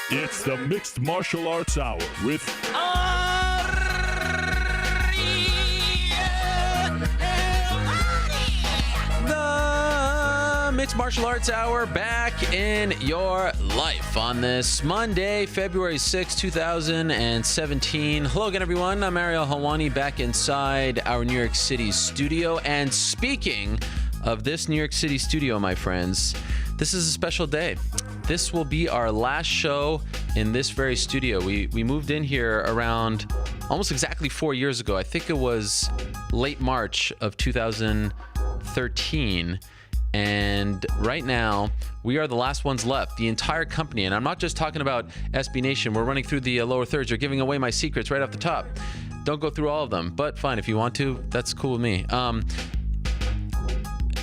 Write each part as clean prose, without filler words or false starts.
It's the Mixed Martial Arts Hour with the Mixed Martial Arts Hour back in your life on this Monday, February 6, 2017. Hello again, everyone. I'm Ariel Helwani back inside our New York City studio. And speaking of this New York City studio, my friends, this is a special day. This will be our last show in this very studio. We moved in here around almost exactly 4 years ago. I think it was late March of 2013. And right now, we are the last ones left. The entire company, and I'm not just talking about SB Nation. We're running through the lower thirds. You're giving away my secrets right off the top. Don't go through all of them, but fine. If you want to, that's cool with me.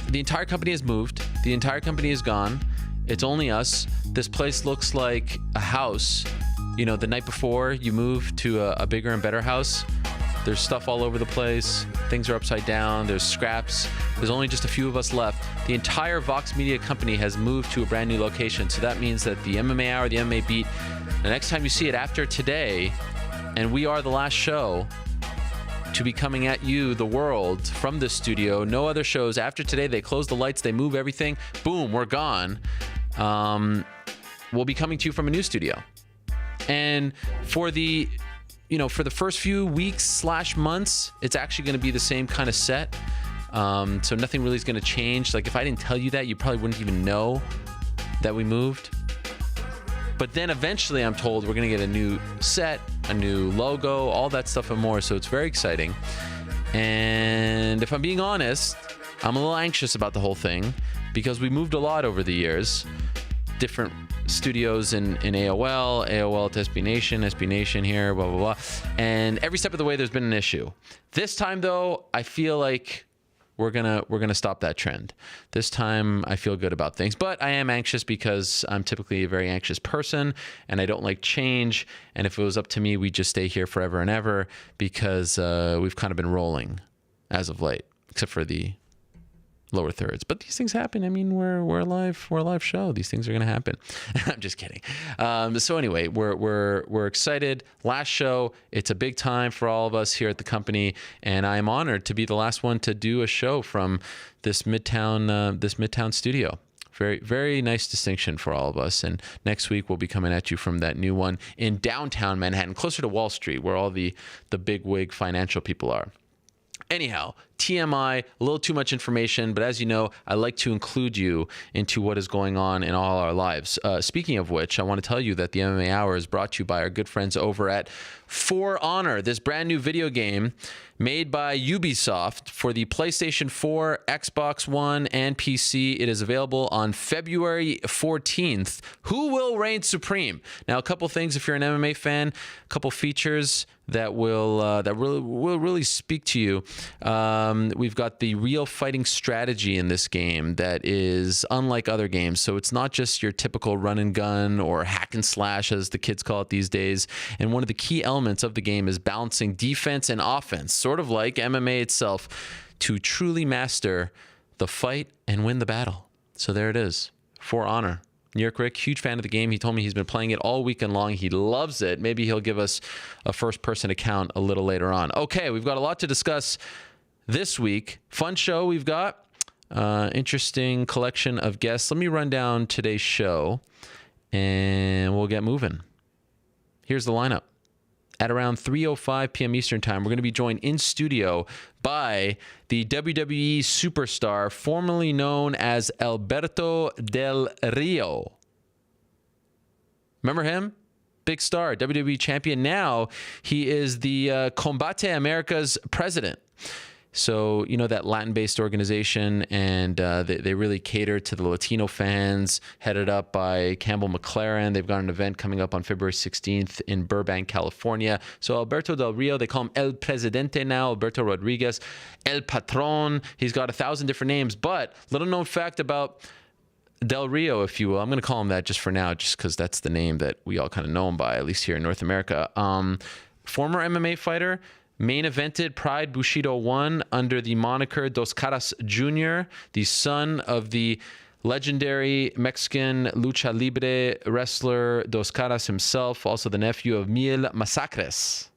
The entire company has moved. The entire company is gone. It's only us. This place looks like a house. You know, the night before you move to a bigger and better house, there's stuff all over the place. Things are upside down. There's scraps. There's only just a few of us left. The entire Vox Media company has moved to a brand new location. So that means that the MMA Hour, the MMA Beat, the next time you see it after today, and we are the last show to be coming at you, the world, from this studio. No other shows. After today, they close the lights, they move everything. Boom, we're gone. We'll be coming to you from a new studio. And for the first few weeks / months, it's actually going to be the same kind of set. So nothing really is going to change. Like if I didn't tell you that, you probably wouldn't even know that we moved. But then eventually I'm told we're going to get a new set, a new logo, all that stuff and more. So it's very exciting. And if I'm being honest, I'm a little anxious about the whole thing because we moved a lot over the years. Different studios in AOL to SB Nation here, blah, blah, blah. And every step of the way, there's been an issue. This time, though, I feel like we're gonna stop that trend. This time I feel good about things, but I am anxious because I'm typically a very anxious person and I don't like change. And if it was up to me, we'd just stay here forever and ever because we've kind of been rolling as of late, except for the lower thirds. But these things happen. I mean, we're a live show. These things are going to happen. I'm just kidding. So anyway, we're excited. Last show. It's a big time for all of us here at the company, and I am honored to be the last one to do a show from this Midtown studio. Very, very nice distinction for all of us. And next week we'll be coming at you from that new one in downtown Manhattan, closer to Wall Street, where all the big wig financial people are. Anyhow, TMI, a little too much information, but as you know, I like to include you into what is going on in all our lives. Speaking of which, I want to tell you that the MMA Hour is brought to you by our good friends over at For Honor, this brand new video game made by Ubisoft for the PlayStation 4, Xbox One, and PC. It is available on February 14th. Who will reign supreme? Now, a couple things if you're an MMA fan, a couple features that will really speak to you. We've got the real fighting strategy in this game that is unlike other games. So it's not just your typical run and gun or hack and slash, as the kids call it these days. And one of the key elements of the game is balancing defense and offense, sort of like MMA itself, to truly master the fight and win the battle. So there it is, For Honor. New York Rick, huge fan of the game. He told me he's been playing it all weekend long. He loves it. Maybe he'll give us a first-person account a little later on. Okay, we've got a lot to discuss this week. Fun show we've got. Interesting collection of guests. Let me run down today's show, and we'll get moving. Here's the lineup. At around 3:05 p.m. Eastern Time, we're going to be joined in studio by the WWE superstar, formerly known as Alberto Del Rio. Remember him? Big star, WWE champion. Now he is the Combate America's president. So, you know, that Latin-based organization, and they really cater to the Latino fans, headed up by Campbell McLaren. They've got an event coming up on February 16th in Burbank, California. So Alberto Del Rio, they call him El Presidente now, Alberto Rodriguez, El Patron. He's got 1,000 different names. But little known fact about Del Rio, if you will. I'm going to call him that just for now, just because that's the name that we all kind of know him by, at least here in North America. Former MMA fighter. Main evented Pride Bushido 1 under the moniker Dos Caras Jr., the son of the legendary Mexican lucha libre wrestler Dos Caras himself, also the nephew of Mil Masacres,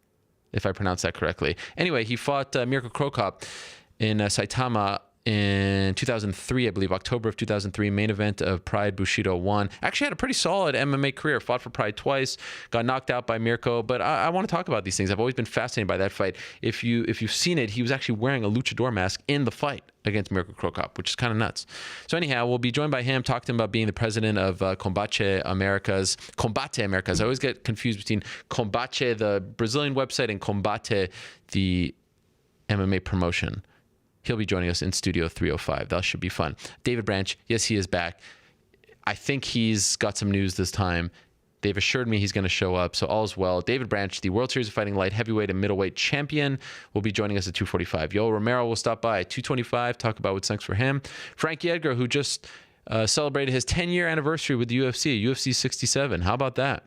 if I pronounce that correctly. Anyway, he fought Mirko Cro Cop in Saitama in 2003, I believe, October of 2003, main event of Pride Bushido 1. Actually had a pretty solid MMA career, fought for Pride twice, got knocked out by Mirko, but I want to talk about these things. I've always been fascinated by that fight. If you've seen it, he was actually wearing a luchador mask in the fight against Mirko Cro Cop, which is kind of nuts. So anyhow, we'll be joined by him, talk to him about being the president of Combate Americas. I always get confused between Combate, the Brazilian website, and Combate, the MMA promotion. He'll be joining us in Studio 305. That should be fun. David Branch, yes, he is back. I think he's got some news this time. They've assured me he's going to show up, so all's well. David Branch, the World Series of Fighting light heavyweight and middleweight champion, will be joining us at 245. Yoel Romero will stop by at 225, talk about what's next for him. Frankie Edgar, who just celebrated his 10-year anniversary with the UFC 67. How about that?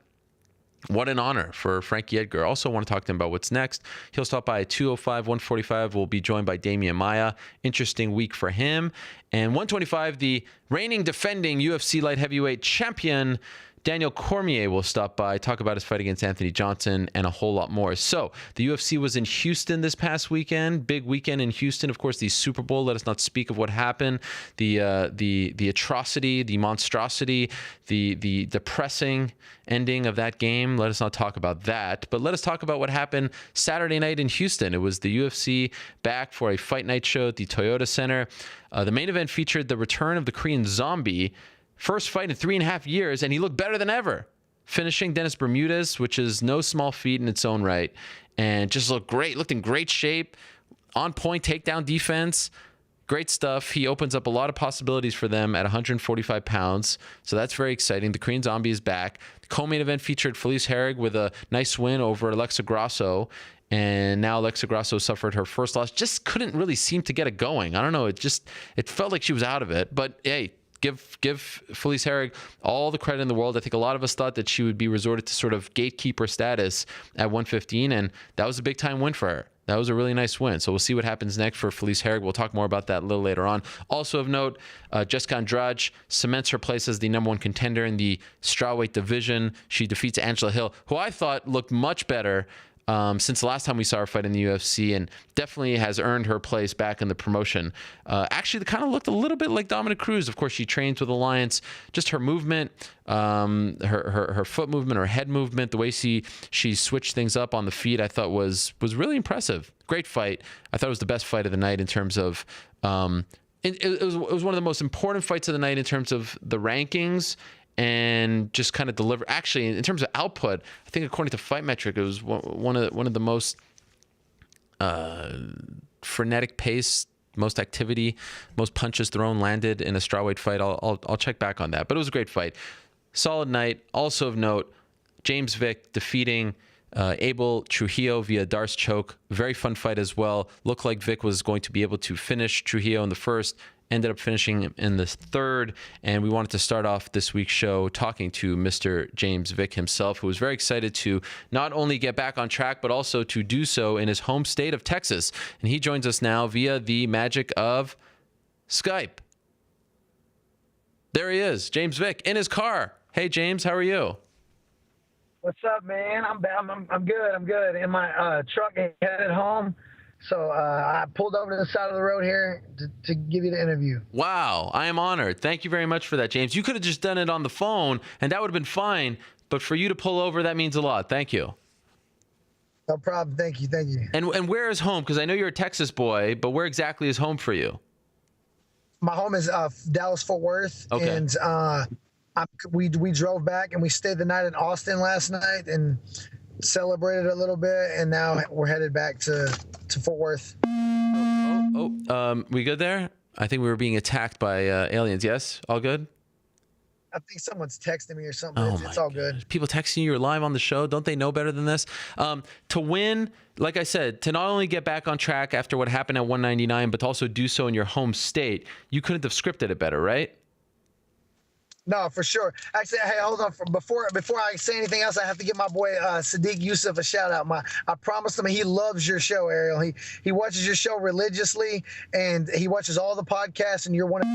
What an honor for Frankie Edgar. Also want to talk to him about what's next. He'll stop by at 205, 145. We'll be joined by Demian Maia. Interesting week for him. And 125, the reigning defending UFC light heavyweight champion, Daniel Cormier, will stop by, talk about his fight against Anthony Johnson, and a whole lot more. So the UFC was in Houston this past weekend. Big weekend in Houston. Of course, the Super Bowl. Let us not speak of what happened. The atrocity, the monstrosity, the depressing ending of that game. Let us not talk about that. But let us talk about what happened Saturday night in Houston. It was the UFC back for a fight night show at the Toyota Center. The main event featured the return of the Korean Zombie. First fight in 3.5 years, and he looked better than ever, finishing Dennis Bermudez, which is no small feat in its own right, and just looked great, looked in great shape, on point takedown defense, great stuff. He opens up a lot of possibilities for them at 145 pounds, so that's very exciting. The Korean Zombie is back. The co-main event featured Felice Herrig with a nice win over Alexa Grasso, and now Alexa Grasso suffered her first loss. Just couldn't really seem to get it going. I don't know. It felt like she was out of it, but hey, Give Felice Herrig all the credit in the world. I think a lot of us thought that she would be resorted to sort of gatekeeper status at 115, and that was a big-time win for her. That was a really nice win. So we'll see what happens next for Felice Herrig. We'll talk more about that a little later on. Also of note, Jessica Andrade cements her place as the #1 contender in the strawweight division. She defeats Angela Hill, who I thought looked much better since the last time we saw her fight in the UFC, and definitely has earned her place back in the promotion. Actually, kind of looked a little bit like Dominic Cruz. Of course, she trains with Alliance. Just her movement, her foot movement, her head movement, the way she switched things up on the feet, I thought was really impressive. Great fight. I thought it was the best fight of the night in terms of it was one of the most important fights of the night in terms of the rankings. And just kind of deliver. Actually, in terms of output, I think according to Fight Metric, it was one of the most frenetic pace, most activity, most punches thrown landed in a strawweight fight. I'll check back on that, but it was a great fight. Solid night. Also of note, James Vick defeating Abel Trujillo via Darce choke. Very fun fight as well. Looked like Vick was going to be able to finish Trujillo in the first. Ended up finishing in the third, and we wanted to start off this week's show talking to Mr. James Vick himself, who was very excited to not only get back on track, but also to do so in his home state of Texas. And he joins us now via the magic of Skype. There he is, James Vick, in his car. Hey, James, how are you? What's up, man? I'm good. I'm good. In my truck headed home. So I pulled over to the side of the road here to give you the interview. Wow, I am honored. Thank you very much for that, James. You could have just done it on the phone, and that would have been fine. But for you to pull over, that means a lot. Thank you. No problem. Thank you. And where is home? Because I know you're a Texas boy, but where exactly is home for you? My home is Dallas-Fort Worth. Okay. And we drove back, and we stayed the night in Austin last night and celebrated a little bit, and now we're headed back to Fort Worth. We good there? I think we were being attacked by aliens. Yes, all good. I think someone's texting me or something. It's all good. People texting you, you're live on the show. Don't they know better than this? To win, like I said, to not only get back on track after what happened at 199, but to also do so in your home state, you couldn't have scripted it better, right? No, for sure. Actually, hey, hold on. Before I say anything else, I have to give my boy Sadiq Yusuf a shout out. I promised him he loves your show, Ariel. He watches your show religiously, and he watches all the podcasts. And you're one of.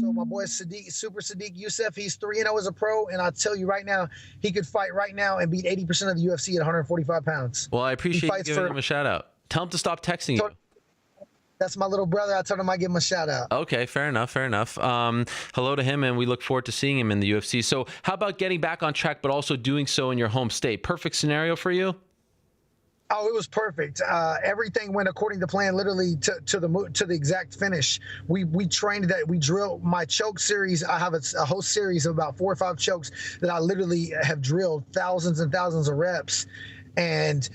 So my boy Sadiq Yusuf, he's 3-0 as a pro, and I tell you right now, he could fight right now and beat 80% of the UFC at 145 pounds. Well, I appreciate you giving him a shout out. Tell him to stop texting you. That's my little brother. I told him I'd give him a shout out. Okay, fair enough. Hello to him, and we look forward to seeing him in the UFC. So how about getting back on track, but also doing so in your home state? Perfect scenario for you? Oh, it was perfect. Everything went according to plan, literally to the exact finish. We trained that. We drilled my choke series. I have a whole series of about 4 or 5 chokes that I literally have drilled thousands and thousands of reps, and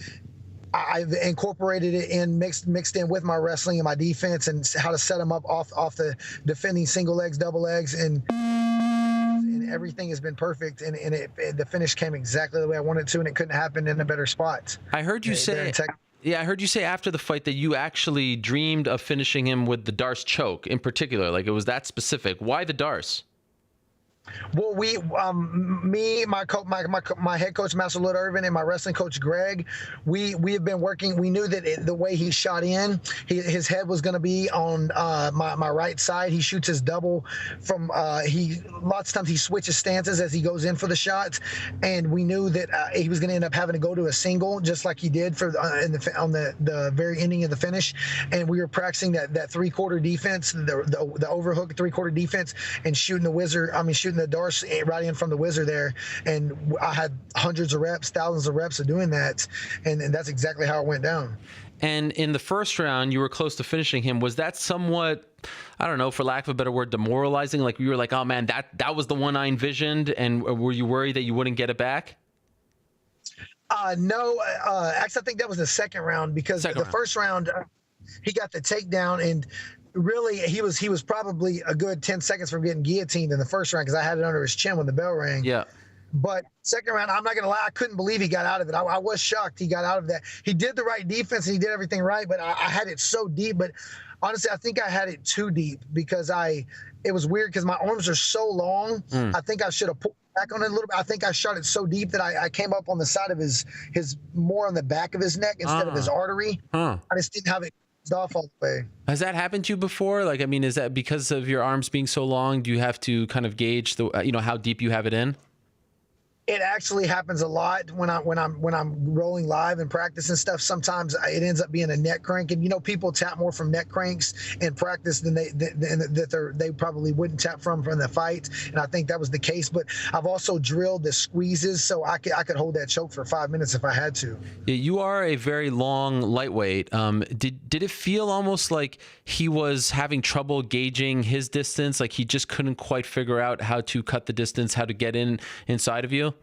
I've incorporated it in mixed in with my wrestling and my defense and how to set them up off the defending single legs, double legs, and everything has been perfect. And the finish came exactly the way I wanted it to, and it couldn't happen in a better spot. I heard you say. Yeah, I heard you say after the fight that you actually dreamed of finishing him with the Darce choke in particular. Like, it was that specific. Why the Darce? Well, my head coach, Master Lord Irvin, and my wrestling coach, Greg, we have been working. We knew that the way he shot in, his head was going to be on my right side. He shoots his double from, lots of times he switches stances as he goes in for the shots. And we knew that he was going to end up having to go to a single, just like he did on the very ending of the finish. And we were practicing that 3/4 defense, the overhook 3/4 defense, and shooting the Darce right in from the Wizard there, and I had hundreds of reps, thousands of reps of doing that, and that's exactly how it went down. And in the first round, you were close to finishing him. Was that somewhat, I don't know, for lack of a better word, demoralizing? Like, you were like, oh man, that was the one I envisioned, and were you worried that you wouldn't get it back? No, actually, I think that was the second round, because first round, he got the takedown, and really, he was probably a good 10 seconds from getting guillotined in the first round, because I had it under his chin when the bell rang. Yeah. But second round, I'm not going to lie, I couldn't believe he got out of it. I was shocked he got out of that. He did the right defense, and he did everything right, but I had it so deep. But honestly, I think I had it too deep, because it was weird because my arms are so long. I think I should have pulled back on it a little bit. I think I shot it so deep that I came up on the side of his more on the back of his neck instead of his artery. I just didn't have it off all the way. Has that happened to you before? Like, I mean, is that because of your arms being so long? Do you have to kind of gauge how deep you have it in? It actually happens a lot when I'm rolling live and practice and stuff. Sometimes it ends up being a neck crank, and people tap more from neck cranks in practice than they probably wouldn't tap from the fight. And I think that was the case. But I've also drilled the squeezes, so I could hold that choke for 5 minutes if I had to. Yeah, you are a very long lightweight. Did it feel almost like he was having trouble gauging his distance? Like he just couldn't quite figure out how to cut the distance, how to get inside of you?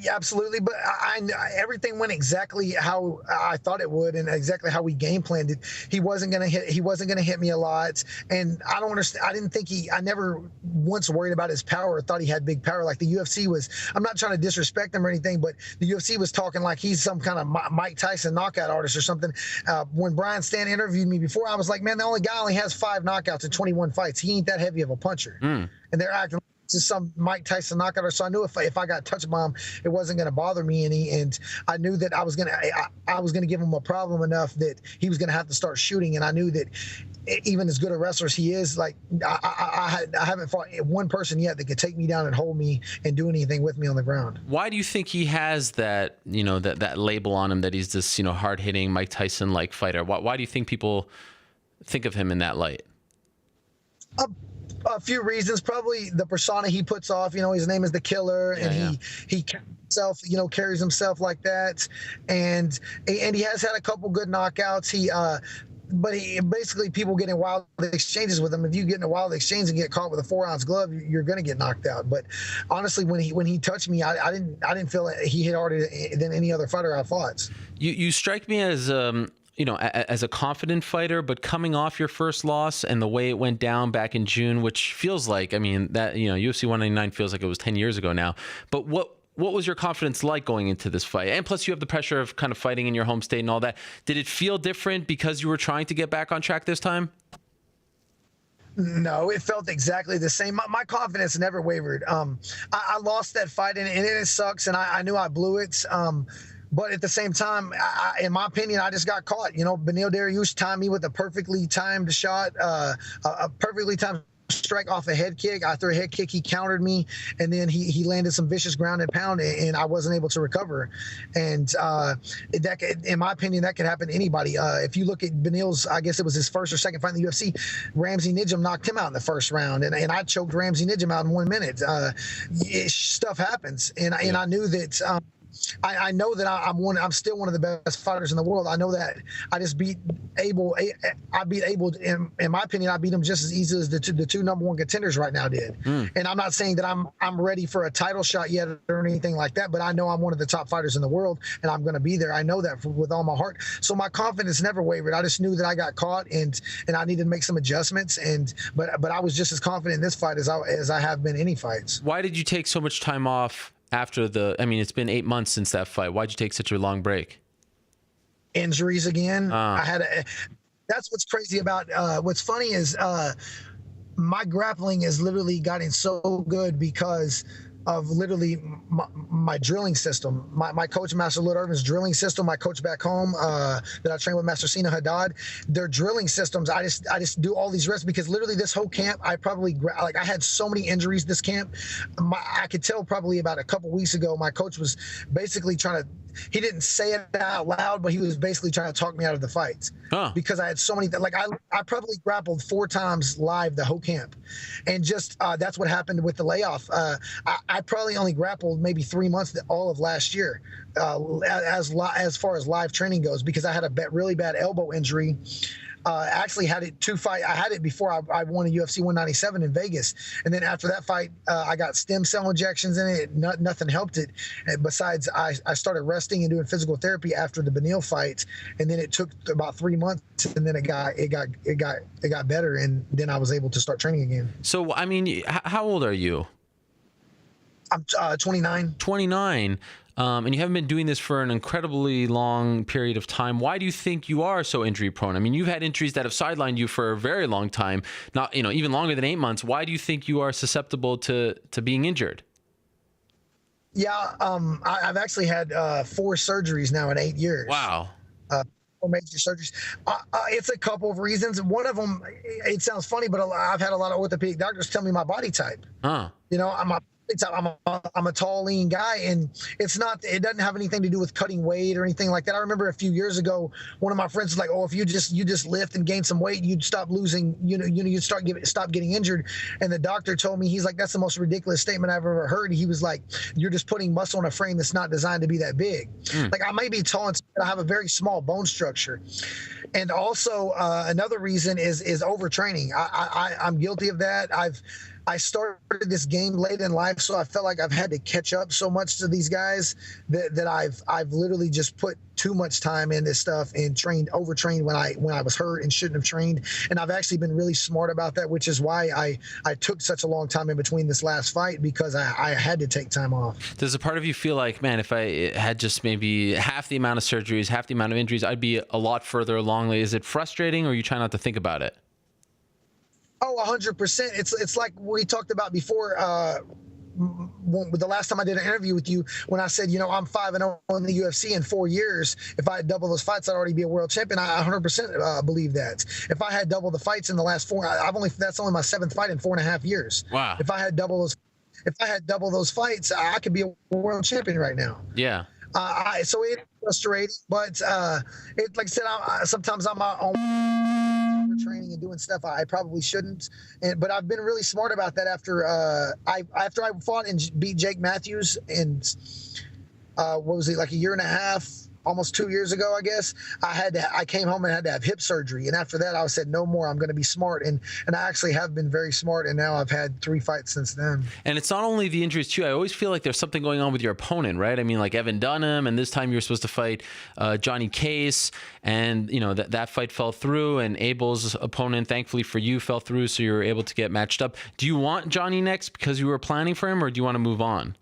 Yeah, absolutely, but everything went exactly how I thought it would, and exactly how we game planned it. He wasn't gonna hit me a lot, and I don't understand. I never once worried about his power or thought he had big power like the UFC was. I'm not trying to disrespect him or anything, but the UFC was talking like he's some kind of Mike Tyson knockout artist or something. When Brian Stan interviewed me before, I was like, man, the only guy only has 5 knockouts in 21 fights. He ain't that heavy of a puncher, and they're acting to some Mike Tyson knockout. So I knew if I got touched by him, it wasn't going to bother me any, and I knew that I was going to give him a problem enough that he was going to have to start shooting. And I knew that even as good a wrestler as he is, like I haven't fought one person yet that could take me down and hold me and do anything with me on the ground. Why do you think he has that that label on him that he's this hard hitting Mike Tyson like fighter? Why do you think people think of him in that light? A few reasons. Probably the persona he puts off. His name is the Killer, and he carries himself like that, and he has had a couple good knockouts. But basically people get in wild exchanges with him. If you get in a wild exchange and get caught with a 4-ounce glove, you're going to get knocked out. But honestly, when he touched me, I didn't feel like he hit harder than any other fighter I fought. You strike me as as a confident fighter, but coming off your first loss and the way it went down back in June, which feels like, that UFC 199 feels like it was 10 years ago now. But what was your confidence like going into this fight? And plus you have the pressure of kind of fighting in your home state and all that. Did it feel different because you were trying to get back on track this time? No, it felt exactly the same. My confidence never wavered. I lost that fight, and it sucks, and I knew I blew it. But at the same time, in my opinion, I just got caught. You know, Daniel Dariush timed me with a perfectly timed shot, a perfectly timed strike off a head kick. I threw a head kick, he countered me, and then he landed some vicious ground and pound, and I wasn't able to recover. And that, in my opinion, that could happen to anybody. If you look at Benil's, I guess it was his first or second fight in the UFC, Ramsey Nijem knocked him out in the first round, and I choked Ramsey Nijem out in 1 minute. Stuff happens, and I knew that. I know that I'm still one of the best fighters in the world. I know that I just beat Abel. I beat Abel, in my opinion, I beat him just as easy as the two number one contenders right now did. And I'm not saying that I'm ready for a title shot yet or anything like that, but I know I'm one of the top fighters in the world, and I'm going to be there. I know that with all my heart. So my confidence never wavered. I just knew that I got caught, and I needed to make some adjustments. But I was just as confident in this fight as I have been any fights. Why did you take so much time off? I mean, it's been 8 months since that fight. Why'd you take such a long break? Injuries again. That's what's crazy about, what's funny is my grappling has literally gotten so good because of literally my drilling system. My coach, Master Lord Irvin's drilling system, my coach back home that I trained with, Master Sina Haddad, their drilling systems, I just do all these reps because literally this whole camp, I had so many injuries this camp. I could tell probably about a couple weeks ago, my coach was basically he didn't say it out loud, but he was basically trying to talk me out of the fights because I had so many, I probably grappled 4 times live the whole camp. And just, that's what happened with the layoff. I probably only grappled maybe 3 months all of last year as far as live training goes, because I had a really bad elbow injury. Actually had it 2 fights. I had it before I won a UFC 197 in Vegas. And then after that fight, I got stem cell injections in it. Nothing helped it. Besides, I started resting and doing physical therapy after the Beneil fight. And then it took about 3 months, and then it got better. And then I was able to start training again. So, I mean, how old are you? I'm 29. 29. And you haven't been doing this for an incredibly long period of time. Why do you think you are so injury prone? I mean, you've had injuries that have sidelined you for a very long time, not, even longer than 8 months. Why do you think you are susceptible to being injured? Yeah, I've actually had 4 surgeries now in 8 years. Wow. 4 major surgeries. It's a couple of reasons. One of them, it sounds funny, but I've had a lot of orthopedic doctors tell me my body type. I'm a tall, lean guy, and it doesn't have anything to do with cutting weight or anything like that. I remember a few years ago, one of my friends was like, "Oh, if you just lift and gain some weight, you'd stop losing, you'd stop getting injured." And the doctor told me, he's like, "That's the most ridiculous statement I've ever heard." He was like, "You're just putting muscle on a frame that's not designed to be that big." Like, I may be tall and I have a very small bone structure. And also another reason is overtraining. I'm guilty of that. I started this game late in life, so I felt like I've had to catch up so much to these guys that I've literally just put too much time in this stuff and overtrained when I was hurt and shouldn't have trained. And I've actually been really smart about that, which is why I took such a long time in between this last fight, because I had to take time off. Does a part of you feel like, man, if I had just maybe half the amount of surgeries, half the amount of injuries, I'd be a lot further along? Is it frustrating, or you try not to think about it? Oh, 100%. It's like we talked about before. The last time I did an interview with you, when I said, I'm 5-0 in the UFC in 4 years, if I had double those fights, I'd already be a world champion. I 100% believe that. If I had double the fights in the last 4, that's only my 7th fight in 4.5 years. Wow. If I had double those fights, I could be a world champion right now. Yeah. So it's frustrating, but like I said, sometimes I'm my own training and doing stuff I probably shouldn't. But I've been really smart about that after I fought and beat Jake Matthews, and what was it, like a year and a half, almost 2 years ago, I guess. I came home and had to have hip surgery, and after that I said no more. I'm going to be smart, and I actually have been very smart, and now I've had 3 fights since then. And it's not only the injuries too. I always feel like there's something going on with your opponent, right? I mean, like Evan Dunham, and this time you were supposed to fight Johnny Case, and that fight fell through, and Abel's opponent, thankfully for you, fell through, so you were able to get matched up. Do you want Johnny next because you were planning for him, or do you want to move on?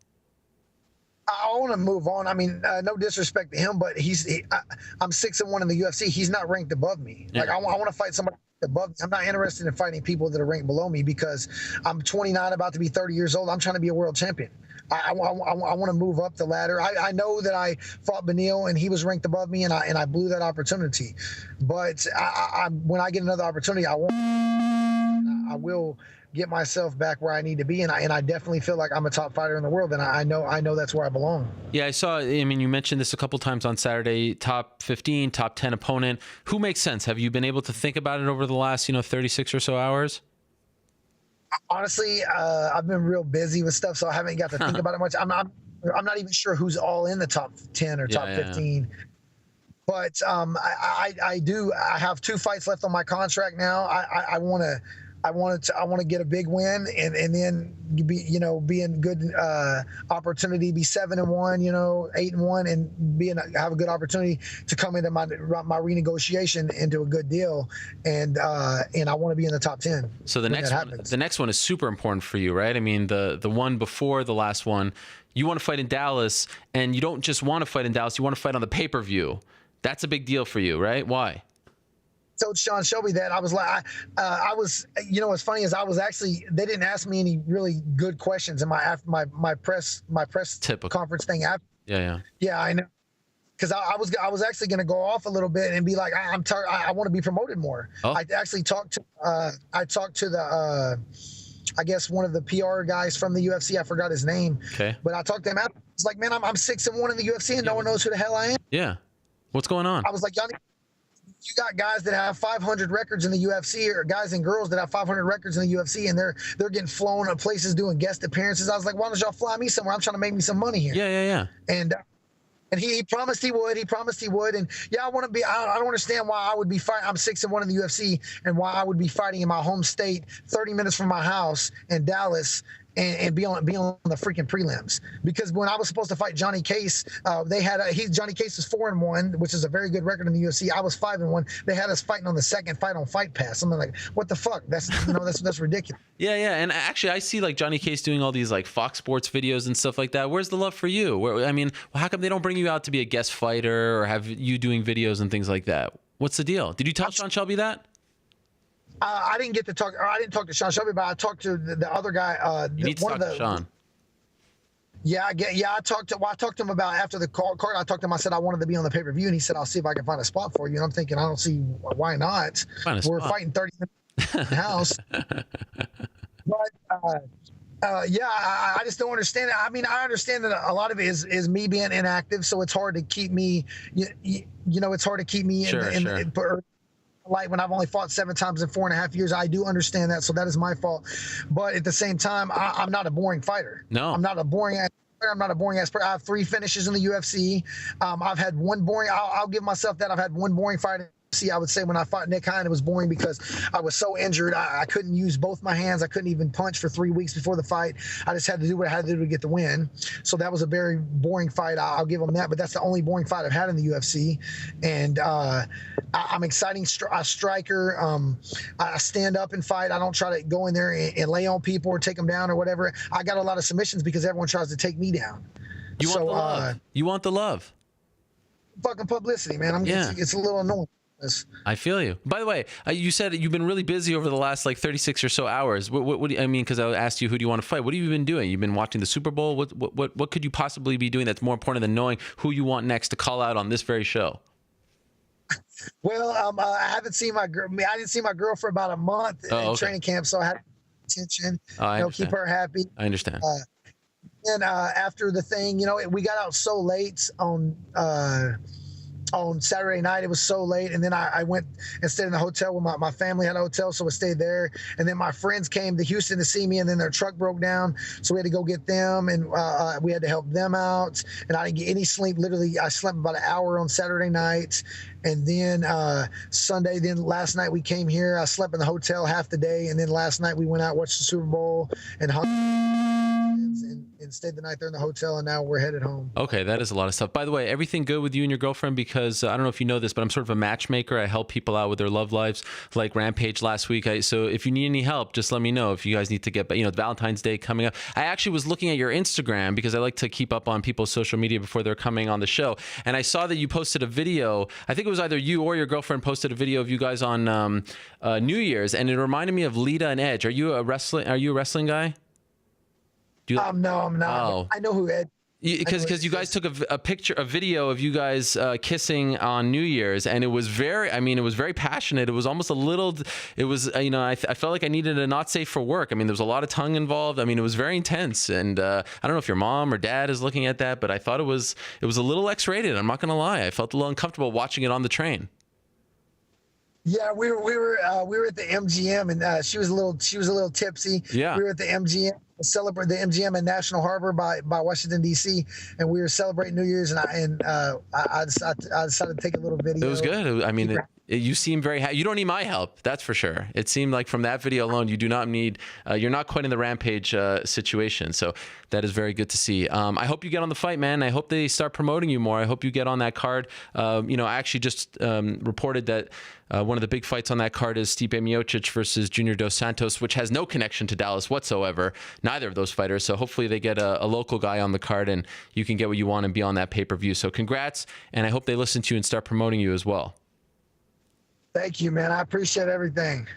I want to move on. I mean, no disrespect to him, but I'm 6-1 in the UFC. He's not ranked above me. Yeah. Like, I want to fight somebody above me. I'm not interested in fighting people that are ranked below me because I'm 29, about to be 30 years old. I'm trying to be a world champion. I want to move up the ladder. I know that I fought Beneil and he was ranked above me, and I blew that opportunity. But when I get another opportunity, I will get myself back where I need to be, and I definitely feel like I'm a top fighter in the world, and I know that's where I belong. Yeah, I saw. I mean, you mentioned this a couple times on Saturday. Top 15, top 10 opponent. Who makes sense? Have you been able to think about it over the last 36 or so hours? Honestly, I've been real busy with stuff, so I haven't got to think about it much. I'm not even sure who's all in the top 10 or top 15. But I have 2 fights left on my contract now. I want to get a big win and then be in good opportunity, be 7-1, 8-1, and have a good opportunity to come into my renegotiation into a good deal, and I want to be in the top 10. So the next one is super important for you, right? I mean, the one before the last one, you want to fight in Dallas, and you don't just want to fight in Dallas, you want to fight on the pay-per-view. That's a big deal for you, right? Why? Told Sean Shelby that I was like, what's funny is they didn't ask me any really good questions in my press Typical. conference thing. Yeah, I know, because I was actually going to go off a little bit and be like, I'm tired. I want to be promoted more. Oh. I actually talked to the I guess one of the PR guys from the UFC. I forgot his name. Okay. But I talked to him. It's like, man, I'm 6-1 in the UFC and no one knows who the hell I am. Yeah. What's going on? I was like, Johnny, you got guys that have 500 records in the UFC, or guys and girls that have 500 records in the UFC, and they're getting flown to places doing guest appearances. I was like, why don't y'all fly me somewhere? I'm trying to make me some money here. Yeah. And he promised he would. And yeah, I want to be. I don't understand why I would be fighting. I'm 6-1 in the UFC, and why I would be fighting in my home state, 30 minutes from my house in Dallas, and be on the freaking prelims. Because when I was supposed to fight Johnny Case, Johnny Case is 4-1, which is a very good record in the UFC. I was 5-1. They had us fighting on the second fight on Fight Pass. I'm like, what the fuck? That's that's ridiculous. Yeah. And actually, I see like Johnny Case doing all these like Fox Sports videos and stuff like that. Where's the love for you? How come they don't bring you out to be a guest fighter or have you doing videos and things like that? What's the deal? Did you tell Sean Shelby that? I didn't get to talk, or I didn't talk to Sean Shelby, but I talked to the other guy. You need to talk to Sean. Yeah, I talked to him about after the card. I talked to him. I said I wanted to be on the pay-per-view, and he said I'll see if I can find a spot for you. And I'm thinking I don't see why not. We're fighting 30 minutes in the house. But I just don't understand it. I mean, I understand that a lot of it is me being inactive, so it's hard to keep me. It's hard to keep me in light when I've only fought 7 times in 4.5 years. I do understand that, so that is my fault. But at the same time, I'm not a boring fighter. No, I'm not a boring ass player. I'm not a boring ass player. I have 3 finishes in the UFC. I've had one boring. I'll give myself that. I've had one boring fight. I would say when I fought Nick Hine, it was boring because I was so injured. I couldn't use both my hands. I couldn't even punch for 3 weeks before the fight. I just had to do what I had to do to get the win. So that was a very boring fight. I'll give them that. But that's the only boring fight I've had in the UFC. And I'm exciting striker. I stand up and fight. I don't try to go in there and lay on people or take them down or whatever. I got a lot of submissions because everyone tries to take me down. You want the love. You want the love. Fucking publicity, man. It's a little annoying. I feel you. By the way, you said you've been really busy over the last 36 or so hours. What do you, I mean, because I asked you who do you want to fight. What have you been doing? You've been watching the Super Bowl. What could you possibly be doing that's more important than knowing who you want next to call out on this very show? Well, I haven't seen my girl. I didn't see my girl for about a month in training camp, so I had attention. Keep her happy. I understand. And after the thing, we got out so late on Saturday night. It was so late, and then I went and stayed in the hotel with my family had a hotel, so I stayed there. And then my friends came to Houston to see me, and then their truck broke down, so we had to go get them, and we had to help them out. And I didn't get any sleep. Literally, I slept about an hour on Saturday night, and then Sunday. Then last night we came here. I slept in the hotel half the day, and then last night we went out, watched the Super Bowl, and hung and and stayed the night there in the hotel, and now we're headed home. Okay, that is a lot of stuff. By the way, everything good with you and your girlfriend? Because I don't know if you know this, but I'm sort of a matchmaker. I help people out with their love lives, like Rampage last week. So if you need any help, just let me know. If you guys need to get, Valentine's Day coming up. I actually was looking at your Instagram because I like to keep up on people's social media before they're coming on the show. And I saw that you posted a video. I think it was either you or your girlfriend posted a video of you guys on New Year's, and it reminded me of Lita and Edge. Are you a wrestling guy? No, I'm not. Oh. I know who Ed. Because you guys took a video of you guys kissing on New Year's, and it was very passionate. It was almost a little, I felt like I needed a not safe for work. I mean, there was a lot of tongue involved. I mean, it was very intense. And I don't know if your mom or dad is looking at that, but I thought it was a little X-rated. I'm not going to lie. I felt a little uncomfortable watching it on the train. Yeah, we were at the MGM, and she was a little tipsy. Yeah. We were at the MGM, celebrate the MGM in National Harbor by Washington D.C., and we were celebrating New Year's, and I decided to take a little video. It was good. I mean, you seem very happy. You don't need my help, that's for sure. It seemed like from that video alone, you do not need. You're not quite in the Rampage situation, so that is very good to see. I hope you get on the fight, man. I hope they start promoting you more. I hope you get on that card. I actually just reported that. One of the big fights on that card is Stipe Miocic versus Junior Dos Santos, which has no connection to Dallas whatsoever. Neither of those fighters. So hopefully they get a local guy on the card, and you can get what you want and be on that pay-per-view. So congrats, and I hope they listen to you and start promoting you as well. Thank you, man. I appreciate everything.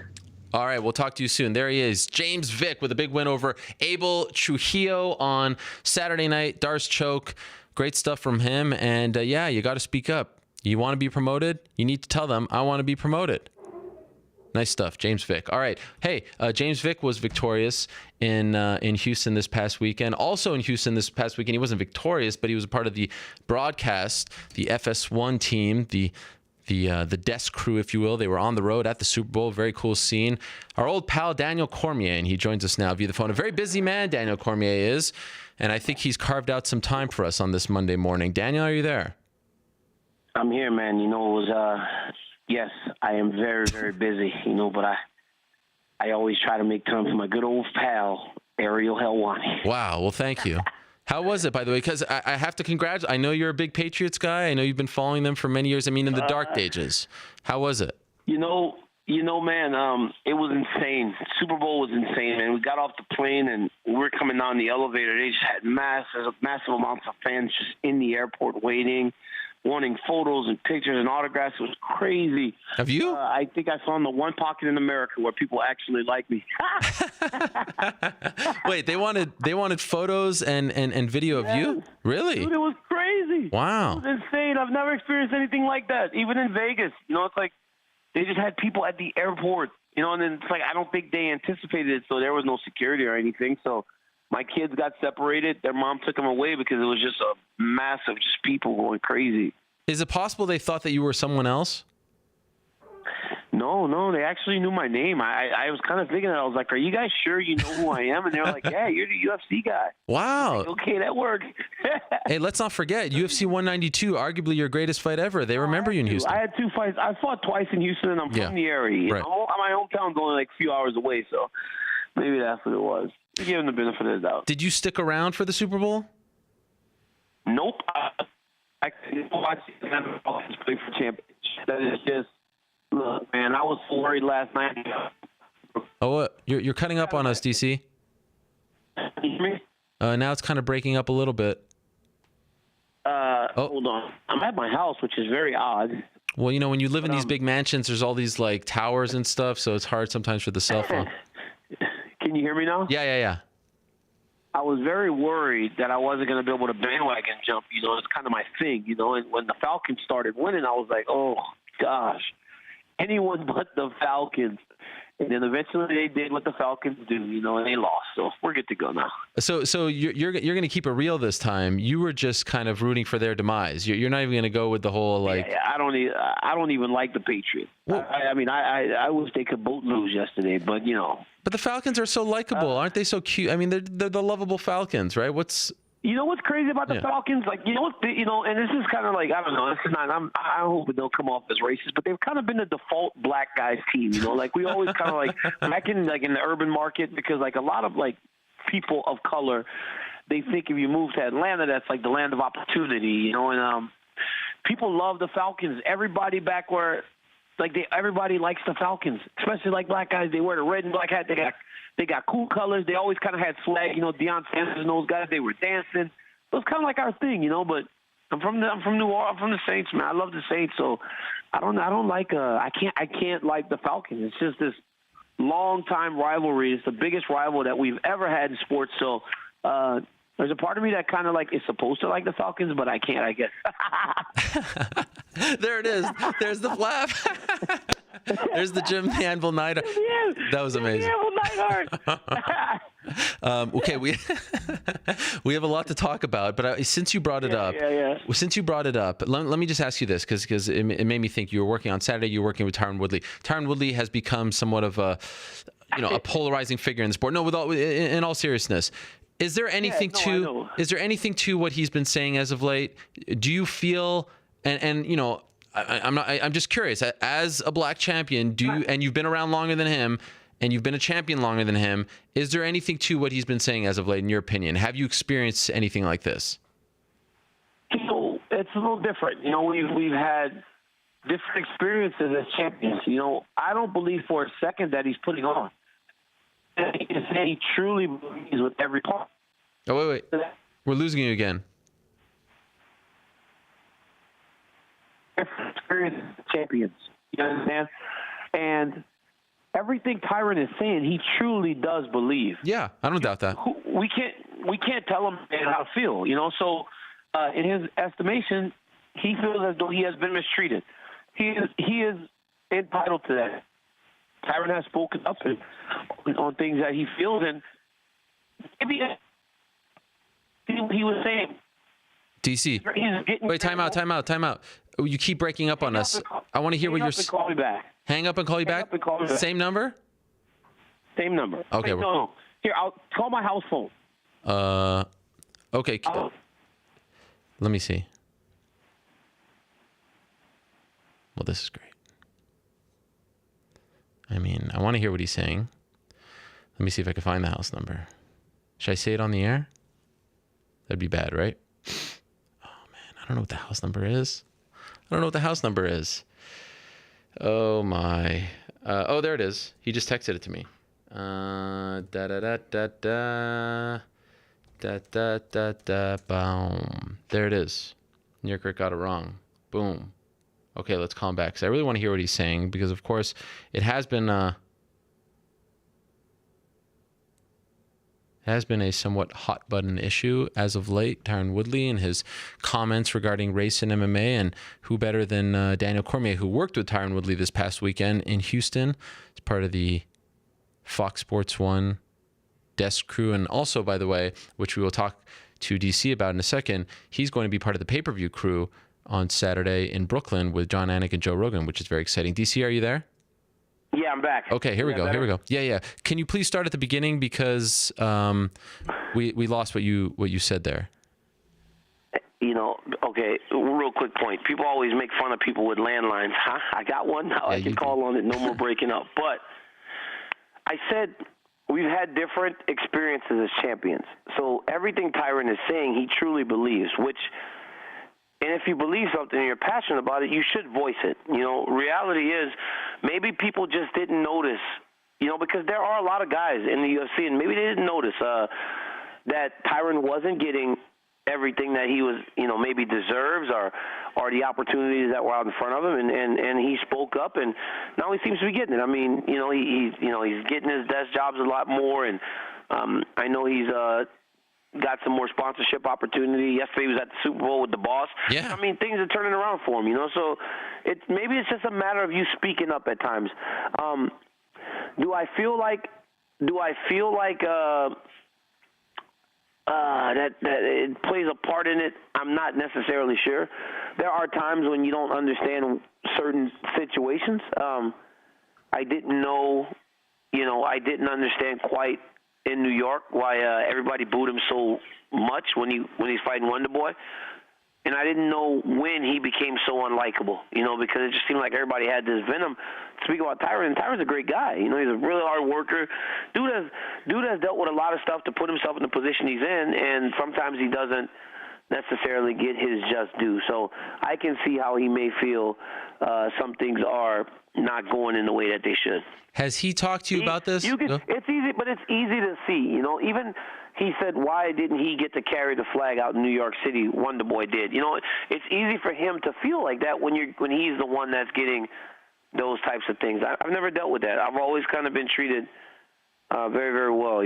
All right, we'll talk to you soon. There he is, James Vick, with a big win over Abel Trujillo on Saturday night. Darce choke. Great stuff from him. And you got to speak up. You want to be promoted? You need to tell them, I want to be promoted. Nice stuff, James Vick. All right. Hey, James Vick was victorious in Houston this past weekend. Also in Houston this past weekend, he wasn't victorious, but he was a part of the broadcast, the FS1 team, the desk crew, if you will. They were on the road at the Super Bowl. Very cool scene. Our old pal, Daniel Cormier, and he joins us now via the phone. A very busy man, Daniel Cormier is, and I think he's carved out some time for us on this Monday morning. Daniel, are you there? I'm here, man. It was, yes, I am very, very busy, but I always try to make time for my good old pal, Ariel Helwani. Wow. Well, thank you. How was it, by the way? Because I have to congratulate. I know you're a big Patriots guy. I know you've been following them for many years. I mean, in the dark ages. How was it? Man, it was insane. Super Bowl was insane, man. We got off the plane, and we were coming down the elevator. They just had massive amounts of fans just in the airport waiting, wanting photos and pictures and autographs. It was crazy. Have you? I think I found the one pocket in America where people actually like me. Wait, they wanted photos and video of you? Really? Dude, it was crazy. Wow. It was insane. I've never experienced anything like that. Even in Vegas, it's like they just had people at the airport, and then it's like I don't think they anticipated it, so there was no security or anything. So my kids got separated. Their mom took them away because it was just a massive, just people going crazy. Is it possible they thought that you were someone else? No, they actually knew my name. I was kind of thinking that. I was like, are you guys sure you know who I am? And they were like, yeah, you're the UFC guy. Wow. Like, okay, that worked. Hey, let's not forget, UFC 192, arguably your greatest fight ever. They remember you in Houston. I had 2 fights. I fought twice in Houston, and I'm from the area. Right. My hometown's only like a few hours away, so maybe that's what it was. You give them the benefit of the doubt. Did you stick around for the Super Bowl? Nope. I couldn't watch the Falcons play for championship. That is just, look, man, I was so worried last night. Oh, you're cutting up on us, DC. Can you hear me? Now it's kind of breaking up a little bit. Hold on. I'm at my house, which is very odd. Well, when you live in these big mansions, there's all these like towers and stuff, so it's hard sometimes for the cell phone. Can you hear me now? Yeah. I was very worried that I wasn't going to be able to bandwagon jump. It's kind of my thing, And when the Falcons started winning, I was like, oh, gosh, anyone but the Falcons. And then eventually they did what the Falcons do, and they lost. So we're good to go now. So you're going to keep it real this time. You were just kind of rooting for their demise. You're not even going to go with the whole like. Yeah, I don't even like the Patriots. Well, I wish they could both lose yesterday, but But the Falcons are so likable, aren't they? So cute. I mean, they're the lovable Falcons, right? What's crazy about the Falcons? Like, and this is kind of like, I don't know. This is not. I hope it don't come off as racist, but they've kind of been the default black guys team. Like we always kind of like back in the urban market, because like a lot of like people of color they think if you move to Atlanta, that's like the land of opportunity, you know. And people love the Falcons. Everybody back where, like, everybody likes the Falcons, especially like black guys. They wear the red and black hat. They got cool colors. They always kind of had swag, you know. Deion Sanders and those guys, they were dancing. It was kind of like our thing, you know. But I'm from New Orleans. I'm from the Saints, man. I love the Saints, so I can't like the Falcons. It's just this long-time rivalry. It's the biggest rival that we've ever had in sports. So there's a part of me that kind of like is supposed to like the Falcons, but I can't, I guess. There it is. There's the flap. There's the Jim the Anvil Neidhart. That was amazing. Okay, we have a lot to talk about, but since you brought it up, let me just ask you this, because it made me think. You were working on Saturday. You were working with Tyron Woodley. Tyron Woodley has become somewhat of a polarizing figure in the sport. No, in all seriousness. Is there anything to what he's been saying as of late? Do you feel, and you know, I'm just curious, as a black champion, and you've been around longer than him, and you've been a champion longer than him, is there anything to what he's been saying as of late, in your opinion? Have you experienced anything like this? You know, it's a little different. You know, we've had different experiences as champions. You know, I don't believe for a second that he's putting on. He truly believes with every part. Oh, wait. We're losing you again. Experience champions. You understand? And everything Tyron is saying, he truly does believe. Yeah, I don't doubt that. We can't tell him how to feel, you know. So, in his estimation, he feels as though he has been mistreated. He is entitled to that. Tyron has spoken up on things that he feels, and maybe he was saying. DC, wait, time out. You keep breaking up on us. I want to hear what you're saying. Call me back. Hang up and call you back? Same number? Same number. Okay. Wait, no. Here, I'll call my house phone. Okay. Let me see. Well, this is great. I mean, I want to hear what he's saying. Let me see if I can find the house number. Should I say it on the air? That'd be bad, right? Oh, man. I don't know what the house number is. Oh, my. Oh, there it is. He just texted it to me. Boom. There it is. New York got it wrong. Boom. Okay, let's call him back, because I really want to hear what he's saying, because, of course, it has been a somewhat hot-button issue as of late. Tyron Woodley and his comments regarding race in MMA, and who better than Daniel Cormier, who worked with Tyron Woodley this past weekend in Houston as part of the Fox Sports 1 desk crew. And also, by the way, which we will talk to DC about in a second, he's going to be part of the pay-per-view crew on Saturday in Brooklyn with John Anik and Joe Rogan, which is very exciting. DC, are you there? Yeah, I'm back. Okay, here we go. Yeah. Can you please start at the beginning, because we lost what you said there. You know, okay, real quick point. People always make fun of people with landlines. Huh? I got one now. I can call on it. No more breaking up. But I said we've had different experiences as champions. So everything Tyron is saying, he truly believes, and if you believe something and you're passionate about it, you should voice it. You know, reality is maybe people just didn't notice, you know, because there are a lot of guys in the UFC, and maybe they didn't notice that Tyron wasn't getting everything that he was, you know, maybe deserves, or the opportunities that were out in front of him, and he spoke up, and now he seems to be getting it. I mean, you know, he's getting his desk jobs a lot more, and I know he's got some more sponsorship opportunity. Yesterday he was at the Super Bowl with the boss. Yeah. I mean, things are turning around for him, you know. So maybe it's just a matter of you speaking up at times. Do I feel like that it plays a part in it? I'm not necessarily sure. There are times when you don't understand certain situations. I didn't know, you know, I didn't understand quite in New York why everybody booed him so much when he's fighting Wonder Boy. and I didn't know when he became so unlikable, because it just seemed like everybody had this venom. Speaking about Tyron, Tyron's a great guy. He's a really hard worker. Dude has dealt with a lot of stuff to put himself in the position he's in, and sometimes he doesn't necessarily get his just due. So I can see how he may feel some things are not going in the way that they should. Has he talked to you about this? It's easy, but it's easy to see. Even he said, why didn't he get to carry the flag out in New York City? Wonder Boy did. It's easy for him to feel like that when he's the one that's getting those types of things. I've never dealt with that. I've always kind of been treated very, very well.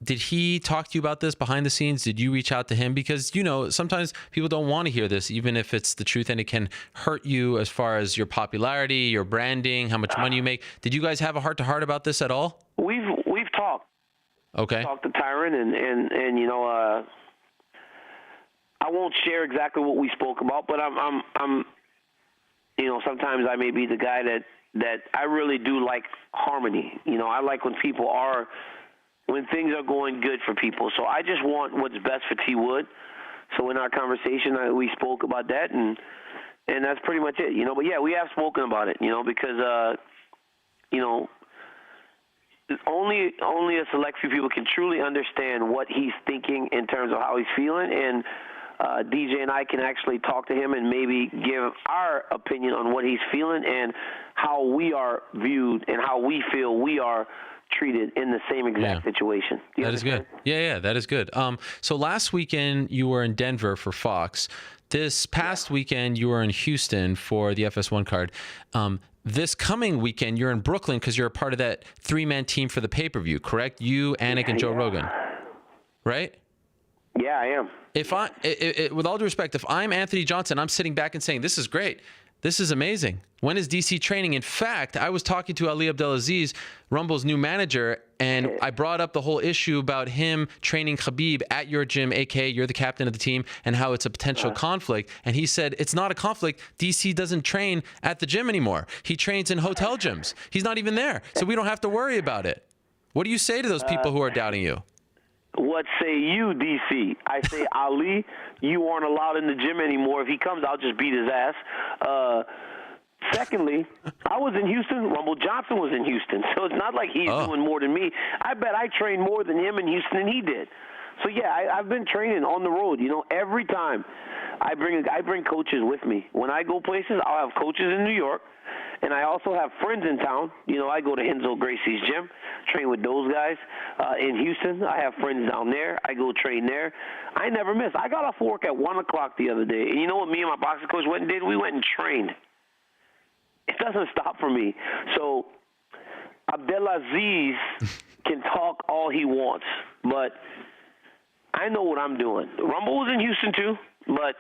Did he talk to you about this behind the scenes? Did you reach out to him? Because, sometimes people don't want to hear this, even if it's the truth, and it can hurt you as far as your popularity, your branding, how much money you make. Did you guys have a heart-to-heart about this at all? We've talked. Okay. Talked to Tyron, and I won't share exactly what we spoke about, but I'm sometimes I may be the guy that I really do like harmony. I like when things are going good for people. So I just want what's best for T. Wood. So in our conversation, we spoke about that, and that's pretty much it. But yeah, we have spoken about it. Because only a select few people can truly understand what he's thinking in terms of how he's feeling, and DJ and I can actually talk to him and maybe give our opinion on what he's feeling and how we are viewed and how we feel we are treated in the same exact situation. That is good. Yeah, that is good. So last weekend you were in Denver for Fox. This past weekend you were in Houston for the FS1 card. This coming weekend you're in Brooklyn because you're a part of that 3-man team for the pay-per-view, correct? You, Anik, and Joe Rogan, right? Yeah, I am. With all due respect, if I'm Anthony Johnson, I'm sitting back and saying, this is great. This is amazing. When is DC training? In fact, I was talking to Ali Abdelaziz, Rumble's new manager, and I brought up the whole issue about him training Khabib at your gym, aka you're the captain of the team, and how it's a potential conflict. And he said, it's not a conflict. DC doesn't train at the gym anymore. He trains in hotel gyms. He's not even there. So we don't have to worry about it. What do you say to those people who are doubting you? What say you, DC? I say, Ali, you aren't allowed in the gym anymore. If he comes, I'll just beat his ass. Secondly, I was in Houston. Rumble Johnson was in Houston. So it's not like he's doing more than me. I bet I trained more than him in Houston than he did. So, yeah, I've been training on the road. Every time I bring coaches with me. When I go places, I'll have coaches in New York. And I also have friends in town. I go to Henzo Gracie's gym, train with those guys. In Houston, I have friends down there. I go train there. I never miss. I got off work at 1 o'clock the other day. And you know what me and my boxing coach went and did? We went and trained. It doesn't stop for me. So Abdelaziz can talk all he wants, but I know what I'm doing. Rumble was in Houston too, but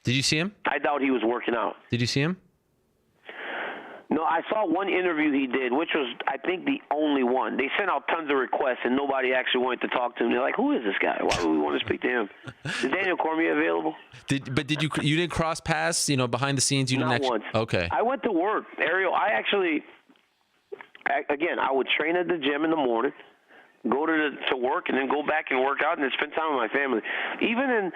did you see him? I doubt he was working out. Did you see him? No, I saw one interview he did, which was, I think, the only one. They sent out tons of requests, and nobody actually wanted to talk to him. They're like, who is this guy? Why would we want to speak to him? Is Daniel Cormier available? You didn't cross paths, behind the scenes? Not once. Okay. I went to work. Ariel, I would train at the gym in the morning, go to work, and then go back and work out and then spend time with my family. Even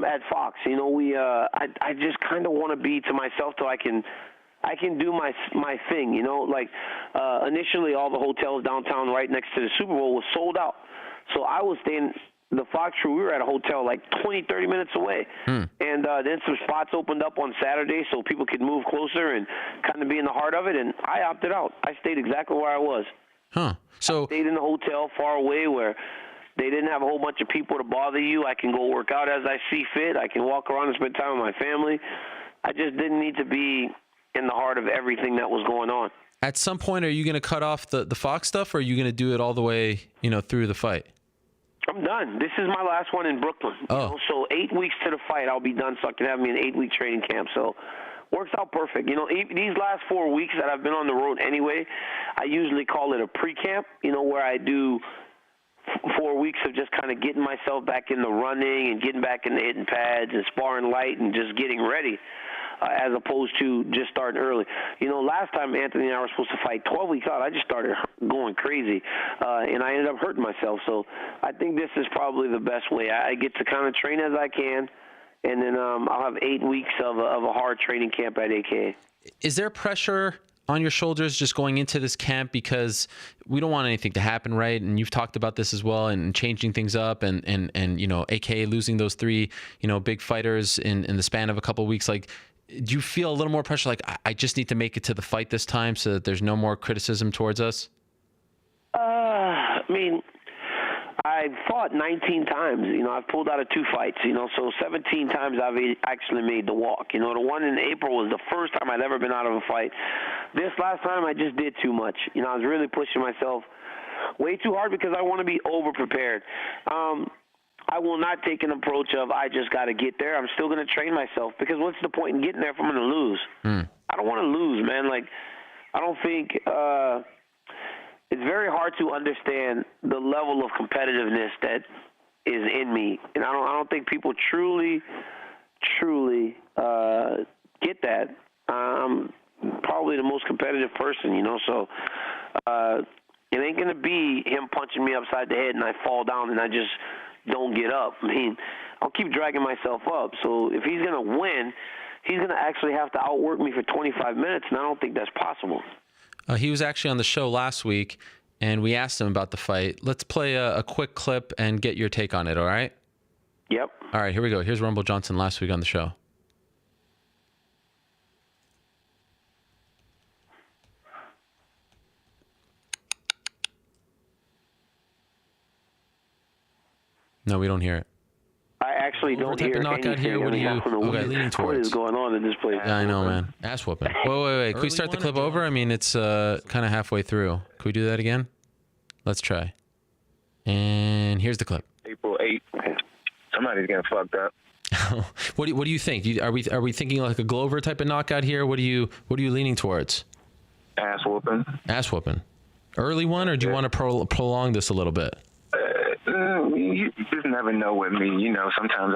at Fox, I just kind of want to be to myself till I can do my thing, initially all the hotels downtown right next to the Super Bowl was sold out. So I was staying, the Fox crew, we were at a hotel like 20, 30 minutes away. And then some spots opened up on Saturday so people could move closer and kind of be in the heart of it. And I opted out. I stayed exactly where I was. So I stayed in the hotel far away where they didn't have a whole bunch of people to bother you. I can go work out as I see fit. I can walk around and spend time with my family. I just didn't need to be in the heart of everything that was going on. At some point, are you going to cut off the Fox stuff, or are you going to do it all the way, through the fight? I'm done. This is my last one in Brooklyn. So 8 weeks to the fight, I'll be done, so I can have me an 8-week training camp. So works out perfect. These last 4 weeks that I've been on the road anyway, I usually call it a pre-camp, where I do 4 weeks of just kind of getting myself back in the running and getting back in the hitting pads and sparring light and just getting ready. As opposed to just starting early. Last time Anthony and I were supposed to fight 12 weeks out, I just started going crazy, and I ended up hurting myself. So I think this is probably the best way. I get to kind of train as I can, and then I'll have 8 weeks of a hard training camp at AK. Is there pressure on your shoulders just going into this camp, because we don't want anything to happen, right? And you've talked about this as well, and changing things up, and you know, AK losing those 3, you know, big fighters in the span of a couple of weeks. Like, do you feel a little more pressure? Like, I just need to make it to the fight this time so that there's no more criticism towards us? I mean, I've fought 19 times. You know, I've pulled out of 2 fights, you know, so 17 times I've actually made the walk. You know, the one in April was the first time I'd ever been out of a fight. This last time I just did too much. You know, I was really pushing myself way too hard because I want to be over-prepared. I will not take an approach of I just got to get there. I'm still going to train myself, because what's the point in getting there if I'm going to lose? I don't want to lose, man. Like, I don't think it's very hard to understand the level of competitiveness that is in me, and I don't think people truly get that. I'm probably the most competitive person, you know, so it ain't going to be him punching me upside the head and I fall down and I just don't get up. I mean, I'll keep dragging myself up. So if he's going to win, he's going to actually have to outwork me for 25 minutes, and I don't think that's possible. He was actually on the show last week, and we asked him about the fight. Let's play a quick clip and get your take on it, all right? Yep. All right, here we go. Here's Rumble Johnson last week on the show. No, we don't hear it. I actually don't hear anything. Here? What are you leaning towards? What is going on in this place? Yeah, I know, man. Ass whooping. Wait. Can we start the clip over? I mean, it's kind of halfway through. Can we do that again? Let's try. And here's the clip. April 8th. Somebody's getting fucked up. What do you think? Are we thinking like a Glover type of knockout here? What are you leaning towards? Ass whooping. Ass whooping. Early one, or do you want to prolong this a little bit? You just never know with me. You know, sometimes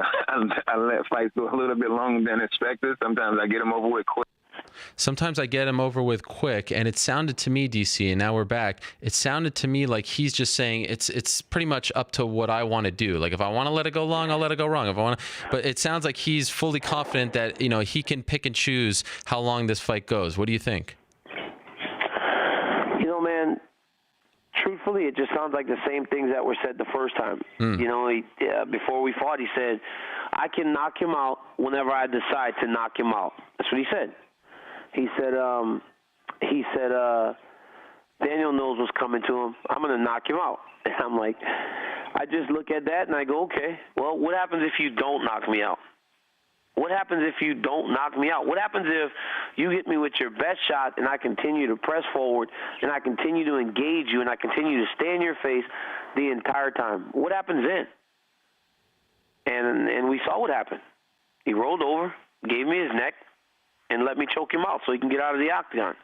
I let fights go a little bit longer than expected. Sometimes I get them over with quick. Sometimes I get him over with quick, and it sounded to me, DC, and now we're back, it sounded to me like he's just saying it's pretty much up to what I want to do. Like, if I want to let it go long, I'll let it go wrong. If I want to, but it sounds like he's fully confident that, you know, he can pick and choose how long this fight goes. What do you think? You know, man, truthfully, it just sounds like the same things that were said the first time. You know, before we fought, he said, I can knock him out whenever I decide to knock him out. That's what he said. He said, Daniel knows what's coming to him. I'm going to knock him out. And I'm like, I just look at that and I go, okay, well, what happens if you don't knock me out? What happens if you don't knock me out? What happens if you hit me with your best shot and I continue to press forward and I continue to engage you and I continue to stay in your face the entire time? What happens then? And we saw what happened. He rolled over, gave me his neck, and let me choke him out so he can get out of the octagon.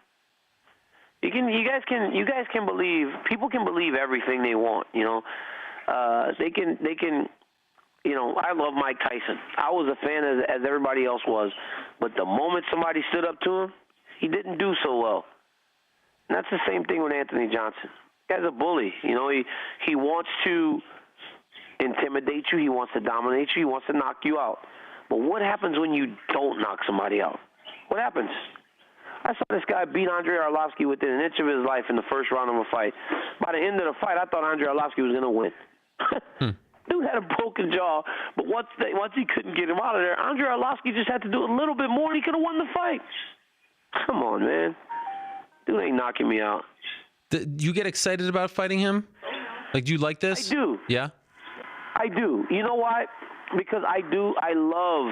You guys can believe, people can believe everything they want, you know. They can, you know, I love Mike Tyson. I was a fan as everybody else was. But the moment somebody stood up to him, he didn't do so well. And that's the same thing with Anthony Johnson. The guy's a bully. You know, he wants to intimidate you. He wants to dominate you. He wants to knock you out. But what happens when you don't knock somebody out? What happens? I saw this guy beat Andrei Arlovski within an inch of his life in the first round of a fight. By the end of the fight, I thought Andrei Arlovski was going to win. Dude had a broken jaw, but once he couldn't get him out of there, Andrei Arlovski just had to do a little bit more, and he could have won the fight. Come on, man. Dude ain't knocking me out. You get excited about fighting him? Like, do you like this? I do. Yeah? I do. You know why? Because I do. I love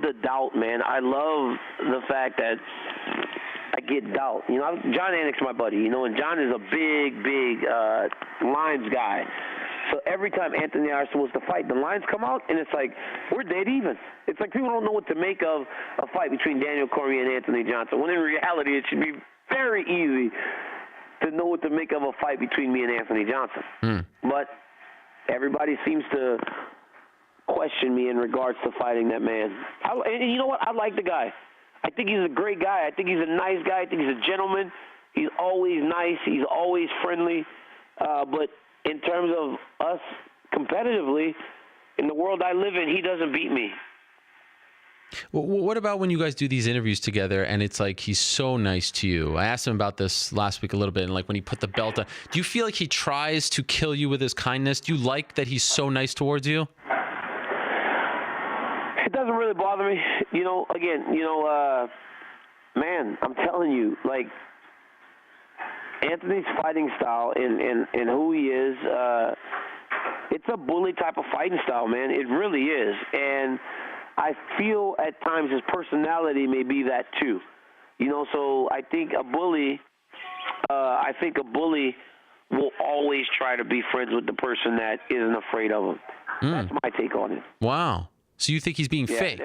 the doubt, man. I love the fact that I get doubt. You know, John Anik's my buddy, you know, and John is a big lines guy. So every time Anthony and I are supposed to fight, the lines come out, and it's like, we're dead even. It's like people don't know what to make of a fight between Daniel Cormier and Anthony Johnson, when in reality it should be very easy to know what to make of a fight between me and Anthony Johnson. But everybody seems to question me in regards to fighting that man. And you know what? I like the guy. I think he's a great guy. I think he's a nice guy. I think he's a gentleman. He's always nice. He's always friendly. But in terms of us competitively, in the world I live in, he doesn't beat me. Well, what about when you guys do these interviews together and it's like he's so nice to you? I asked him about this last week a little bit, and like when he put the belt on, do you feel like he tries to kill you with his kindness? Do you like that he's so nice towards you? It doesn't really bother me. Man, I'm telling you, like, Anthony's fighting style and who he is, it's a bully type of fighting style, man. It really is. And I feel at times his personality may be that too. So I think a bully will always try to be friends with the person that isn't afraid of him. That's my take on it. Wow. So you think he's being fake?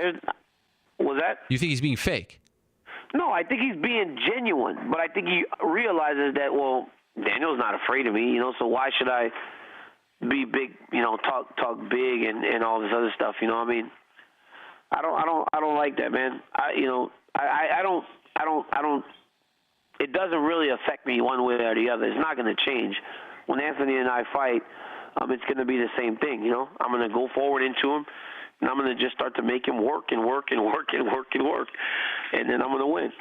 Was that? You think he's being fake? No, I think he's being genuine, but I think he realizes that, well, Daniel's not afraid of me, so why should I be big, talk big and all this other stuff, I mean, I don't like that, man. I don't, it doesn't really affect me one way or the other. It's not going to change. When Anthony and I fight, it's going to be the same thing, I'm going to go forward into him, and I'm going to just start to make him work and work and work and work and work, and then I'm going to win.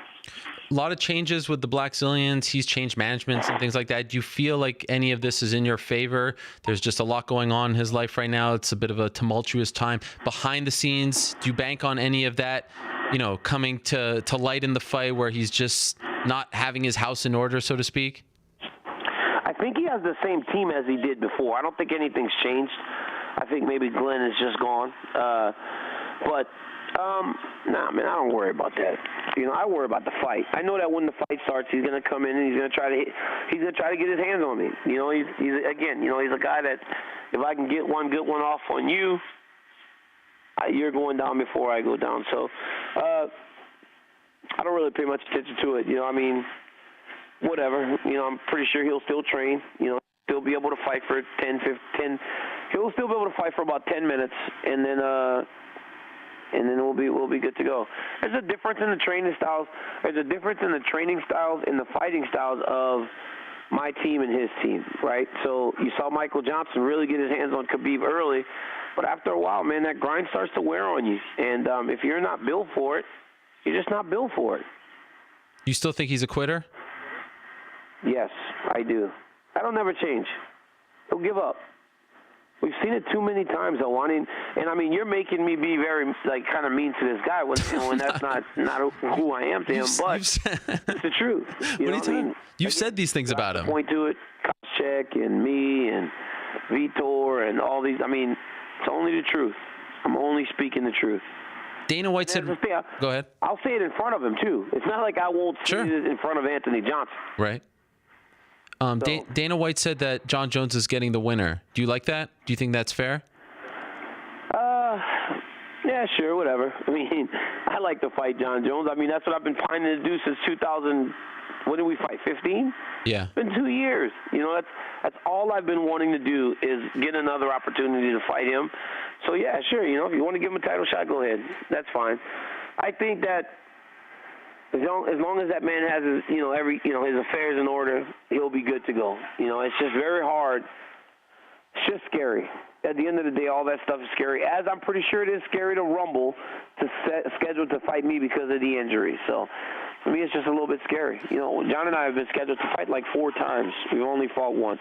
A lot of changes with the Blackzilians. He's changed managements and things like that. Do you feel like any of this is in your favor? There's just a lot going on in his life right now. It's a bit of a tumultuous time. Behind the scenes, do you bank on any of that, coming to light in the fight where he's just not having his house in order, so to speak? I think he has the same team as he did before. I don't think anything's changed. I think maybe Glenn is just gone. Nah, man, I don't worry about that. I worry about the fight. I know that when the fight starts, he's gonna come in and he's gonna try to get his hands on me. He's a guy that if I can get one good one off on you, you're going down before I go down. So I don't really pay much attention to it. I mean, whatever. I'm pretty sure he'll still train. He'll be able to fight for 10. He'll still be able to fight for about 10 minutes, and then we'll be good to go. There's a difference in the training styles. There's a difference in the training styles and the fighting styles of my team and his team, right? So you saw Michael Johnson really get his hands on Khabib early, but after a while, man, that grind starts to wear on you. And if you're not built for it, you're just not built for it. You still think he's a quitter? Yes, I do. That'll never change. He'll give up. We've seen it too many times, Owen. And I mean, you're making me be very, kind of mean to this guy when that's not who I am to him. But it's the truth. You've said these things about him. Point to it, Koscheck and me and Vitor and all these. I mean, it's only the truth. I'm only speaking the truth. Dana White said, go ahead. I'll say it in front of him, too. It's not like I won't say it in front of Anthony Johnson. Right. Dana White said that John Jones is getting the winner. Do you like that? Do you think that's fair? Yeah, sure, whatever. I mean, I like to fight John Jones. I mean, that's what I've been pining to do since 2000. When did we fight? 15? Yeah. It's been 2 years. That's all I've been wanting to do is get another opportunity to fight him. So yeah, sure. If you want to give him a title shot, go ahead. That's fine. I think that as long as that man has his, his affairs in order, he'll be good to go. It's just very hard. It's just scary. At the end of the day, all that stuff is scary. As I'm pretty sure it is scary to Rumble to schedule to fight me because of the injury. So for me, it's just a little bit scary. John and I have been scheduled to fight like 4 times. We've only fought once.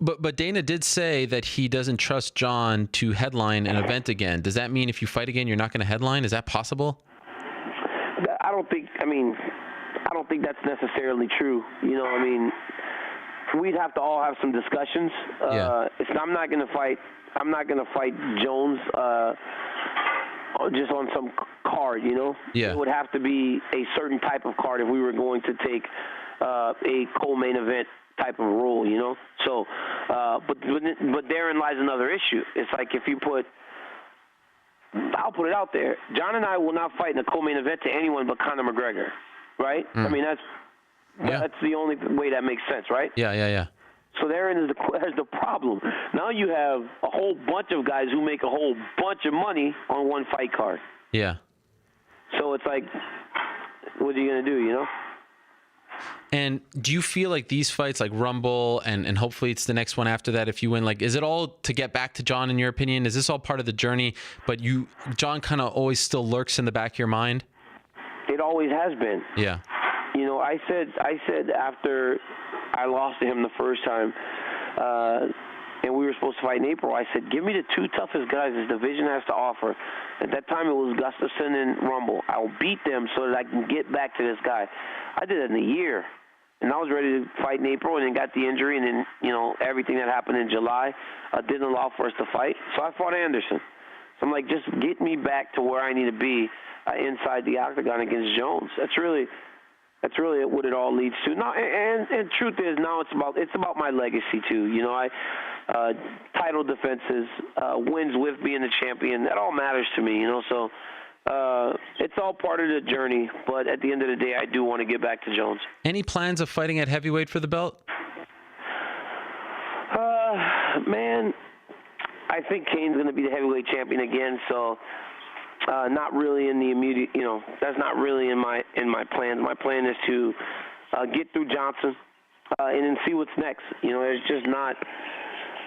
But Dana did say that he doesn't trust John to headline an event again. Does that mean if you fight again, you're not going to headline? Is that possible? I don't think that's necessarily true. We'd have to all have some discussions. I'm not going to fight Jones just on some card. Yeah. It would have to be a certain type of card if we were going to take a co-main event type of role. So, but therein lies another issue. It's like if you put. I'll put it out there. John and I will not fight in a co-main event to anyone but Conor McGregor, right? I mean, that's the only way that makes sense, right? Yeah. So therein is the problem. Now you have a whole bunch of guys who make a whole bunch of money on one fight card. Yeah. So it's like, what are you going to do, And do you feel like these fights, like Rumble, and hopefully it's the next one after that if you win, like, is it all to get back to John, in your opinion? Is this all part of the journey, but John kind of always still lurks in the back of your mind? It always has been. Yeah. You know, I said after I lost to him the first time, and we were supposed to fight in April, I said, give me the 2 toughest guys this division has to offer. At that time, it was Gustafsson and Rumble. I'll beat them so that I can get back to this guy. I did it in a year, and I was ready to fight in April, and then got the injury, and then, you know, everything that happened in July didn't allow for us to fight. So I fought Anderson. So I'm like, just get me back to where I need to be inside the octagon against Jones. That's really what it all leads to. Now, and truth is, now it's about my legacy too. You know, title defenses, wins with being the champion, that all matters to me. You know, so it's all part of the journey. But at the end of the day, I do want to get back to Jones. Any plans of fighting at heavyweight for the belt? Man, I think Kane's going to be the heavyweight champion again. So. Not really in the immediate, you know, that's not really in my plans. My plan is to get through Johnson and then see what's next. You know,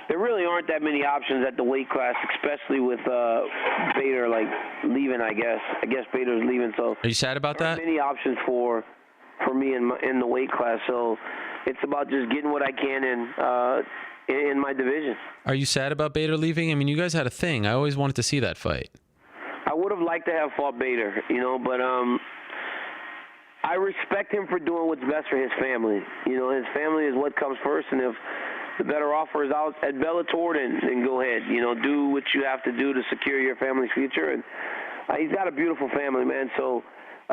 there really aren't that many options at the weight class, especially with Bader, like, leaving, I guess. I guess Bader's leaving, so. Are you sad about that? There aren't many options for me in the weight class, so it's about just getting what I can in my division. Are you sad about Bader leaving? I mean, you guys had a thing. I always wanted to see that fight. I would have liked to have fought Bader, you know, but I respect him for doing what's best for his family. You know, his family is what comes first, and if the better offer is out at Bellator, then go ahead. You know, do what you have to do to secure your family's future. And he's got a beautiful family, man, so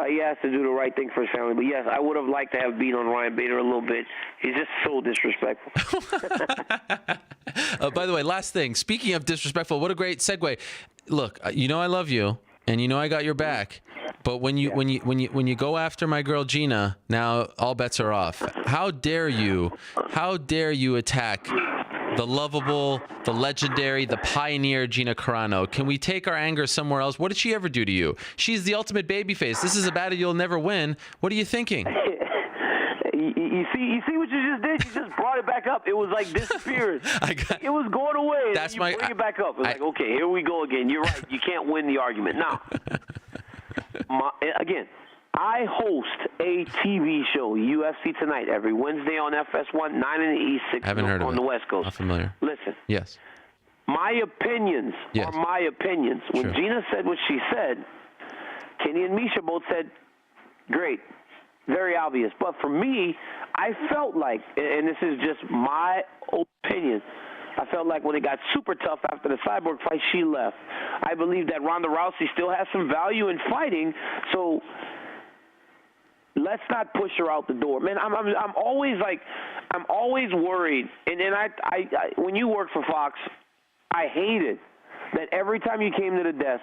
he has to do the right thing for his family. But, yes, I would have liked to have beat on Ryan Bader a little bit. He's just so disrespectful. By the way, last thing. Speaking of disrespectful, what a great segue. Look, you know I love you, and you know I got your back. But when you go after my girl Gina, now all bets are off. How dare you? How dare you attack the lovable, the legendary, the pioneer Gina Carano? Can we take our anger somewhere else? What did she ever do to you? She's the ultimate babyface. This is a battle you'll never win. What are you thinking? You see what you just did? You just brought it back up. It was like disappeared. It was going away. And you bring it back up. It was like, okay, here we go again. You're right. You can't win the argument. Now, again, I host a TV show, UFC Tonight, every Wednesday on FS1, 9 in the East, 6 on the West Coast. Not familiar. Listen. Yes. My opinions are my opinions. When Gina said what she said, Kenny and Misha both said, great. Very obvious. But for me, I felt like, and this is just my opinion, I felt like when it got super tough after the Cyborg fight, she left. I believe that Ronda Rousey still has some value in fighting, so let's not push her out the door. Man, I'm always worried. And I when you work for Fox, I hated that every time you came to the desk,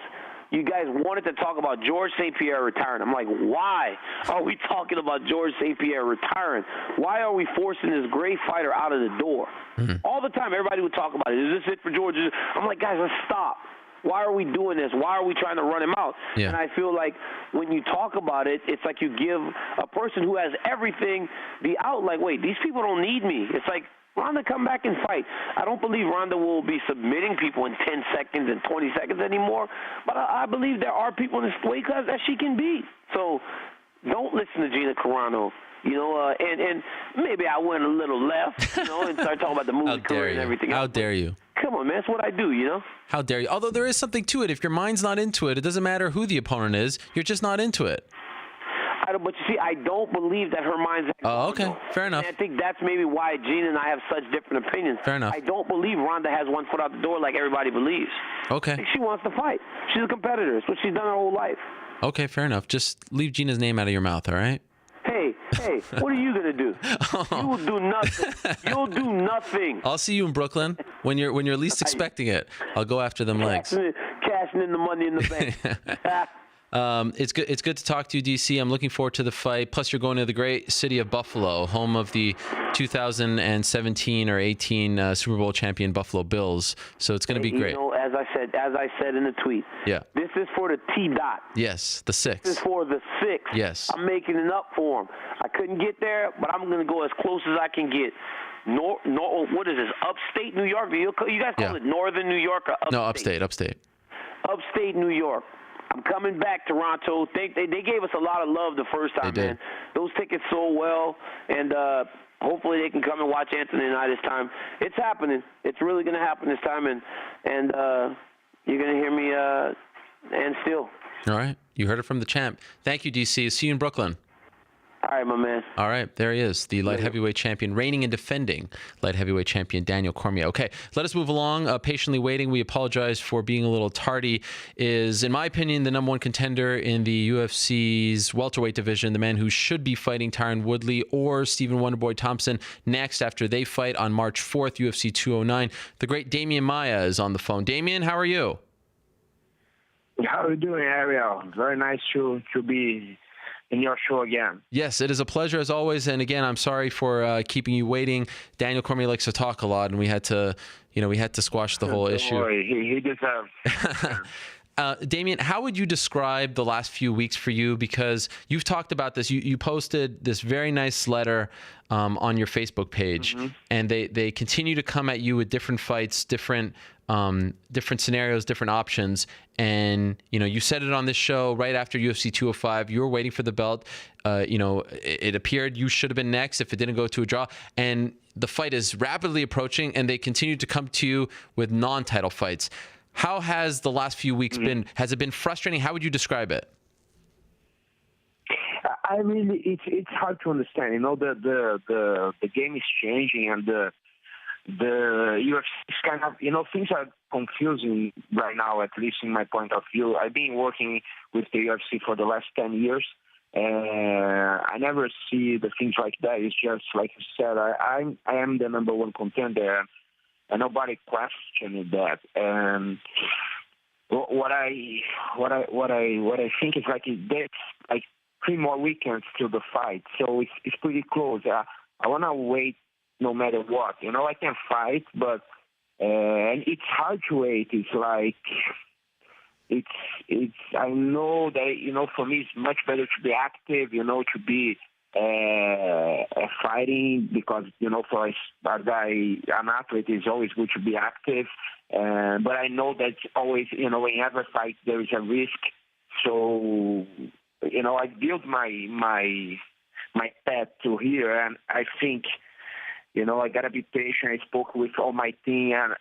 you guys wanted to talk about George St. Pierre retiring. I'm like, why are we talking about George St. Pierre retiring? Why are we forcing this great fighter out of the door? Mm-hmm. All the time, everybody would talk about it. Is this it for George? I'm like, guys, let's stop. Why are we doing this? Why are we trying to run him out? Yeah. And I feel like when you talk about it, it's like you give a person who has everything the out, like, wait, these people don't need me. It's like, Ronda, come back and fight. I don't believe Ronda will be submitting people in 10 seconds and 20 seconds anymore, but I believe there are people in this weight class that she can beat. So don't listen to Gina Carano, you know, and maybe I went a little left, you know, and start talking about the movie career and everything else. How dare you? Come on, man, that's what I do, you know? How dare you? Although there is something to it. If your mind's not into it, it doesn't matter who the opponent is. You're just not into it. But you see, I don't believe that her mind's... Oh, okay. Fair enough. And I think that's maybe why Gina and I have such different opinions. Fair enough. I don't believe Ronda has one foot out the door like everybody believes. Okay. She wants to fight. She's a competitor. It's what she's done her whole life. Okay, fair enough. Just leave Gina's name out of your mouth, all right? Hey, what are you going to do? You will do nothing. You'll do nothing. I'll see you in Brooklyn when you're least expecting it. I'll go after them legs. Cashing in the money in the bank. It's good to talk to you, DC. I'm looking forward to the fight. Plus, you're going to the great city of Buffalo, home of the 2017 or 18 Super Bowl champion Buffalo Bills. So it's going to be great. You know, as I said in the tweet. Yeah. This is for the T-Dot. Yes, the 6. This is for the 6. Yes. I'm making it up for him. I couldn't get there, but I'm going to go as close as I can get. What is this, upstate New York? You guys call it northern New York or upstate? No, upstate. Upstate New York. I'm coming back, Toronto. They gave us a lot of love the first time, man. Those tickets sold well, and hopefully they can come and watch Anthony and I this time. It's happening. It's really going to happen this time, and you're going to hear me and still. All right. You heard it from the champ. Thank you, DC. See you in Brooklyn. All right, my man. All right, there he is, the light heavyweight champion, reigning and defending light heavyweight champion Daniel Cormier. Okay, let us move along. Patiently waiting. We apologize for being a little tardy. Is, in my opinion, the number one contender in the UFC's welterweight division, the man who should be fighting Tyron Woodley or Stephen Wonderboy Thompson next after they fight on March 4th, UFC 209. The great Demian Maia is on the phone. Demian, how are you? How are you doing, Ariel? Very nice to be in your show again. Yes, it is a pleasure as always. And again, I'm sorry for keeping you waiting. Daniel Cormier likes to talk a lot, and we had to squash the whole issue. Don't worry. He deserves. Demian, how would you describe the last few weeks for you? Because you've talked about this. You posted this very nice letter on your Facebook page, and they continue to come at you with different fights, different scenarios, different options. And, you said it on this show right after UFC 205. You were waiting for the belt. It appeared you should have been next if it didn't go to a draw. And the fight is rapidly approaching, and they continue to come to you with non-title fights. How has the last few weeks been? Has it been frustrating? How would you describe it? It's hard to understand. The game is changing, and the UFC is kind of, things are confusing right now, at least in my point of view. I've been working with the UFC for the last 10 years, and I never see the things like that. It's just like you said, I am the number one contender, and nobody questioned that. And what I think is there's like 3 more weekends till the fight, so it's pretty close. I want to wait no matter what. I can fight, but and it's hard to wait. It's like I know that for me it's much better to be active. To be fighting, because for a guy, an athlete, is always good to be active. But I know that always in every fight there is a risk. So I built my path to here, and I think I gotta be patient. I spoke with all my team, and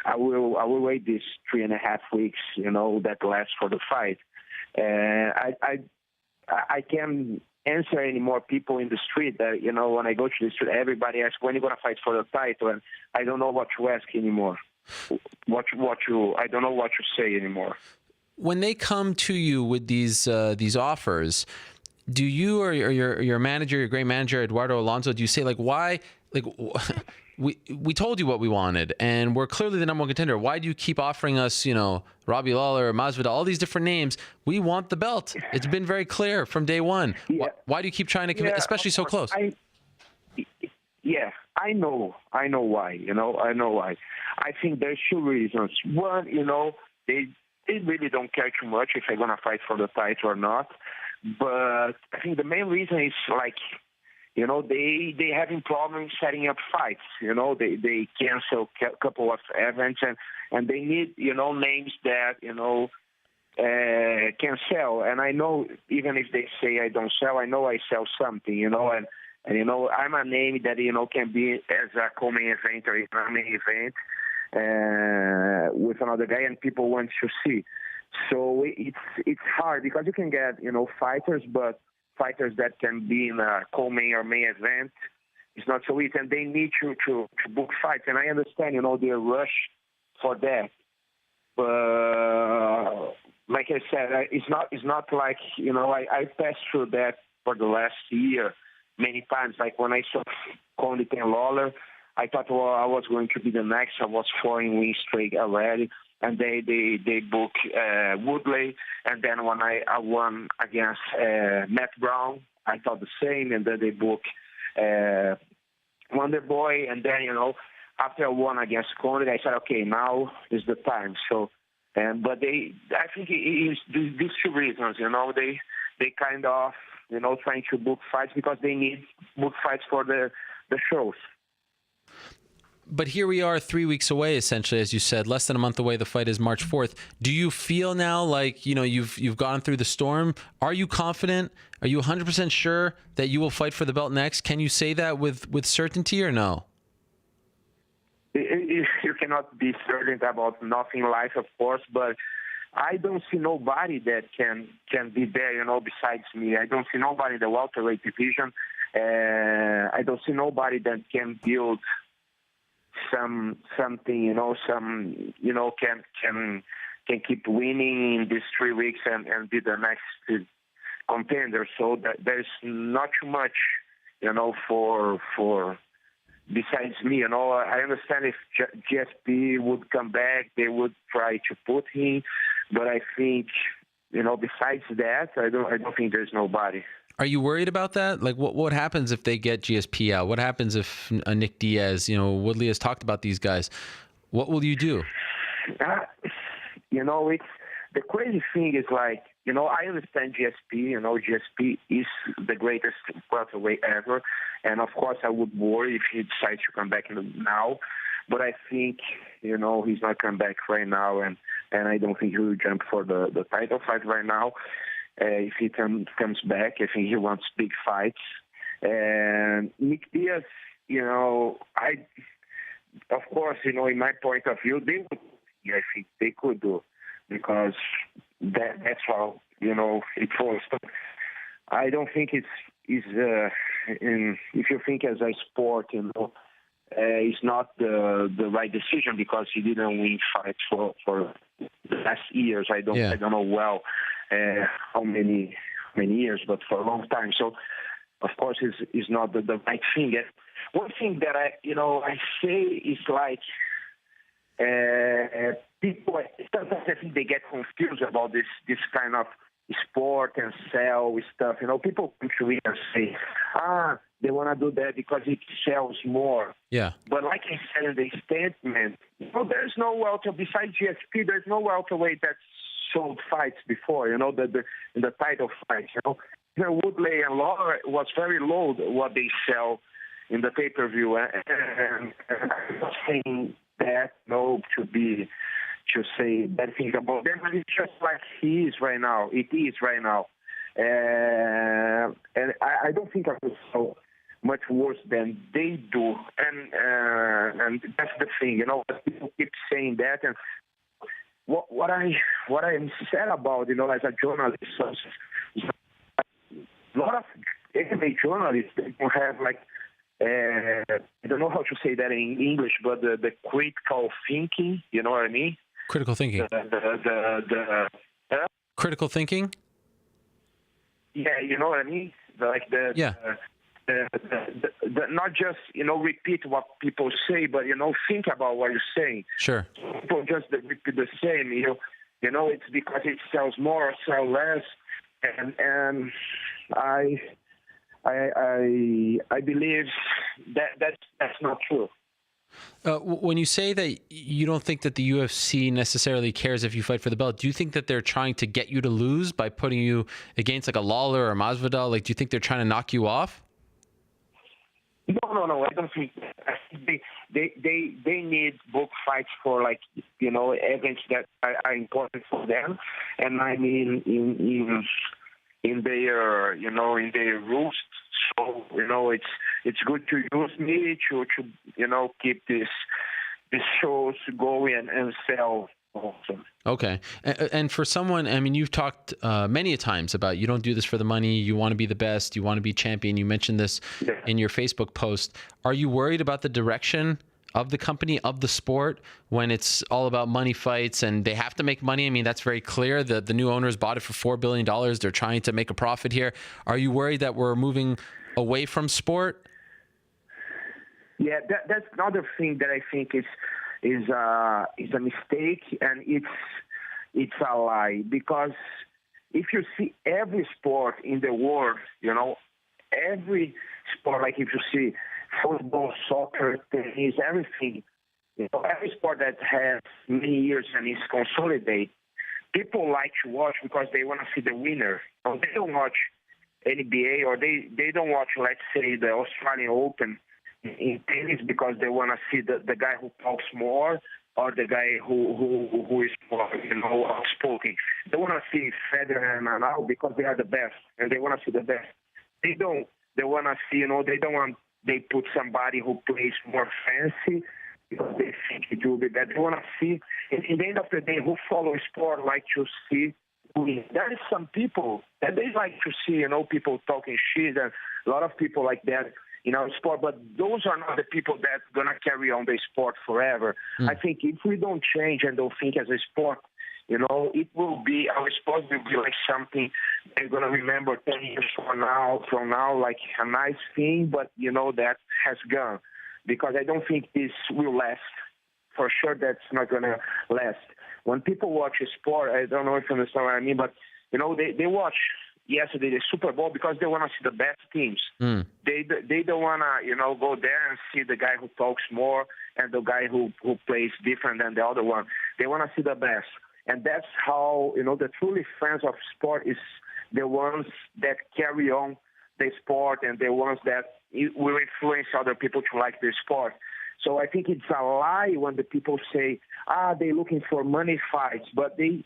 I will wait these 3.5 weeks that lasts for the fight. I can't answer any more people in the street that when I go to the street, everybody asks when you're gonna fight for the title, and I don't know what to ask anymore. I don't know what to say anymore. When they come to you with these offers, do you or your manager, your great manager Eduardo Alonso, do you say why? We told you what we wanted, and we're clearly the number one contender. Why do you keep offering us, Robbie Lawler, Masvidal, all these different names? We want the belt. It's been very clear from day one. Yeah. Why do you keep trying to commit, especially so close? I know why. I know why. I think there's 2 reasons. One, they really don't care too much if they're gonna fight for the title or not. But I think the main reason is they having problems setting up fights. They cancel a couple of events, and they need names that can sell. And I know even if they say I don't sell, I know I sell something. And I'm a name that can be as a co-main event or even a main event with another guy, and people want to see. So it's hard because you can get fighters, but fighters that can be in a co-main or main event, it's not so easy, and they need to book fights. And I understand, their rush for that. But like I said, it's not like I passed through that for the last year many times. Like when I saw Condit and Lawler, I thought, well, I was going to be the next. I was 4 wins straight already. And they book Woodley, and then when I won against Matt Brown, I thought the same, and then they book Wonderboy, and then after I won against Conde, I said, okay, now is the time. So, but I think it is these two reasons, they kind of, trying to book fights because they need book fights for the shows. But here we are 3 weeks away, essentially, as you said, less than a month away. The fight is March 4th. Do you feel now like, you've gone through the storm? Are you confident? Are you 100% sure that you will fight for the belt next? Can you say that with certainty or no? You cannot be certain about nothing in life, of course, but I don't see nobody that can be there, besides me. I don't see nobody in the welterweight division. I don't see nobody that can build something, can keep winning in these 3 weeks and be the next contender. So there's not too much, for besides me. I understand if GSP would come back, they would try to put him, but I think, besides that, I don't think there's nobody. Are you worried about that? Like, what happens if they get GSP out? What happens if Nick Diaz, Woodley has talked about these guys? What will you do? It's the crazy thing is like, I understand GSP. GSP is the greatest welterweight ever, and of course I would worry if he decides to come back now. But I think, he's not come back right now, and I don't think he will jump for the title fight right now. If he comes back, I think he wants big fights. And Nick Diaz, of course, in my point of view, I think they could do, because that's how, it was. I don't think it's if you think as a sport, it's not the right decision, because he didn't win fights for the last years. I don't know well how many years, but for a long time. So, of course, it's not the right thing. And one thing that I say is like, people, sometimes I think they get confused about this kind of sport and sell stuff. People come to me and say, they want to do that because it sells more. Yeah. But like I said in the statement, there's no welterweight, besides GSP, there's no welterweight that's sold fights before, in the title fights. Woodley and Lawler was very low what they sell in the pay-per-view. And I'm not saying that, to say bad things about them, but it's just like it is right now. And I don't think I will sell much worse than they do. And that's the thing, people keep saying that. And what I'm sad about, as a journalist, a lot of MMA journalists, they don't have I don't know how to say that in English, but the critical thinking, you know what I mean? Critical thinking. Critical thinking? Yeah, you know what I mean? Not just, repeat what people say, but, think about what you're saying. Sure. People just repeat the same, it's because it sells more or sells less. And I believe that's not true. When you say that you don't think that the UFC necessarily cares if you fight for the belt, do you think that they're trying to get you to lose by putting you against like a Lawler or Masvidal? Like, do you think they're trying to knock you off? No. I don't think that. I think they need book fights for events that are important for them, and I mean in their in their rules. So it's good to use me to keep this shows going and sell. Awesome. Okay. And for someone, I mean, you've talked many a times about you don't do this for the money. You want to be the best. You want to be champion. You mentioned this in your Facebook post. Are you worried about the direction of the company, of the sport, when it's all about money fights and they have to make money? I mean, that's very clear. The new owners bought it for $4 billion. They're trying to make a profit here. Are you worried that we're moving away from sport? Yeah, that's another thing that I think is a mistake, and it's a lie, because if you see every sport in the world, every sport, like if you see football, soccer, tennis, everything. Every sport that has many years and is consolidated, people like to watch because they want to see the winner. They don't watch NBA or they don't watch, let's say, the Australian Open in tennis because they want to see the guy who talks more or the guy who is more, outspoken. They want to see Federer and Nadal because they are the best and they want to see the best. They don't. They want to see, they put somebody who plays more fancy because they think it will be better. They want to see, in the end of the day, who follow sport like to see win. There is some people that they like to see, people talking shit, and a lot of people like that in our sport, but those are not the people that are going to carry on the sport forever. I think if we don't change and don't think as a sport, it will be, our sport will be like something they're going to remember 10 years from now, like a nice thing, but, that has gone. Because I don't think this will last. For sure, that's not going to last. When people watch a sport, I don't know if you understand what I mean, but, they watch yesterday the Super Bowl because they want to see the best teams. They don't want to, go there and see the guy who talks more and the guy who plays different than the other one. They want to see the best. And that's how, the truly fans of sport is the ones that carry on the sport and the ones that will influence other people to like the sport. So I think it's a lie when the people say, they're looking for money fights, but they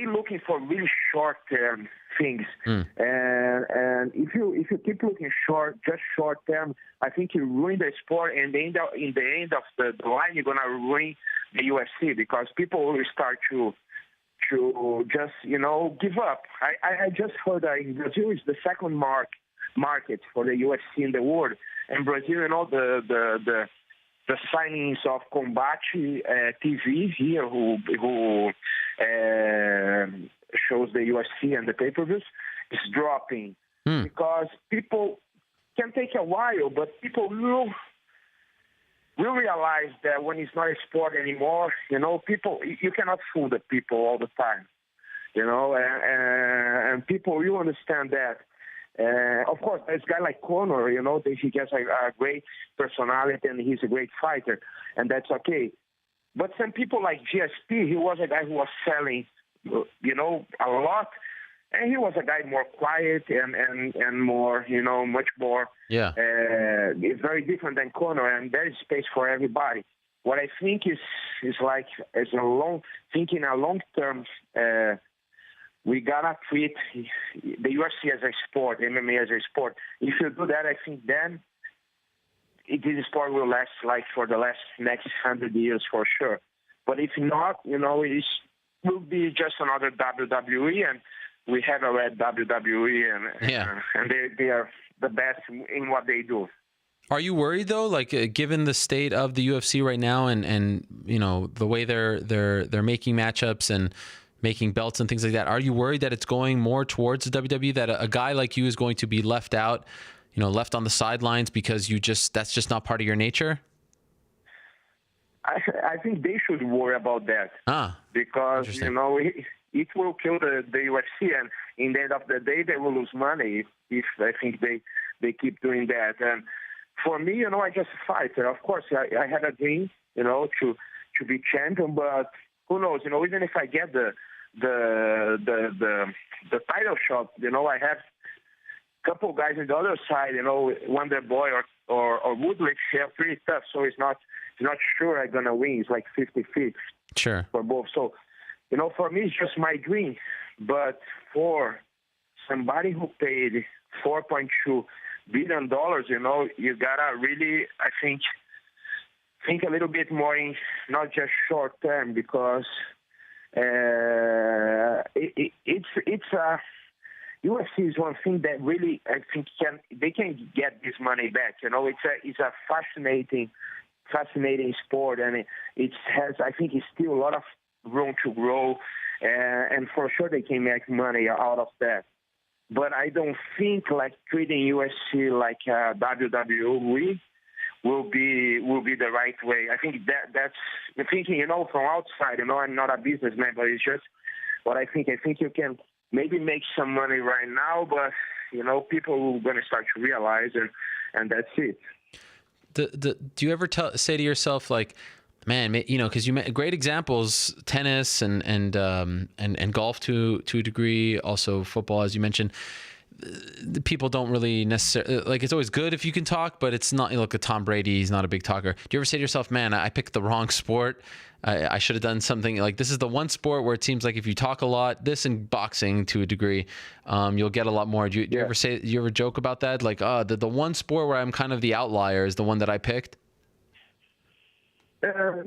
looking for really short-term things. And if you keep looking just short-term, I think you ruin the sport, and in the end of the line, you're going to ruin the UFC because people will start to just, give up. I just heard that in Brazil is the second market for the UFC in the world. And Brazil, the signings of Combate TV here, who shows the UFC and the pay-per-views, is dropping because people can take a while, but people will realize that when it's not a sport anymore, people, you cannot fool the people all the time, and people will understand that. Of course, there's a guy like Conor, he has a great personality and he's a great fighter, and that's okay. But some people like GSP, he was a guy who was selling, a lot, and he was a guy more quiet and more, much more. Yeah. It's very different than Conor, and there is space for everybody. What I think is like as a long term. We gotta treat the UFC as a sport, MMA as a sport. If you do that, I think then this sport will last like for the next 100 years for sure. But if not, it will be just another WWE, and we have a red WWE, and they are the best in what they do. Are you worried though, like given the state of the UFC right now, and the way they're making matchups and making belts and things like that, are you worried that it's going more towards the WWE, that a guy like you is going to be left out, left on the sidelines because that's just not part of your nature? I think they should worry about that because it will kill the UFC, and in the end of the day they will lose money if I think they keep doing that. And for me, I just fighter. Of course, I had a dream, to be champion, but who knows? Even if I get the title shot, I have a couple guys on the other side, Wonder Boy or Woodley, they're pretty tough, so it's not sure I'm gonna win. It's like 50-50 for both. So, for me it's just my dream. But for somebody who paid $4.2 billion, you gotta really, I think a little bit more in not just short term, because it's a UFC is one thing that really I think they can get this money back. It's a fascinating sport, and it has, I think, it's still a lot of room to grow, and for sure they can make money out of that. But I don't think like treating UFC like WWE will be the right way. I think that's the thinking, from outside. I'm not a businessman, but it's just what I think. I think you can maybe make some money right now, but people are going to start to realize, and that's it. do you ever say to yourself like, man, because you met great examples, tennis and golf to a degree, also football, as you mentioned. The people don't really necessarily like. It's always good if you can talk, but it's not. Look at Tom Brady; he's not a big talker. Do you ever say to yourself, "Man, I picked the wrong sport. I should have done something like this is the one sport where it seems like if you talk a lot, this and boxing to a degree, you'll get a lot more." Do you ever joke about that? Like, the one sport where I'm kind of the outlier is the one that I picked. No,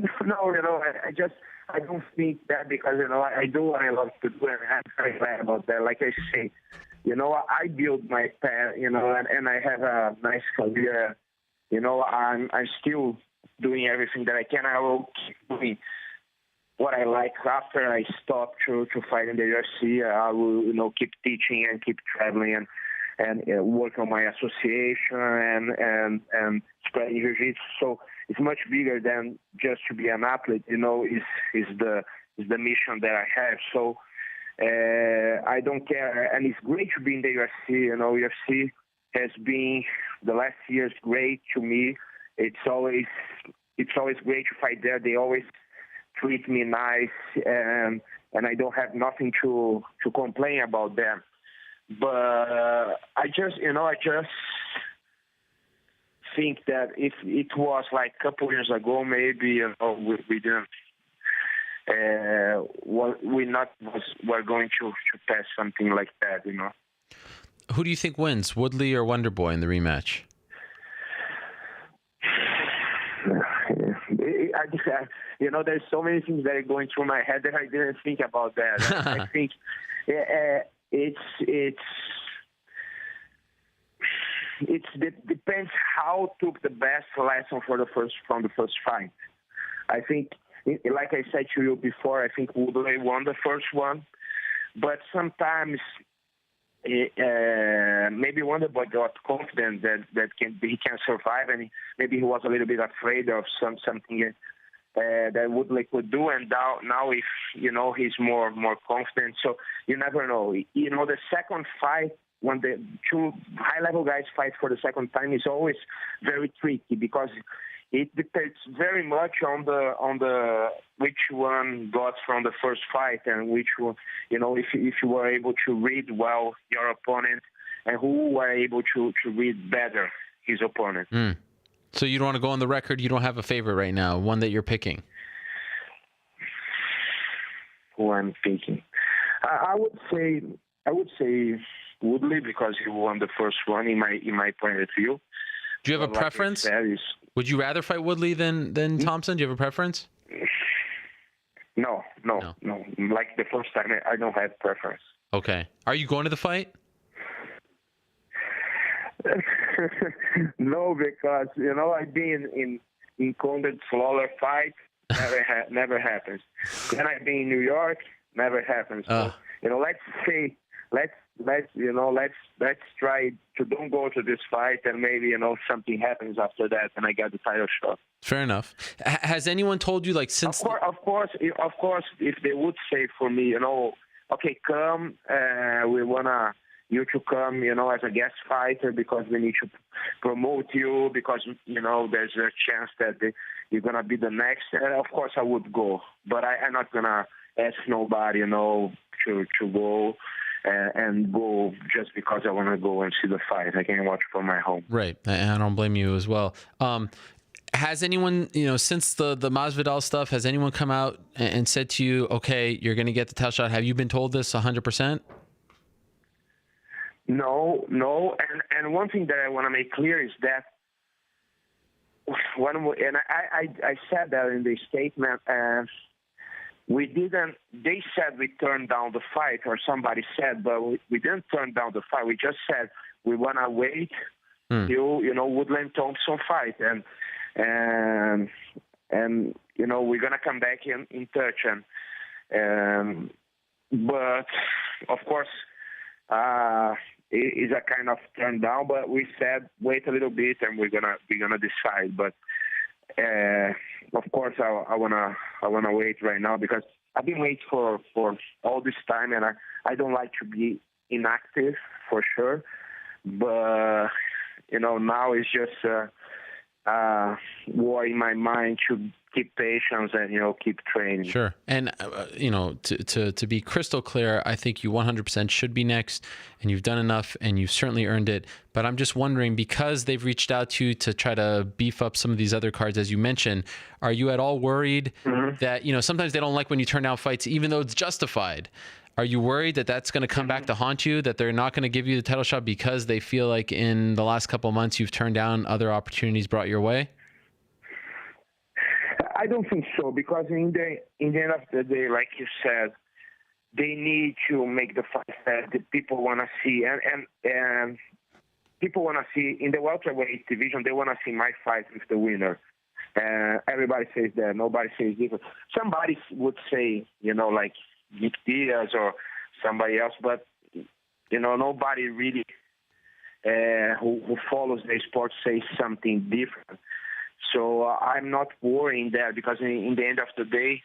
I don't think that because I do what I love to do, and I'm very glad about that. Like I say. I built my path, and I have a nice career. I'm still doing everything that I can. I will keep doing what I like after I stop to fight in the UFC. I will, keep teaching and keep traveling and work on my association and spreading jiu-jitsu. So it's much bigger than just to be an athlete. Is the mission that I have. So. I don't care, and it's great to be in the UFC. UFC has been the last years great to me. It's always great to fight there. They always treat me nice, and I don't have nothing to complain about them. But I just think that if it was like a couple years ago, maybe we didn't. We're going to pass something like that, Who do you think wins, Woodley or Wonderboy in the rematch? There's so many things that are going through my head that I didn't think about that. I think it depends how took the best lesson from the first fight. I think. Like I said to you before, I think Woodley won the first one, but sometimes maybe Wonderboy got confident that he can survive, and maybe he was a little bit afraid of something that Woodley could do, and now if he's more confident, so you never know. The second fight, when the two high-level guys fight for the second time, is always very tricky because. It depends very much on the which one got from the first fight and which one, if you were able to read well your opponent and who were able to read better his opponent. So you don't want to go on the record. You don't have a favorite right now, one that you're picking. Who I'm picking, I would say Woodley because he won the first one in my point of view. Do you have a preference? Would you rather fight Woodley than Thompson? Do you have a preference? No. Like the first time, I don't have preference. Okay. Are you going to the fight? No, because I've been in Condit Lawler fight, never happens. Then I've been in New York, never happens. So, let's say let's try to don't go to this fight and maybe something happens after that and I get the title shot. Fair enough. Has anyone told you like since? Of course, if they would say for me, okay, come, we wanna you to come, as a guest fighter because we need to promote you because there's a chance that you're gonna be the next. Of course, I would go, but I'm not gonna ask nobody, to go. And go just because I want to go and see the fight. I can watch from my home. Right. I don't blame you as well. Has anyone, since the Masvidal stuff, has anyone come out and said to you, okay, you're going to get the title shot? Have you been told this 100%? No. And one thing that I want to make clear is that I said that in the statement, they said we turned down the fight, or somebody said, but we didn't turn down the fight. We just said we want to wait till, Woodland Thompson fight. And we're going to come back in touch. But, of course, it is a kind of turn down, but we said wait a little bit and we're gonna decide. But of course, I wanna wait right now because I've been waiting for all this time, and I don't like to be inactive for sure. But now it's just war in my mind to keep patience and, keep training. Sure. And, to be crystal clear, I think you 100% should be next, and you've done enough, and you've certainly earned it. But I'm just wondering, because they've reached out to you to try to beef up some of these other cards, as you mentioned, are you at all worried that, sometimes they don't like when you turn down fights, even though it's justified? Are you worried that that's going to come back to haunt you, that they're not going to give you the title shot because they feel like in the last couple of months you've turned down other opportunities brought your way? I don't think so, because in the end of the day, like you said, they need to make the fight that the people want to see, and people want to see in the welterweight division. They want to see my fight with the winner. Everybody says that. Nobody says different. Somebody would say, like Vick or somebody else, but nobody really who follows the sport says something different. So I'm not worrying that, because in the end of the day,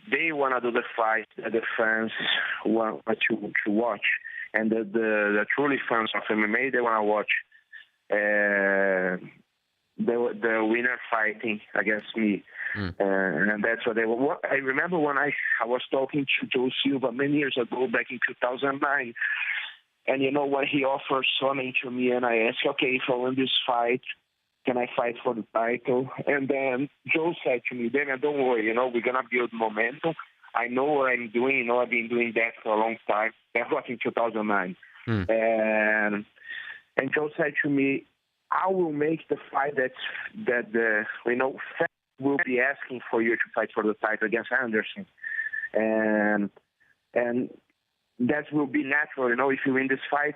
they want to do the fight that the fans want to watch, and the truly fans of MMA, they want to watch the winner fighting against me. And that's what they want. I remember when I was talking to Joe Silva many years ago, back in 2009, and when he offered something to me, and I asked, okay, if I win this fight, can I fight for the title? And then Joe said to me, Demian, don't worry, we're going to build momentum. I know what I'm doing. I've been doing that for a long time. That was in 2009. And Joe said to me, I will make the fight that fans will be asking for you to fight for the title against Anderson. And that will be natural. If you win this fight,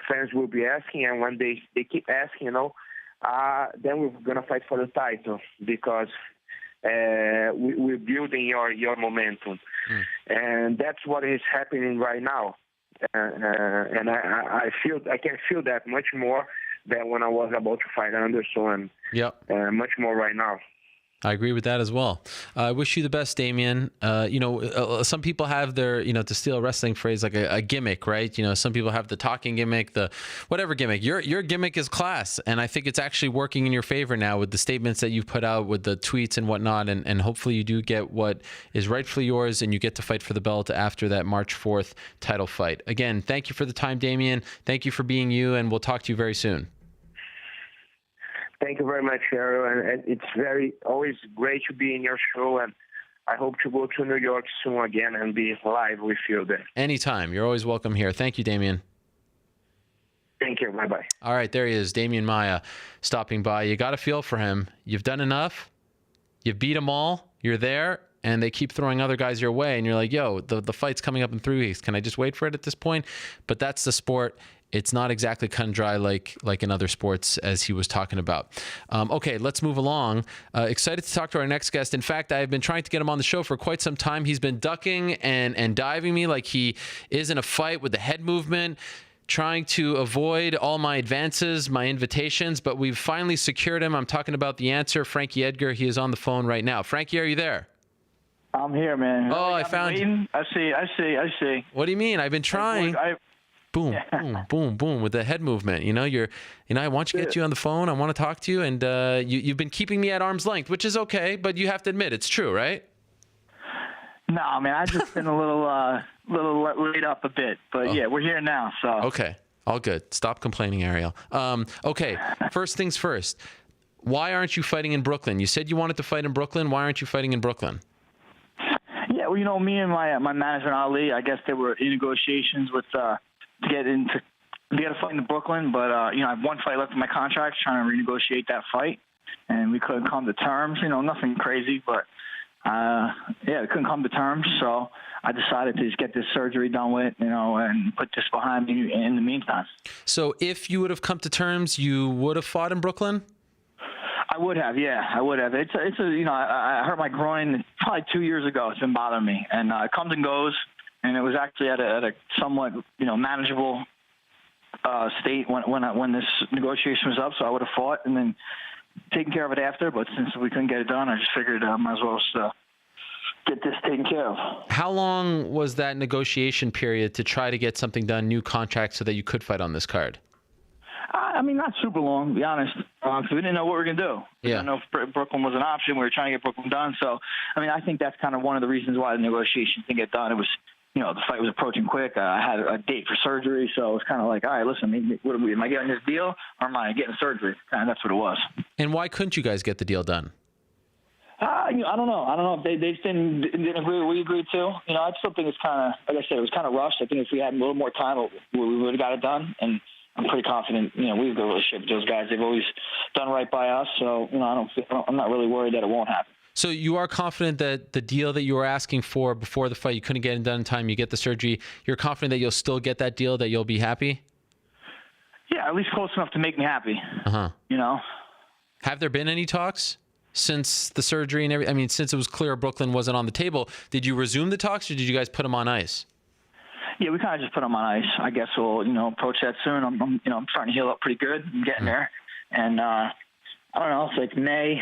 fans will be asking. And when they keep asking, then we're going to fight for the title, because we're building your momentum. And that's what is happening right now. And I can feel that much more than when I was about to fight Anderson, and much more right now. I agree with that as well. I wish you the best, Demian. Some people have their, to steal a wrestling phrase, like a gimmick, right? Some people have the talking gimmick, the whatever gimmick. Your gimmick is class, and I think it's actually working in your favor now with the statements that you've put out, with the tweets and whatnot, and hopefully you do get what is rightfully yours, and you get to fight for the belt after that March 4th title fight. Again, thank you for the time, Demian. Thank you for being you, and we'll talk to you very soon. Thank you very much, Cheryl, and it's always great to be in your show, and I hope to go to New York soon again and be live with you there. Anytime. You're always welcome here. Thank you, Demian. Thank you. Bye-bye. All right, there he is, Demian Maia, stopping by. You got a feel for him. You've done enough. You've beat them all. You're there, and they keep throwing other guys your way, and you're like, yo, the fight's coming up in 3 weeks. Can I just wait for it at this point? But that's the sport. It's not exactly cut and dry like in other sports, as he was talking about. Okay, let's move along. Excited to talk to our next guest. In fact, I've been trying to get him on the show for quite some time. He's been ducking and diving me like he is in a fight with the head movement, trying to avoid all my advances, my invitations, but we've finally secured him. I'm talking about the answer, Frankie Edgar. He is on the phone right now. Frankie, are you there? I'm here, man. Oh, I found you. I see. What do you mean? I've been trying. Boom, boom, boom, boom, with the head movement. I want to get you on the phone. I want to talk to you, and you've been keeping me at arm's length, which is okay, but you have to admit it's true, right? No, man, I've just been a little laid up a bit, but yeah, we're here now. So okay, all good. Stop complaining, Ariel. Okay, first things first. Why aren't you fighting in Brooklyn? You said you wanted to fight in Brooklyn. Why aren't you fighting in Brooklyn? Yeah, well, me and my manager Ali, I guess there were in negotiations with. To get a fight in Brooklyn, but I have one fight left in my contract, trying to renegotiate that fight, and we couldn't come to terms. Nothing crazy, but we couldn't come to terms. So I decided to just get this surgery done with, and put this behind me in the meantime. So if you would have come to terms, you would have fought in Brooklyn? I would have, yeah, I would have. It's I hurt my groin probably 2 years ago. It's been bothering me, and it comes and goes. And it was actually at a somewhat, manageable state when this negotiation was up. So I would have fought and then taken care of it after. But since we couldn't get it done, I just figured I might as well get this taken care of. How long was that negotiation period to try to get something done, new contract, so that you could fight on this card? I mean, not super long, to be honest, because we didn't know what we were going to do. We didn't know if Brooklyn was an option. We were trying to get Brooklyn done. So, I mean, I think that's kind of one of the reasons why the negotiations didn't get done. It was, the fight was approaching quick. I had a date for surgery, so it was kind of like, all right, listen, am I getting this deal or am I getting surgery? Kind of, that's what it was. And why couldn't you guys get the deal done? I don't know if they just didn't agree what we agreed to. I still think it's kind of, like I said, it was kind of rushed. I think if we had a little more time, we would have got it done. And I'm pretty confident, we have a good relationship with those guys. They've always done right by us. So, I'm not really worried that it won't happen. So you are confident that the deal that you were asking for before the fight, you couldn't get it done in time, you get the surgery, you're confident that you'll still get that deal, that you'll be happy? Yeah, at least close enough to make me happy. Have there been any talks since the surgery and everything? I mean, since it was clear Brooklyn wasn't on the table, did you resume the talks or did you guys put them on ice? Yeah, we kind of just put them on ice. I guess we'll, approach that soon. I'm starting to heal up pretty good. I'm getting there. And I don't know, it's like May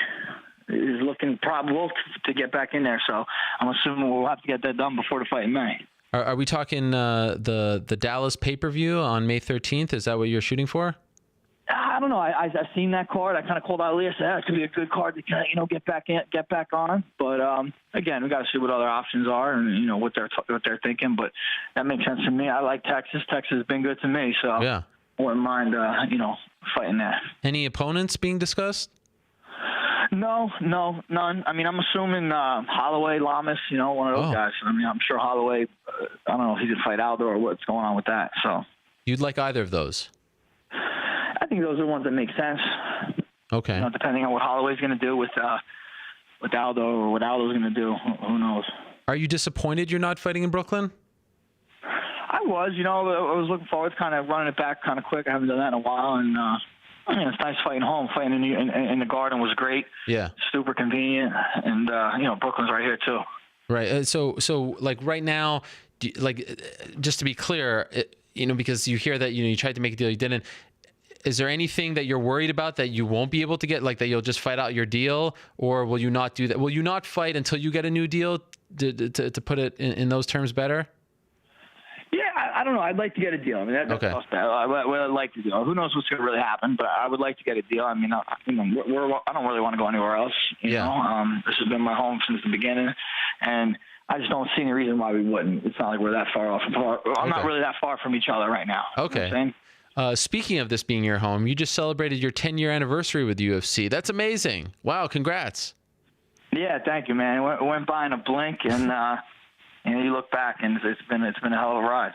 is looking probable to get back in there. So I'm assuming we'll have to get that done before the fight in May. Are we talking the Dallas pay-per-view on May 13th? Is that what you're shooting for? I don't know. I've seen that card. I kind of called Ali. I said, it could be a good card to kind of, get back on. But again, we got to see what other options are and what they're thinking. But that makes sense to me. I like Texas. Texas has been good to me, so I wouldn't mind fighting that. Any opponents being discussed? No, none. I mean, I'm assuming Holloway, Lamas, one of those guys. I mean, I'm sure Holloway. I don't know if he could fight Aldo or what's going on with that. So you'd like either of those? I think those are the ones that make sense. Okay. Depending on what Holloway's going to do with Aldo or what Aldo's going to do, who knows? Are you disappointed you're not fighting in Brooklyn? I was. I was looking forward to kind of running it back kind of quick. I haven't done that in a while, and it's nice fighting home. Fighting in the Garden was great. Yeah. Super convenient, and Brooklyn's right here too. Right. So like right now, just to be clear, because you hear that you tried to make a deal, you didn't. Is there anything that you're worried about that you won't be able to get, like that you'll just fight out your deal, or will you not do that? Will you not fight until you get a new deal, to put it in those terms better? Yeah, I don't know. I'd like to get a deal. I mean, that's what I'd like to do. Who knows what's going to really happen, but I would like to get a deal. I mean, I don't really want to go anywhere else. You know, this has been my home since the beginning, and I just don't see any reason why we wouldn't. It's not like we're that far off. I'm not really that far from each other right now. Okay. You know what I'm saying? Speaking of this being your home, you just celebrated your 10-year anniversary with UFC. That's amazing. Wow, congrats. Yeah, thank you, man. It went by in a blink, and you look back, and it's been a hell of a ride.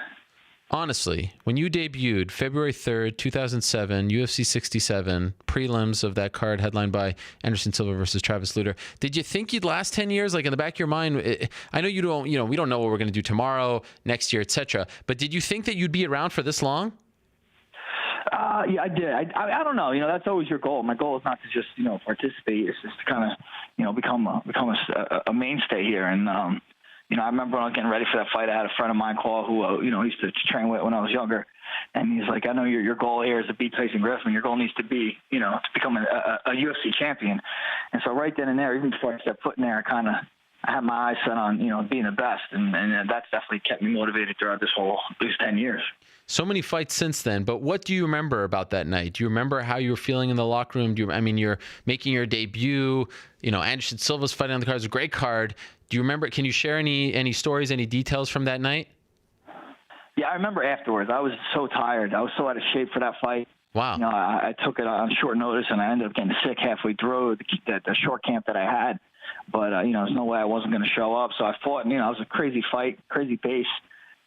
Honestly, when you debuted February 3rd, 2007, UFC 67, prelims of that card headlined by Anderson Silva versus Travis Lutter, did you think you'd last 10 years? Like in the back of your mind, I know you don't, we don't know what we're going to do tomorrow, next year, etc. But did you think that you'd be around for this long? Yeah, I did. I don't know. That's always your goal. My goal is not to just, participate. It's just to kind of, become a mainstay here. And, I remember when I was getting ready for that fight, I had a friend of mine call who, used to train with when I was younger. And he's like, I know your goal here is to beat Tyson Griffin. Your goal needs to be, to become a UFC champion. And so right then and there, even before I stepped foot in there, I had my eyes set on, being the best. And that's definitely kept me motivated throughout these 10 years. So many fights since then, but what do you remember about that night? Do you remember how you were feeling in the locker room? You're making your debut. Anderson Silva's fighting on the card. It was a great card. Do you remember? Can you share any stories, any details from that night? Yeah, I remember afterwards. I was so tired. I was so out of shape for that fight. Wow. I took it on short notice, and I ended up getting sick halfway through the short camp that I had. But, there's no way I wasn't going to show up. So I fought, and, it was a crazy fight, crazy pace.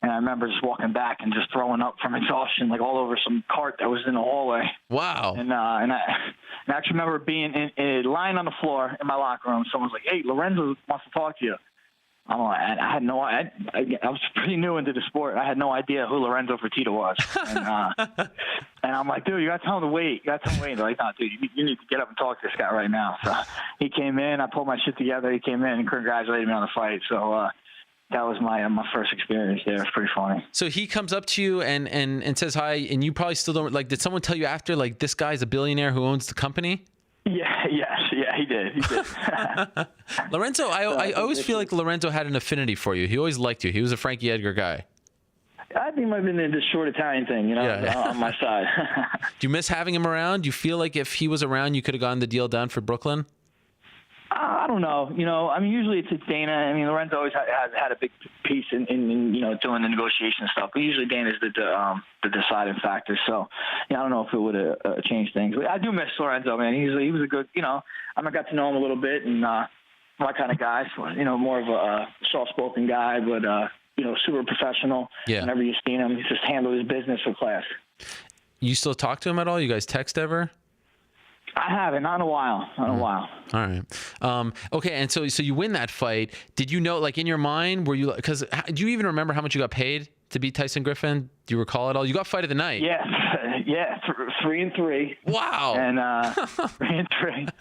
And I remember just walking back and just throwing up from exhaustion, like all over some cart that was in the hallway. Wow. And I actually remember being lying on the floor in my locker room. Someone's like, "Hey, Lorenzo wants to talk to you." I'm like, I had no idea. I was pretty new into the sport. I had no idea who Lorenzo Fertitta was. And I'm like, dude, you got to tell him to wait. They're like, no, dude, you need to get up and talk to this guy right now. So he came in. I pulled my shit together. He came in and congratulated me on the fight. So that was my first experience there. It's pretty funny. So he comes up to you and says hi, and you probably still don't, did someone tell you after, this guy's a billionaire who owns the company? Yeah, he did. Lorenzo, I always feel like Lorenzo had an affinity for you. He always liked you. He was a Frankie Edgar guy. I think it might have been the short Italian thing, on my side. Do you miss having him around? Do you feel like if he was around, you could have gotten the deal done for Brooklyn? I don't know. Usually it's Dana. Lorenzo always had a big piece in doing the negotiation stuff. But usually Dana's the deciding factor. So, I don't know if it would have changed things. But I do miss Lorenzo, man. He was a good, I got to know him a little bit, and my kind of guy. So, more of a soft-spoken guy, but super professional. Yeah. Whenever you've seen him, he just handled his business with class. You still talk to him at all? You guys text ever? I haven't, not in a while. All right. Okay, and so you win that fight. Did you know, like in your mind, were you? Because do you even remember how much you got paid to beat Tyson Griffin? Do you recall it all? You got fight of the night. Yeah, 3-3. Wow. And 3-3.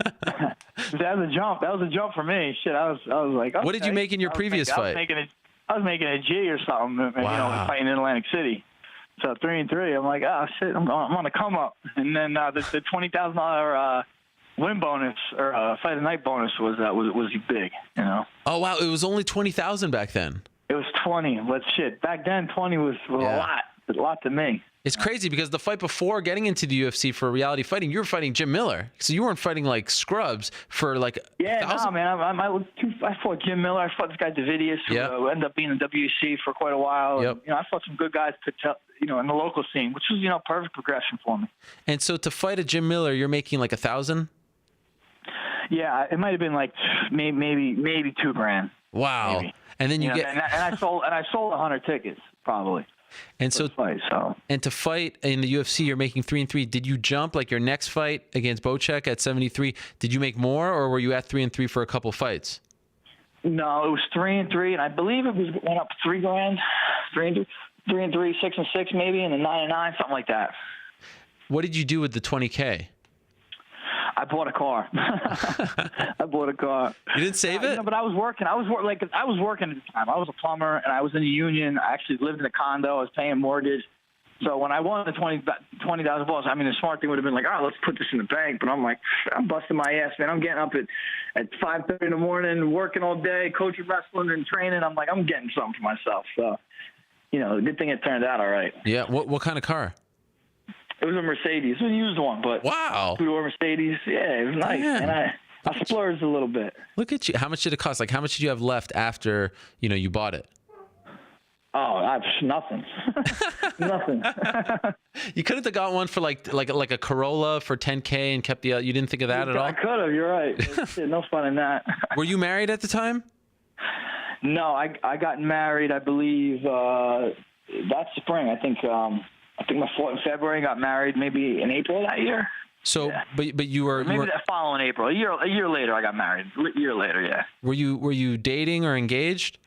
That was a jump for me. Shit, I was like, okay. What did you make in your previous fight? I was making a G or something. Wow. Fighting in Atlantic City. So 3-3, I'm like, oh shit, I'm on a come up. And then the $20,000 win bonus or fight of the night bonus was big, Oh wow, it was only 20,000 back then. It was 20, but shit, back then 20 was a lot to me. It's crazy because the fight before getting into the UFC for reality fighting, you were fighting Jim Miller, so you weren't fighting like scrubs for like. Yeah, no, man. I fought Jim Miller. I fought this guy Davidius, who ended up being in the WEC for quite a while. Yep. And, I fought some good guys in the local scene, which was perfect progression for me. And so to fight a Jim Miller, you're making like $1,000. Yeah, it might have been like maybe $2,000. Wow. Maybe. And then you get and I sold 100 tickets probably. And so, and to fight in the UFC, you're making 3-3. Did you jump like your next fight against Bocek at 73? Did you make more, or were you at 3-3 for a couple fights? No, it was 3-3, and I believe it went up $3,000, 3-3, 6-6 maybe, and then 9-9, something like that. What did you do with the $20K? I bought a car. You didn't save it? No, but I was working. I was working at the time. I was a plumber, and I was in a union. I actually lived in a condo. I was paying a mortgage. So when I won the $20,000, the smart thing would have been like, all right, let's put this in the bank. But I'm like, I'm busting my ass, man. I'm getting up at 5:30 in the morning, working all day, coaching wrestling and training. I'm like, I'm getting something for myself. So, good thing it turned out all right. Yeah. What kind of car? It was a Mercedes. It was a used one, but wow, two-door Mercedes. Yeah, it was nice. Damn. And I splurged a little bit. Look at you. How much did it cost? Like, how much did you have left after you bought it? Oh, nothing. Nothing. You couldn't have got one for like a Corolla for $10K and kept you didn't think of that at all? I could have. You're right. No fun in that. Were you married at the time? No, I got married. I believe that spring. I think my fought in February. Got married maybe in April that year. So, yeah. but you were maybe that following April. A year later, I got married. A year later, yeah. Were you dating or engaged?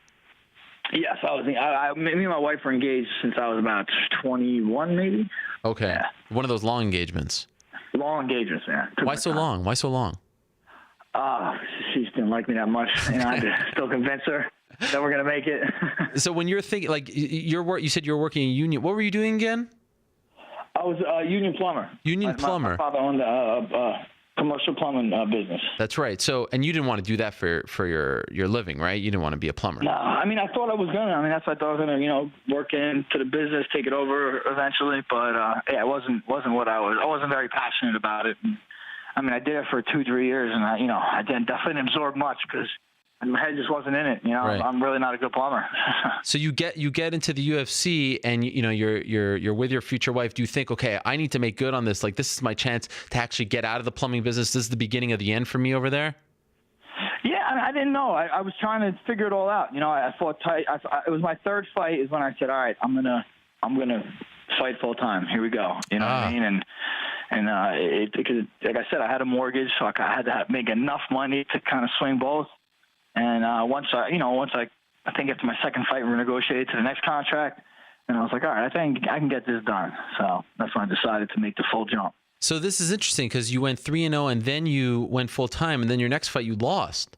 Yes, I was. Me and my wife were engaged since I was about 21, maybe. Okay. Yeah. One of those long engagements. Long engagements, yeah. Why so long? Why so long? She just didn't like me that much, and I had to still convince her that we're gonna make it. So when you're thinking, like you said you were working in a union. What were you doing again? I was a union plumber. Plumber. My father owned a commercial plumbing business. That's right. So, and you didn't want to do that for your living, right? You didn't want to be a plumber. No, I thought I was gonna. That's what I thought I was gonna, work into the business, take it over eventually. But it wasn't what I was. I wasn't very passionate about it. And, I did it for 2-3 years, and I definitely didn't absorb much because my head just wasn't in it. Right. I'm really not a good plumber. So you get into the UFC, and you're with your future wife. Do you think, okay, I need to make good on this? Like, this is my chance to actually get out of the plumbing business. This is the beginning of the end for me over there. Yeah, I mean, I didn't know. I was trying to figure it all out. I fought tight. It was my third fight is when I said, all right, I'm gonna fight full time. Here we go. You know what I mean? And because like I said, I had a mortgage, so I had to make enough money to kind of swing both. And once I think after my second fight, we negotiated to the next contract, and I was like, all right, I think I can get this done. So that's when I decided to make the full jump. So this is interesting because you went 3-0, and then you went full time, and then your next fight you lost.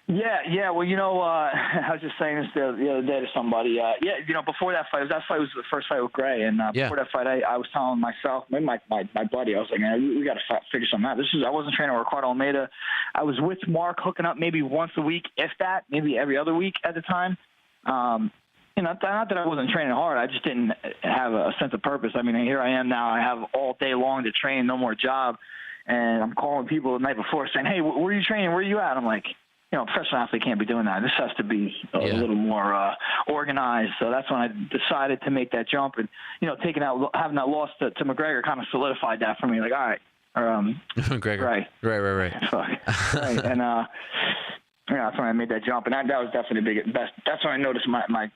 Yeah. Well, I was just saying this the other day to somebody. Before that fight was the first fight with Gray, and before that fight, I was telling myself, maybe my buddy, I was like, man, we got to figure something out. I wasn't training with Ricardo Almeida. I was with Mark, hooking up maybe once a week, if that, maybe every other week at the time. not that I wasn't training hard. I just didn't have a sense of purpose. I mean, here I am now. I have all day long to train, no more job. And I'm calling people the night before saying, hey, where are you training? Where are you at? I'm like, a professional athlete can't be doing that. This has to be a little more organized. So that's when I decided to make that jump. And, having that loss to McGregor kind of solidified that for me. Like, all right. McGregor. Right. Fuck. Right. And, that's when I made that jump. And that was definitely best. That's when I noticed my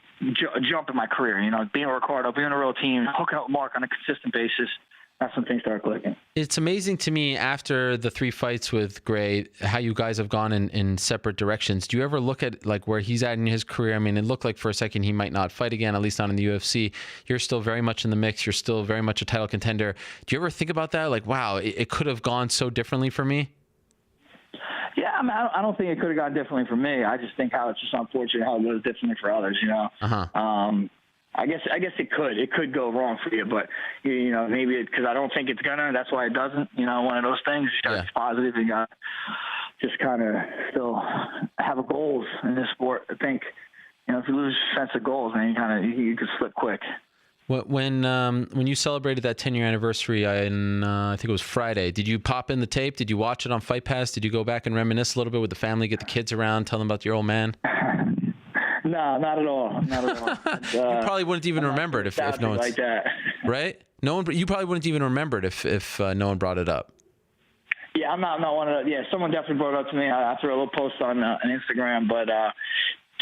jump in my career. Being with Ricardo, being a real team, hooking up Mark on a consistent basis. That's when things started clicking. It's amazing to me after the 3 fights with Gray, how you guys have gone in separate directions. Do you ever look at like where he's at in his career? I mean, it looked like for a second he might not fight again, at least not in the UFC. You're still very much in the mix. You're still very much a title contender. Do you ever think about that? Like, wow, it could have gone so differently for me? Yeah, I mean, I don't think it could have gone differently for me. I just think how it's just unfortunate how it goes differently for others, I guess it could go wrong for you, but maybe because I don't think it's gonna. That's why it doesn't. One of those things. You gotta be positive and got just kind of still have a goals in this sport. I think if you lose sense of goals, then you can slip quick. When you celebrated that 10-year anniversary on I think it was Friday, did you pop in the tape? Did you watch it on Fight Pass? Did you go back and reminisce a little bit with the family, get the kids around, tell them about your old man? No, not at all. You probably wouldn't even remember it if no one like that. Right? You probably wouldn't even remember it if no one brought it up. Yeah, I'm not one of the. Yeah, someone definitely brought it up to me. I threw a little post on Instagram, but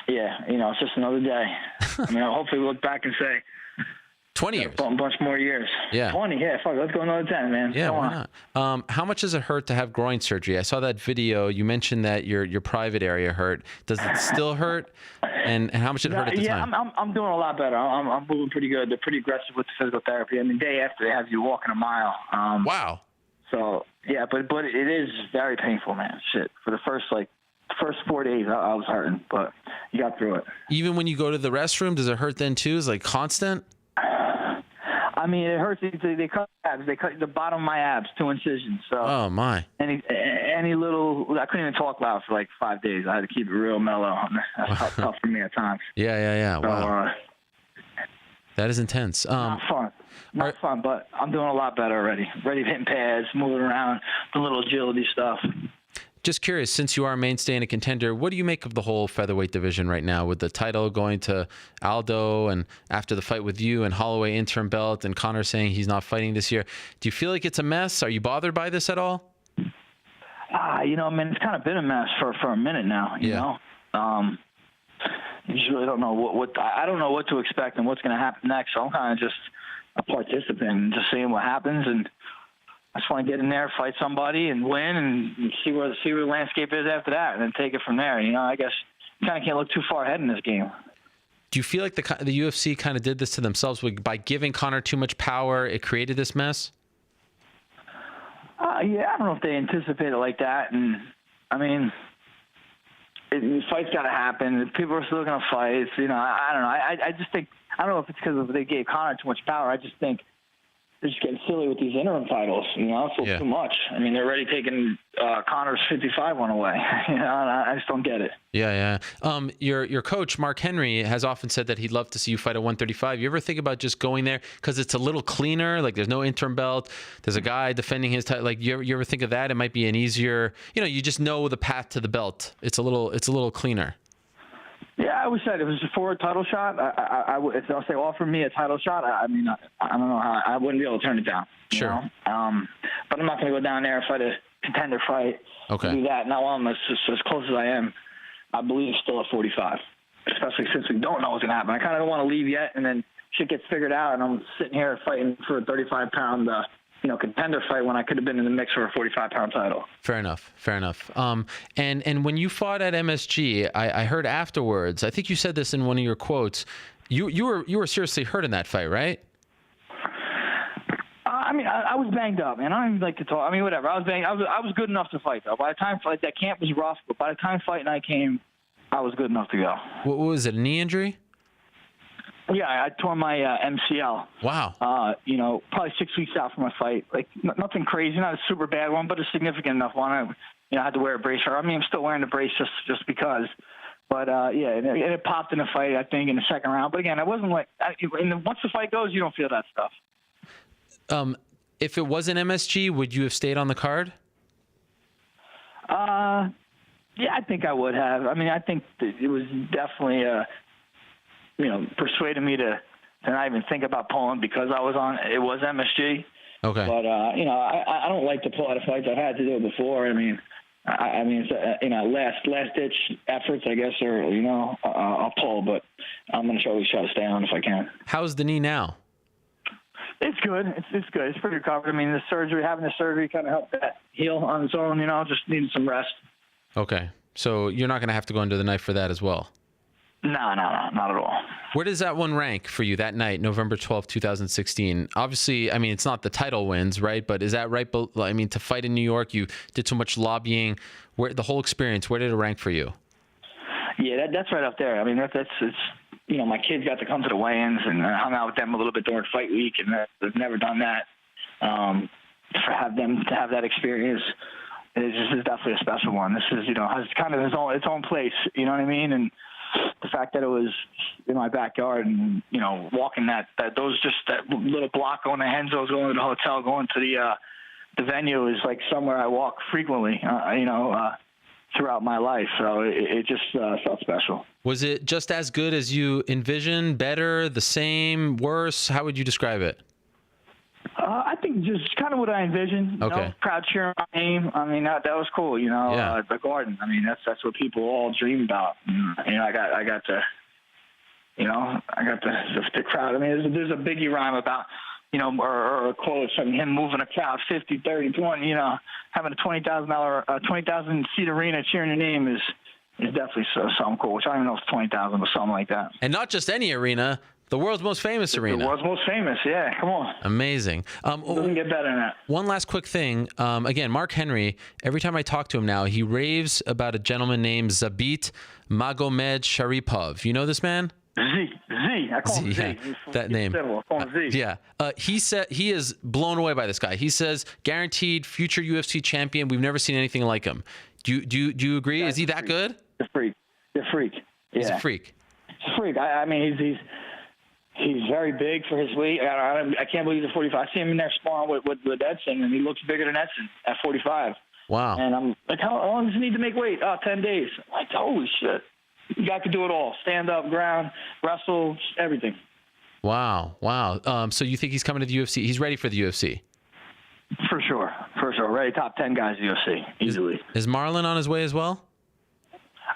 it's just another day. I mean, hopefully we look back and say 20 years, a bunch more years. Yeah, 20. Yeah, fuck, let's go another 10, man. Yeah, why not? How much does it hurt to have groin surgery? I saw that video. You mentioned that your private area hurt. Does it still hurt? And how much did it hurt at the time? Yeah, I'm doing a lot better. I'm moving pretty good. They're pretty aggressive with the physical therapy. I mean, day after they have you walking a mile. Wow. So yeah, but it is very painful, man. Shit. For the first 4 days, I was hurting, but you got through it. Even when you go to the restroom, does it hurt then too? Is it like constant? I mean, it hurts. They cut abs. They cut the bottom of my abs, 2 incisions. So oh my! Any little, I couldn't even talk loud for like 5 days. I had to keep it real mellow. That's tough for me at times. Yeah. So, wow. That is intense. Not fun, but I'm doing a lot better already. Ready hitting pads, moving around, the little agility stuff. Just curious, since you are a mainstay and a contender, what do you make of the whole featherweight division right now with the title going to Aldo and after the fight with you and Holloway interim belt and Conor saying he's not fighting this year? Do you feel like it's a mess? Are you bothered by this at all? It's kind of been a mess for a minute now, you know? You just really don't know what I don't know what to expect and what's going to happen next. So I'm kind of just a participant and just seeing what happens, and I just want to get in there, fight somebody, and win, and see where the landscape is after that, and then take it from there. I guess you kind of can't look too far ahead in this game. Do you feel like the UFC kind of did this to themselves by giving Conor too much power? It created this mess. Yeah, I don't know if they anticipated it like that, and I mean, the fight's got to happen. People are still going to fight. I don't know. I just think I don't know if it's because they gave Conor too much power. I just think they're just getting silly with these interim titles, Too much. I mean, they're already taking Conor's 55 one away. I just don't get it. Yeah. Your coach, Mark Henry, has often said that he'd love to see you fight at 135. You ever think about just going there because it's a little cleaner? Like, there's no interim belt. There's a guy defending his title. Like, you ever think of that? It might be an easier, you just know the path to the belt. It's a little cleaner. Yeah, I always said it was for a title shot. If they'll say offer me a title shot, I mean, I don't know how I wouldn't be able to turn it down. Sure. But I'm not going to go down there and fight a contender fight. Okay. Do that. Now I'm as close as I am. I believe still at 45, especially since we don't know what's going to happen. I kind of don't want to leave yet, and then shit gets figured out, and I'm sitting here fighting for a 35-pound contender fight when I could have been in the mix for a 45-pound title. Fair enough. And when you fought at MSG, I heard afterwards, I think you said this in one of your quotes, you were seriously hurt in that fight, right? I mean, I was banged up, man. I don't even like to talk. I mean, whatever. I was banged. I was good enough to fight, though. By the time that camp was rough, but by the time fight night came, I was good enough to go. What was it, a knee injury? Yeah, I tore my MCL. Wow. Probably 6 weeks out from my fight. Like, nothing crazy, not a super bad one, but a significant enough one. I had to wear a brace. I mean, I'm still wearing the brace just because. But yeah, and it popped in a fight, I think, in the second round. But again, I wasn't like, once the fight goes, you don't feel that stuff. If it wasn't MSG, would you have stayed on the card? Yeah, I think I would have. I mean, I think that it was definitely, persuaded me to not even think about pulling because I was on. It was MSG. Okay. But I don't like to pull out of fights. I've had to do it before. I mean, it's last ditch efforts, I guess, or I'll pull, but I'm gonna always try to stay on if I can. How's the knee now? It's good. It's good. It's pretty recovered. I mean, having the surgery kind of helped that heal on its own. Just needed some rest. Okay, so you're not gonna have to go under the knife for that as well. No, not at all. Where does that one rank for you that night, November 12th, 2016? Obviously, I mean, it's not the title wins, right? But is that right? I mean, to fight in New York, you did so much lobbying. Where the whole experience, where did it rank for you? Yeah, that's right up there. I mean, it's my kids got to come to the weigh-ins, and I hung out with them a little bit during fight week, and they've never done that. For them to have that experience, is definitely a special one. This is, has kind of its own place. You know what I mean? And the fact that it was in my backyard and, walking that little block going to Henzo's, going to the hotel, going to the venue is like somewhere I walk frequently, throughout my life. So it just felt special. Was it just as good as you envisioned? Better, the same, worse? How would you describe it? I think just kind of what I envisioned. Crowd cheering my name. I mean, that was cool. The Garden. I mean, that's what people all dream about. I got the crowd. I mean, there's a Biggie rhyme about, or a quote from him moving a crowd 50, 30, 20. Having a $20,000 seat arena cheering your name is definitely something cool. Which I don't even know if it's 20,000 or something like that. And not just any arena. The world's most famous arena. The world's most famous, yeah. Come on. Amazing. Doesn't get better than that. One last quick thing. Again, Mark Henry, every time I talk to him now, he raves about a gentleman named Zabit Magomed Sharipov. You know this man? Z. I call him Z. Yeah, that name. I call him Z. Yeah. He said he is blown away by this guy. He says, guaranteed future UFC champion. We've never seen anything like him. Do you agree? Is he that good? The freak. Yeah. He's a freak. He's a freak. I mean, he's very big for his weight. I can't believe he's a 45. I see him in there sparring with Edson, and he looks bigger than Edson at 45. Wow. And I'm like, how long does he need to make weight? 10 days. I'm like, holy shit. The guy could do it all. Stand up, ground, wrestle, everything. Wow. So you think he's coming to the UFC? He's ready for the UFC? For sure. Ready, top 10 guys in the UFC, easily. Is Marlon on his way as well?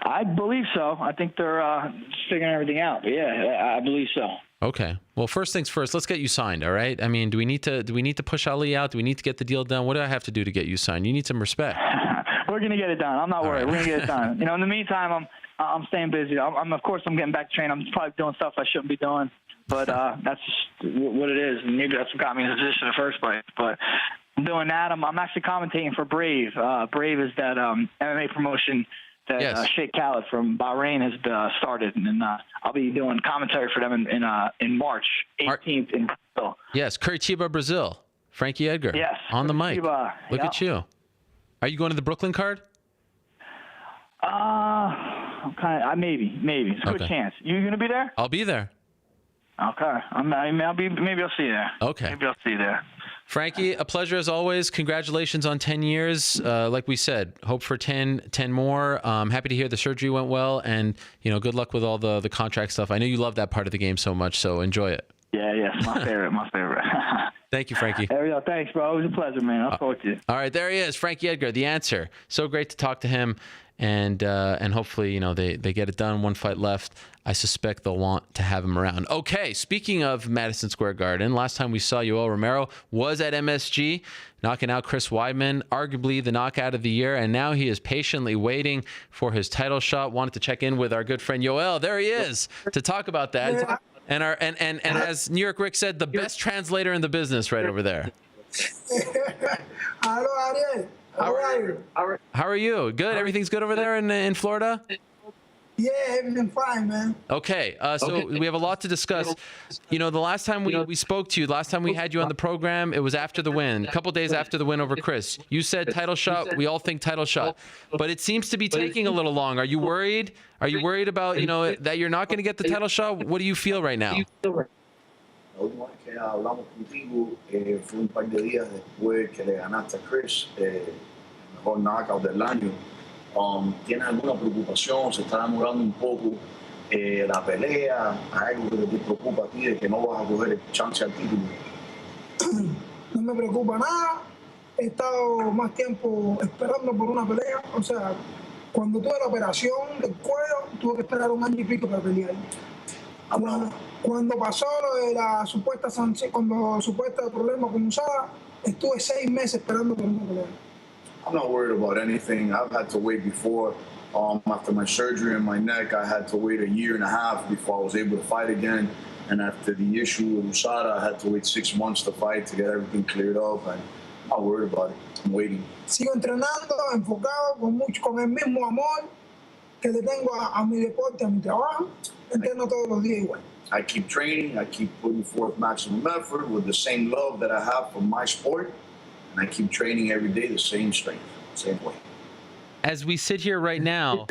I believe so. I think they're figuring everything out. But yeah, I believe so. Okay. Well, first things first, let's get you signed, all right? I mean, do we need to push Ali out? Do we need to get the deal done? What do I have to do to get you signed? You need some respect. We're going to get it done. I'm not worried. We're going to get it done. In the meantime, I'm staying busy. Of course, I'm getting back to training. I'm probably doing stuff I shouldn't be doing, but that's just what it is. And maybe that's what got me in this position in the first place. But I'm doing that. I'm actually commentating for Brave. Brave is that MMA promotion that Sheikh Khaled from Bahrain has started, and I'll be doing commentary for them in March 18th in Brazil. Yes, Curitiba, Brazil. Frankie Edgar. Yes, on the mic. Look at you. Are you going to the Brooklyn card? Maybe. It's a good chance. You gonna be there? I'll be there. Okay. Maybe I'll see you there. Okay. Maybe I'll see you there. Frankie, a pleasure as always. Congratulations on 10 years. Like we said, hope for 10 more. Happy to hear the surgery went well, and good luck with all the contract stuff. I know you love that part of the game so much, so enjoy it. Yeah, my favorite. Thank you, Frankie. There we go. Thanks, bro. It was a pleasure, man. I'll talk to you. All right, there he is, Frankie Edgar, the answer. So great to talk to him, and hopefully, they get it done. One fight left. I suspect they'll want to have him around. Okay, speaking of Madison Square Garden, last time we saw Yoel Romero was at MSG, knocking out Chris Weidman, arguably the knockout of the year, and now he is patiently waiting for his title shot. Wanted to check in with our good friend Yoel. There he is to talk about that. And as New York Rick said, the best translator in the business right over there. Hello, Ariel. How are you? How are you? Good. Everything's good over there in Florida? Yeah, everything fine, man. Okay, so we have a lot to discuss. You know, the last time we spoke to you, last time we had you on the program, it was after the win, a couple days after the win over Chris. You said title shot. We all think title shot, but it seems to be taking a little long. Are you worried? Are you worried about, you know, that you're not going to get the title shot? What do you feel right now? La última vez que hablamos contigo fue un par de días después que le ganaste a Chris, el mejor knockout del año. ¿Tienes alguna preocupación? ¿Se está demorando un poco la pelea? ¿Hay algo que te preocupa a ti de que no vas a coger el chance al título? No me preocupa nada. He estado más tiempo esperando por una pelea. O sea, cuando tuve la operación del cuello, tuve que esperar 1 año y pico para pelear. Cuando pasó lo de la supuesta sanción, cuando supuesto problema con USADA, estuve 6 meses esperando por una pelea. I'm not worried about anything. I've had to wait before. After my surgery in my neck, I had to wait 1.5 years before I was able to fight again. And after the issue with USADA, I had to wait 6 months to fight to get everything cleared up. And I'm not worried about it. I'm waiting. Sigo entrenando, enfocado, con el mismo amor que le tengo a mi deporte, a mi trabajo. Entreno todos los días igual. I keep training. I keep putting forth maximum effort with the same love that I have for my sport. And I keep training every day the same strength, same way. As we sit here right now,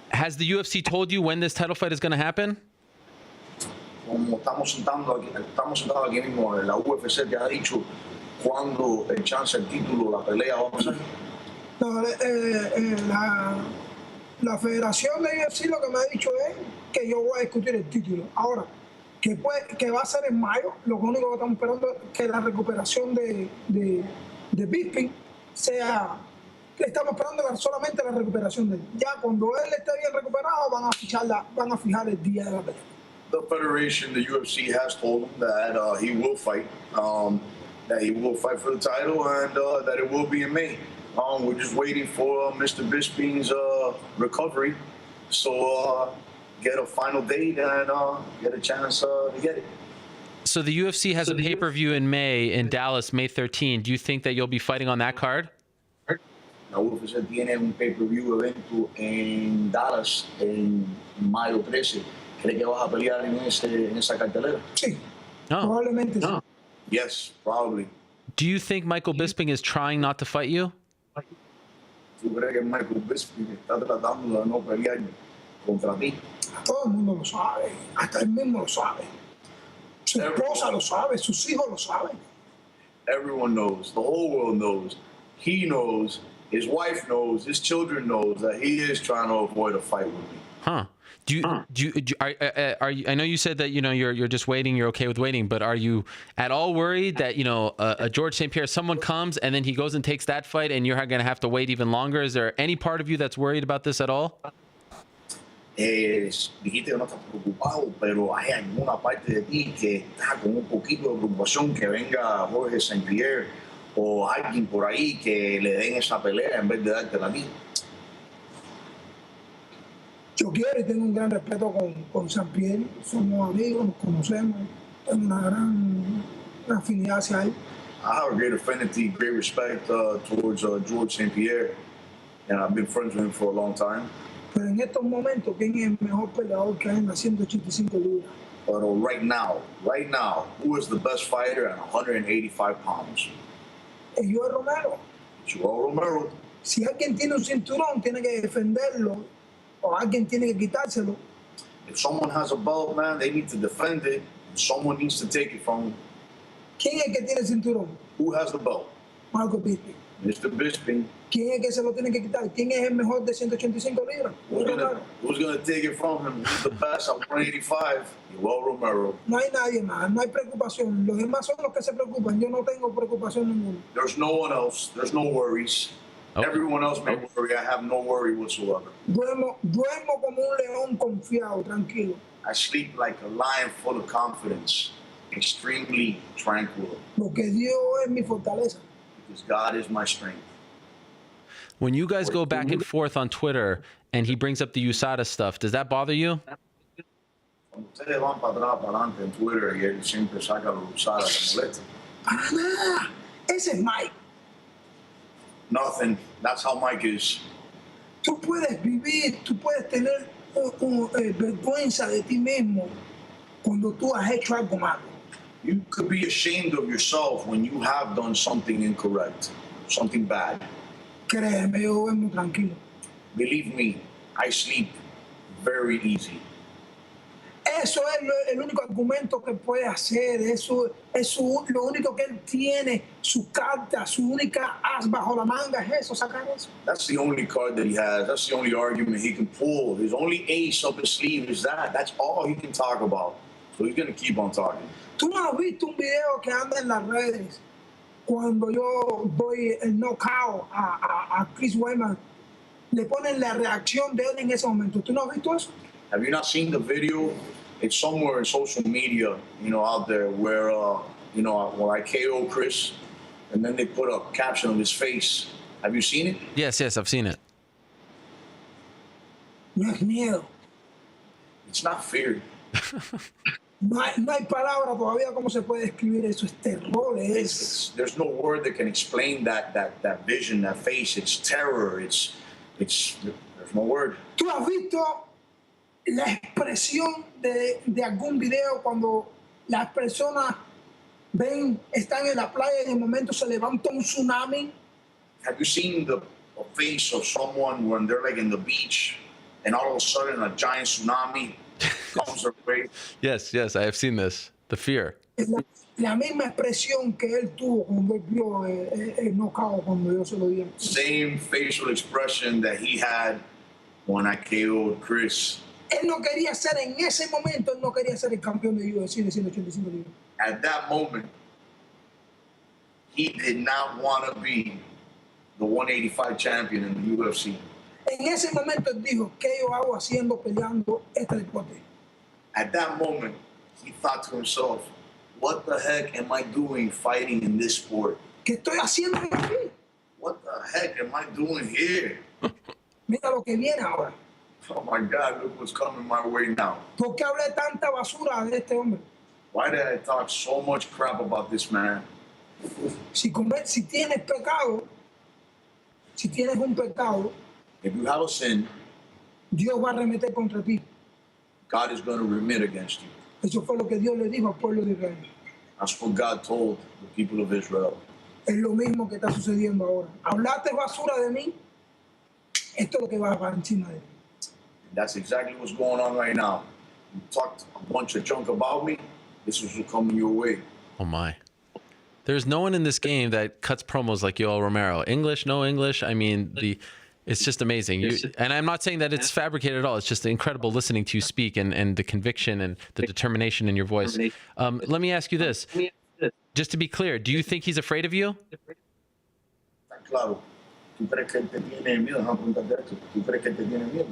has the UFC told you when this title fight is going to happen? Como estamos sentados aquí mismo, la UFC te ha dicho cuándo el chance al título, la pelea va a pasar. No, la federación de UFC lo que me ha dicho es que yo voy a discutir el título. Ahora, que va a ser en mayo, lo único que estamos esperando es que la recuperación de Vick sea... Estamos esperando solamente la recuperación de él. Ya cuando él esté bien recuperado, van a fijar el día de la pelea. The federation, the UFC, has told him that he will fight, for the title, and that it will be in May. We're just waiting for Mr. Bisping's recovery, so get a final date and get a chance to get it. So the UFC has a pay-per-view in May in Dallas, May 13. Do you think that you'll be fighting on that card? La UFC tiene un pay-per-view evento en Dallas en mayo 13. ¿Cree que vas a pelear en esa cartelera? Sí. No. Probablemente sí. Yes, probably. Do you think Michael Bisping is trying not to fight you? ¿Tú crees que Michael Bisping está tratando de no pelear contra ti? Todo el mundo lo sabe. Hasta él mismo lo sabe. Su esposa lo sabe. Sus hijos lo saben. Everyone knows. The whole world knows. He knows. His wife knows. His children knows that he is trying to avoid a fight with me. Huh. Are you, I know you said that, you know, you're just waiting, you're okay with waiting, but are you at all worried that, you know, a George St. Pierre, someone comes and then he goes and takes that fight and you're going to have to wait even longer? Is there any part of you that's worried about this at all? Dijiste que no estás preocupado, pero hay alguna parte de ti que está con un poquito de preocupación que venga Jorge St. Pierre o alguien por ahí que le den esa pelea en vez de dártela a ti. Yo quiero y tengo un gran respeto con St. Pierre. Somos amigos, nos conocemos. Tengo una gran afinidad hacia él. I have a great affinity, great respect towards George St. Pierre, and I've been friends with him for a long time. Pero en estos momentos, ¿quién es el mejor peleador que hay en las 185 libras? But right now, who is the best fighter at 185 pounds? Yoel Romero. Yoel Romero. Si alguien tiene un cinturón, tiene que defenderlo, o alguien tiene que quitárselo. If someone has a belt, man, they need to defend it. Someone needs to take it from him. ¿Quién es el que tiene el cinturón? Who has the belt? Michael Bisping. Mr. Bisping. ¿Quién es el que se lo tiene que quitar? ¿Quién es el mejor de 185 libras? Who's gonna take it from him? Who's the best at 185? Yoel Romero. No hay nadie más, no hay preocupación. Los demás son los que se preocupan. Yo no tengo preocupación ninguna. There's no one else. There's no worries. Okay. Everyone else may worry. I have no worry whatsoever. Duermo como un león confiado, tranquilo. I sleep like a lion full of confidence, extremely tranquil. Porque Dios es mi fortaleza. Because God is my strength. When you guys go back and forth on Twitter and he brings up the USADA stuff, does that bother you? Cuando ustedes van para atrás, para adelante en Twitter y él siempre saca los USADA, ¿te molesta? Para nada. Ese es Mike. Nothing. That's how Mike is. Tú puedes vivir, tú puedes tener vergüenza de ti mismo cuando tú has hecho algo malo. You could be ashamed of yourself when you have done something incorrect, something bad. Créeme, yo duermo tranquilo. Believe me, I sleep very easy. Eso es el único argumento que puede hacer, eso es lo único que él tiene, su carta, su única as bajo la manga es eso, sacar eso. That's the only card that he has. That's the only argument he can pull. His only ace up his sleeve is that. That's all he can talk about. So he's going to keep on talking. ¿Tú no has visto un video que anda en las redes cuando yo doy el knockout a Chris Weidman? Le ponen la reacción de él en ese momento. ¿Tú no has visto eso? Have you not seen the video? It's somewhere in social media, out there where, when I KO Chris, and then they put a caption of his face. Have you seen it? Yes, I've seen it. No es miedo. It's not fear. No hay palabra todavía cómo se puede describir eso. Es terror. There's no word that can explain that vision, that face. It's terror. There's no word. ¿Tú has visto la expresión de algún video cuando las personas están en la playa y de momento se levanta un tsunami? Have you seen the face of someone when they're like in the beach and all of a sudden a giant tsunami comes their way? Yes, I have seen this. The fear. La misma expresión que él tuvo cuando él vio el knockout cuando yo se lo di. Same facial expression that he had when I KO'd Chris. Él no quería ser en ese momento, él no quería ser el campeón de UFC de 185 libras. At that moment, he did not want to be the 185 champion in the UFC. En ese momento él dijo, ¿qué yo hago haciendo, peleando este deporte? At that moment, he thought to himself, what the heck am I doing fighting in this sport? ¿Qué estoy haciendo aquí? What the heck am I doing here? Mira lo que viene ahora. Oh my God, look what's coming my way now. ¿Por qué hablé tanta basura de este hombre? Why did I talk so much crap about this man? Si tienes pecado, si tienes un pecado, if you have a sin, Dios va a remeter contra ti. God is going to remit against you. Eso fue lo que Dios le dijo al pueblo de Israel. That's what God told the people of Israel. Es lo mismo que está sucediendo ahora. Hablaste basura de mí, esto es lo que va para encima de ti. That's exactly what's going on right now. You talked a bunch of junk about me. This is what's coming your way. Oh my. There's no one in this game that cuts promos like Yoel Romero. English, no English. I mean, it's just amazing. And I'm not saying that it's fabricated at all. It's just incredible listening to you speak and the conviction and the determination in your voice. Let me ask you this. Just to be clear, do you think he's afraid of you? Claro. ¿Tú crees que él te tiene miedo? ¿Tú crees que él te tiene miedo?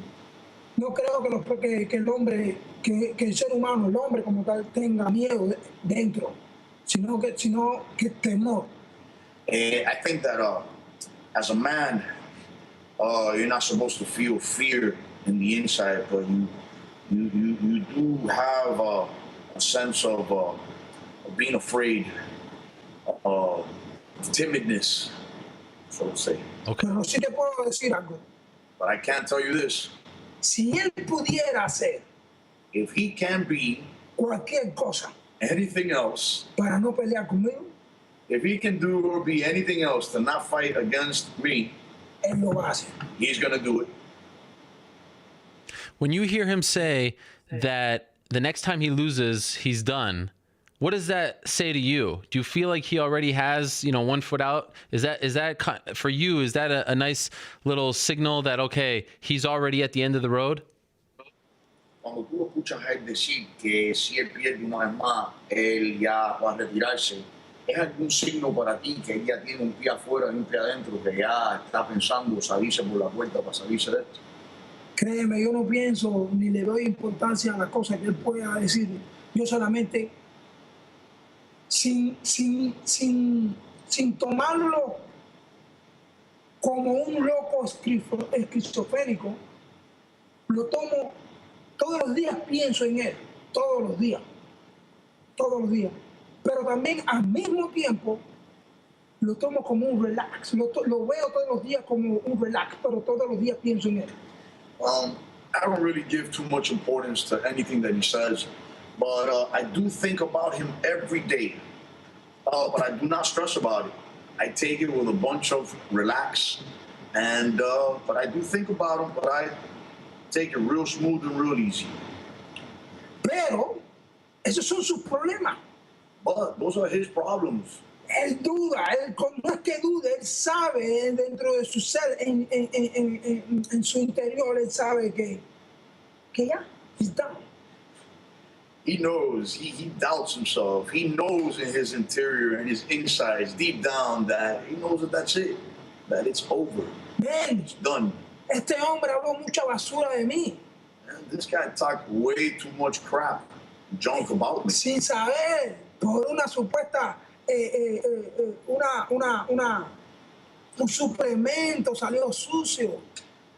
No creo que el hombre, que el ser humano, el hombre como tal, tenga miedo dentro, sino que temor. I think that as a man, you're not supposed to feel fear in the inside, but you do have a sense of being afraid, timidness, so to say. Okay. Pero sí te puedo decir algo. But I can't tell you this. Si él pudiera hacer if he can be cualquier cosa anything else, para no pelear conmigo, if he can do or be anything else to not fight against me, él lo va a hacer. He's going to do it. When you hear him say that the next time he loses, he's done, what does that say to you? Do you feel like he already has, 1 foot out? Is that for you? Is that a nice little signal that, okay, he's already at the end of the road? Cuando tú escuchas a él decir que si él pierde una vez más, él ya va a retirarse, ¿es algún signo para ti que él ya tiene un pie afuera y un pie adentro, que ya está pensando salirse por la puerta para salirse de esto? Créeme, yo no pienso ni le doy importancia a las cosas que él pueda decir. Yo solamente, sin tomarlo como un loco esquizofrénico, lo tomo, todos los días pienso en él, todos los días. Pero también al mismo tiempo lo tomo como un relax, lo veo todos los días como un relax, pero todos los días pienso en él. I don't really give too much importance to anything that he says, but I do think about him every day. But I do not stress about it. I take it with a bunch of relax, and but I do think about him, but I take it real smooth and real easy. Pero esos son sus problemas. But those are his problems. Él duda, no es que dude, él sabe dentro de su ser, en su interior, él sabe que ya, he's done. He knows, he doubts himself. He knows in his interior and his insides, deep down, that he knows that that's it, that it's over. Man, it's done. Este hombre habló mucha basura de mí. And this guy talked way too much crap, junk about me. Sin saber, por una supuesta, un suplemento salió sucio.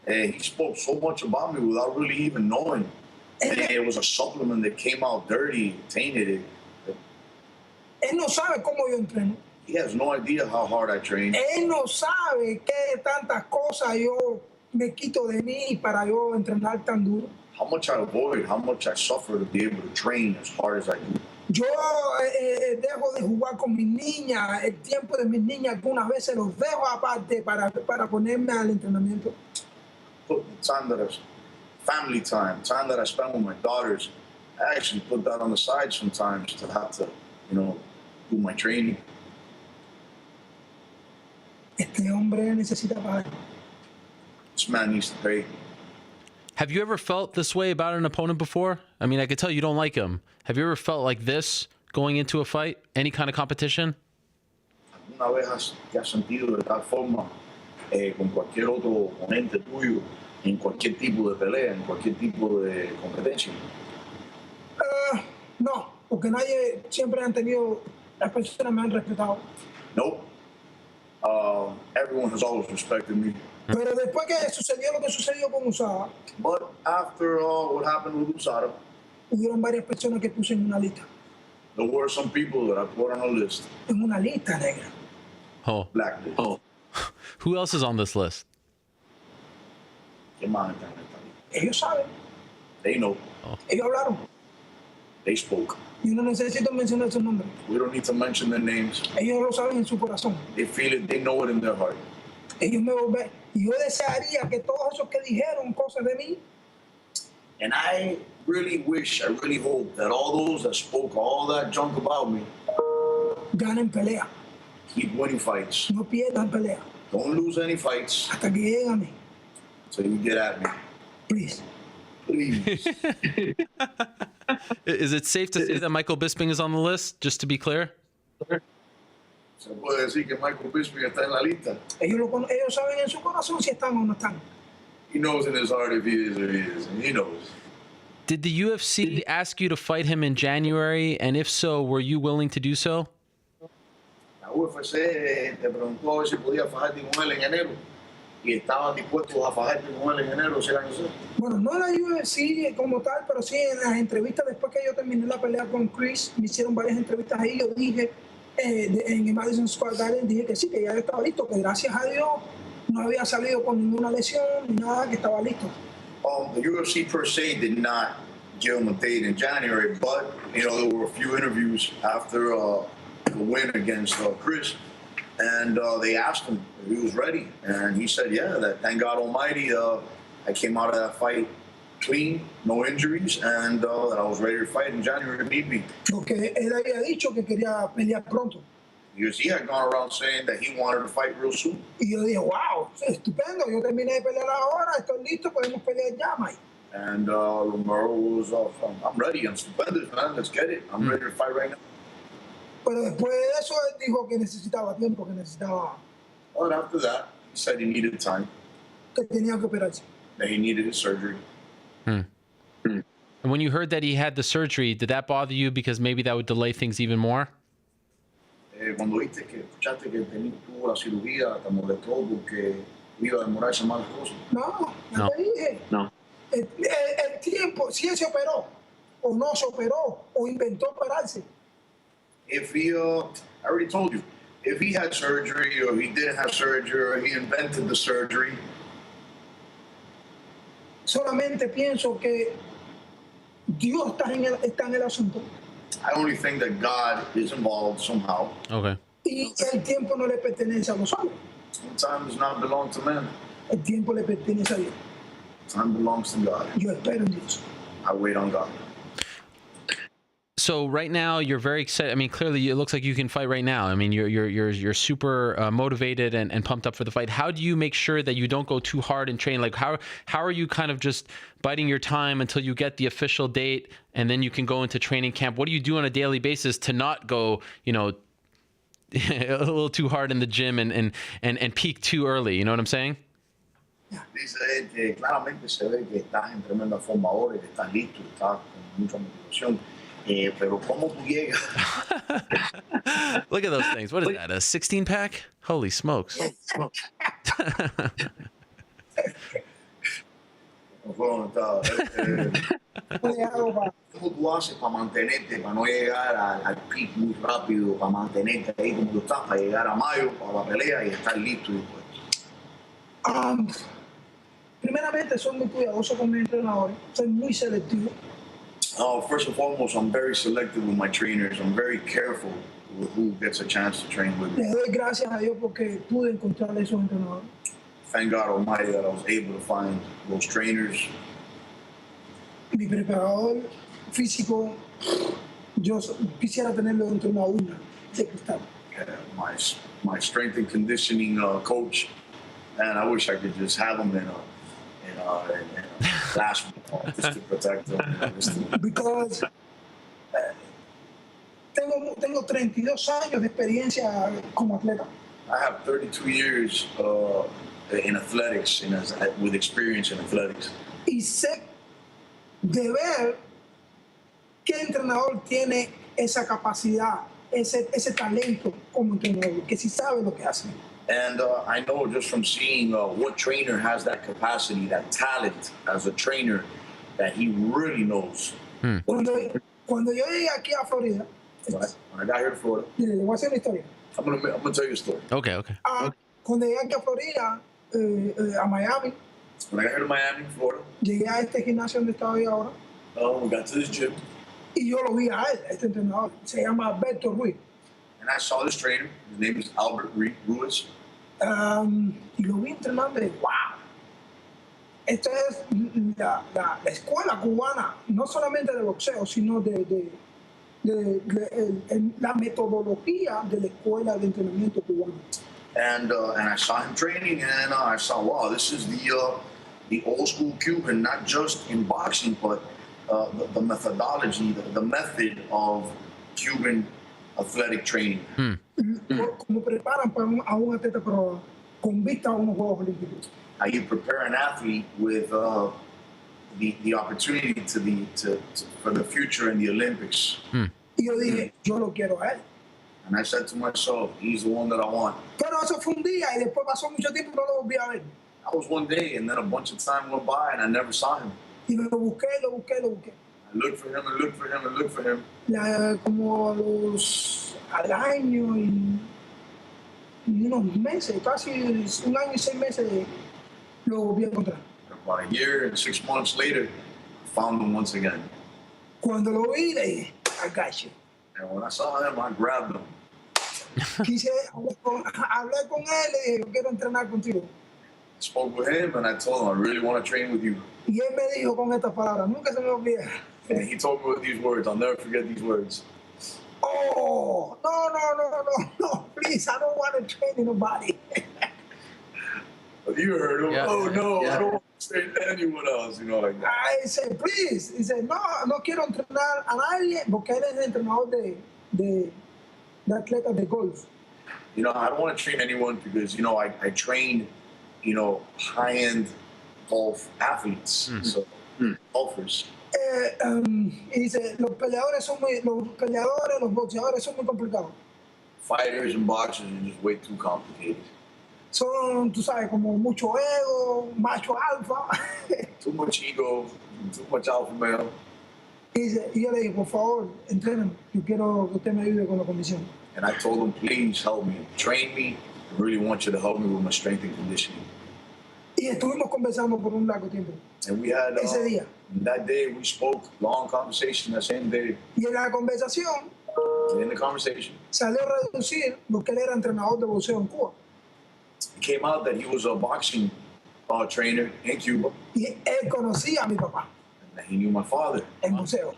He spoke so much about me without really even knowing. It was a supplement that came out dirty, tainted it. Él no sabe cómo yo entreno. He has no idea how hard I train. Él no sabe qué tantas cosas yo me quito de mí para yo entrenar tan duro. How much I avoid, how much I suffer to be able to train as hard as I do. Yo dejo de jugar con mis niñas, el tiempo de mis niñas algunas veces los dejo aparte para ponerme al entrenamiento. Put the time that family time that I spend with my daughters, I actually put that on the side sometimes to have to, do my training. Este hombre necesita pagar. This man needs to pay. Have you ever felt this way about an opponent before? I mean, I could tell you don't like him. Have you ever felt like this going into a fight, any kind of competition? ¿Alguna vez te has sentido de tal forma con cualquier otro oponente tuyo en cualquier tipo de pelea, en cualquier tipo de competencia? No, porque nadie siempre han tenido, las personas me han respetado. Nope. Everyone has always respected me. Pero después que sucedió lo que sucedió con Usada, but after what happened with Usada, hubieron varias personas que puse en una lista. There were some people that I put on a list. En una lista negra. Oh. Black list. Oh. Who else is on this list? Ellos saben. They know. Oh. Ellos hablaron. They spoke. Yo no necesito mencionar sus nombres. We don't need to mention their names. Ellos lo saben en su corazón. They feel it. They know it in their heart. Ellos me volver. Y yo desearía que todos esos que dijeron cosas de mí. And I really wish, I really hope that all those that spoke all that junk about me ganen pelea. Keep winning fights. No pierdan pelea. Don't lose any fights. Hasta que lleguen a mí. So you get at me. Please. Please. Is it safe to say that Michael Bisping is on the list, just to be clear? Se puede decir que Michael Bisping está en la lista. Ellos saben en su corazón si están o no están. He knows in his heart if he is or he isn't. He knows. Did the UFC ask you to fight him in January? And if so, were you willing to do so? La UFC te preguntó a ver si podía fajarte con él en enero. Y estaban dispuestos a fajarte con él en enero, si era que sea. Bueno, no la UFC como tal, pero sí en las entrevistas después que yo terminé la pelea con Chris, me hicieron varias entrevistas ahí. Yo dije en el Madison Square Garden, dije que sí, que ya estaba listo, que gracias a Dios no había salido con ninguna lesión ni nada, que estaba listo. The UFC per se did not give him a date in January, but there were a few interviews after the win against Chris, and they asked him if he was ready, and he said, "Yeah, that thank God Almighty, I came out of that fight clean, no injuries, and that I was ready to fight in January if need be." Porque él había dicho que quería pelear pronto. Because he had gone around saying that he wanted to fight real soon. Y yo dije, wow, estupendo, yo terminé de pelear ahora, estoy listo, podemos pelear ya, Mike. And Romero was, I'm ready, I'm stupendous, man, let's get it. I'm ready to fight right now. Pero después de eso, él dijo que necesitaba tiempo, que necesitaba... But after that, he said he needed time. Que tenía que operarse. That he needed his surgery. And when you heard that he had the surgery, did that bother you because maybe that would delay things even more? Cuando escuchaste que tuvo la cirugía, te molestó porque iba a demorarse más las cosas. No, ya te dije. No. El tiempo, si él se operó, o no se operó, o inventó operarse. If he, I already told you, if he had surgery, or he didn't have surgery, or he invented the surgery, solamente pienso que Dios está en el asunto. I only think that God is involved somehow. Okay. Y el tiempo no le pertenece a los hombres. Time does not belong to man. El tiempo le pertenece a Dios. Time belongs to God. Yo espero en Dios. I wait on God. So right now you're very excited. I mean, clearly it looks like you can fight right now. I mean, you're super motivated and pumped up for the fight. How do you make sure that you don't go too hard in training? Like how are you kind of just biding your time until you get the official date and then you can go into training camp? What do you do on a daily basis to not go, you know, a little too hard in the gym and peak too early? You know what I'm saying? Dice que claramente se ve que estás en tremenda forma ahora, que estás listo, estás con mucha motivación. Pero ¿cómo tú llegas? Look at those things. What is that? A 16-pack? Holy smokes. ¿Cómo tú haces para mantenerte, para no llegar al peak muy rápido, para mantenerte ahí como tú estás, para llegar a mayo, para la pelea y estar listo y dispuesto? Primeramente, soy muy cuidadoso con mis entrenadores. Soy muy selectivo. First and foremost, I'm very selective with my trainers. I'm very careful with who gets a chance to train with me. Le doy gracias a Dios porque pude encontrar esos entrenadores. Thank God Almighty that I was able to find those trainers. Mi preparador físico, yo quisiera tenerlo dentro de una urna de cristal. My strength and conditioning coach, and I wish I could just have him in a glass ball just to protect them. Because tengo 32 años de experiencia como atleta. I have 32 years in athletics, with experience in athletics. Y sé de ver qué entrenador tiene esa capacidad, ese talento como entrenador, que sí sabe lo que hace. And I know just from seeing what trainer has that capacity, that talent as a trainer, that he really knows. Cuando yo llegué aquí a Florida, when I got here to Florida, le voy a hacer una historia. I'm gonna tell you a story. Okay. Cuando llegué aquí a Florida, a Miami, when I got here to Miami, Florida, llegué a este gimnasio donde estaba yo ahora. We got to this gym. Y yo lo vi a él, este entrenador, se llama Alberto Del Rio. And I saw this trainer, his name is Albert Ruiz. Y lo vi entrenando y wow. Esta es la escuela cubana, no solamente de boxeo, sino de la metodología de la escuela de entrenamiento cubano. And I saw him training, and I saw, wow, this is the old school Cuban, not just in boxing, but the methodology, the method of Cuban athletic training. Como preparan a un atleta con vista a unos Juegos Olímpicos. How you prepare an athlete with the opportunity for the future in the Olympics. Y yo dije, yo lo quiero a él. And I said to myself, he's the one that I want. Pero eso fue un día y después pasó mucho tiempo y no lo volví a ver. That was one day, and then a bunch of time went by, and I never saw him. Y lo busqué. I looked for him and looked for him and looked for him. Como al año y unos meses, casi un año y 6 meses, lo volví a encontrar. About a year and 6 months later, I found him once again. Cuando lo vi, le dije, I got you. And when I saw him, I grabbed him. Quise hablar con él, le dije, yo quiero entrenar contigo. I spoke with him, and I told him, I really want to train with you. Y él me dijo con estas palabras, nunca se me olvida. And he told me with these words, I'll never forget these words. Oh, no, please, I don't want to train anybody. Have you heard him? Yeah. Oh, no, Yeah. I don't want to train anyone else, like that. I said, please. He said, no quiero entrenar a nadie, porque él es el entrenador de atletas de golf. I don't want to train anyone because, I train, high-end golf athletes, so golfers. Y dice, los peleadores, los boxeadores son muy complicados. Fighters and boxers are just way too complicated. Son, tú sabes, como mucho ego, macho alfa. Too much ego, too much alpha male. Y yo le dije, por favor, entréname. Yo quiero que usted me ayude con la condición. And I told him, please help me, train me. I really want you to help me with my strength and conditioning. Y estuvimos conversando por un largo tiempo. And we had, Ese día. that day we spoke, long conversation that same day. Y en la conversación In the conversation, salió a reducir porque él era entrenador de boxeo en Cuba. it came out that he was a boxing trainer in Cuba. Y él conocía a mi papá And that he knew my father, en boxeo.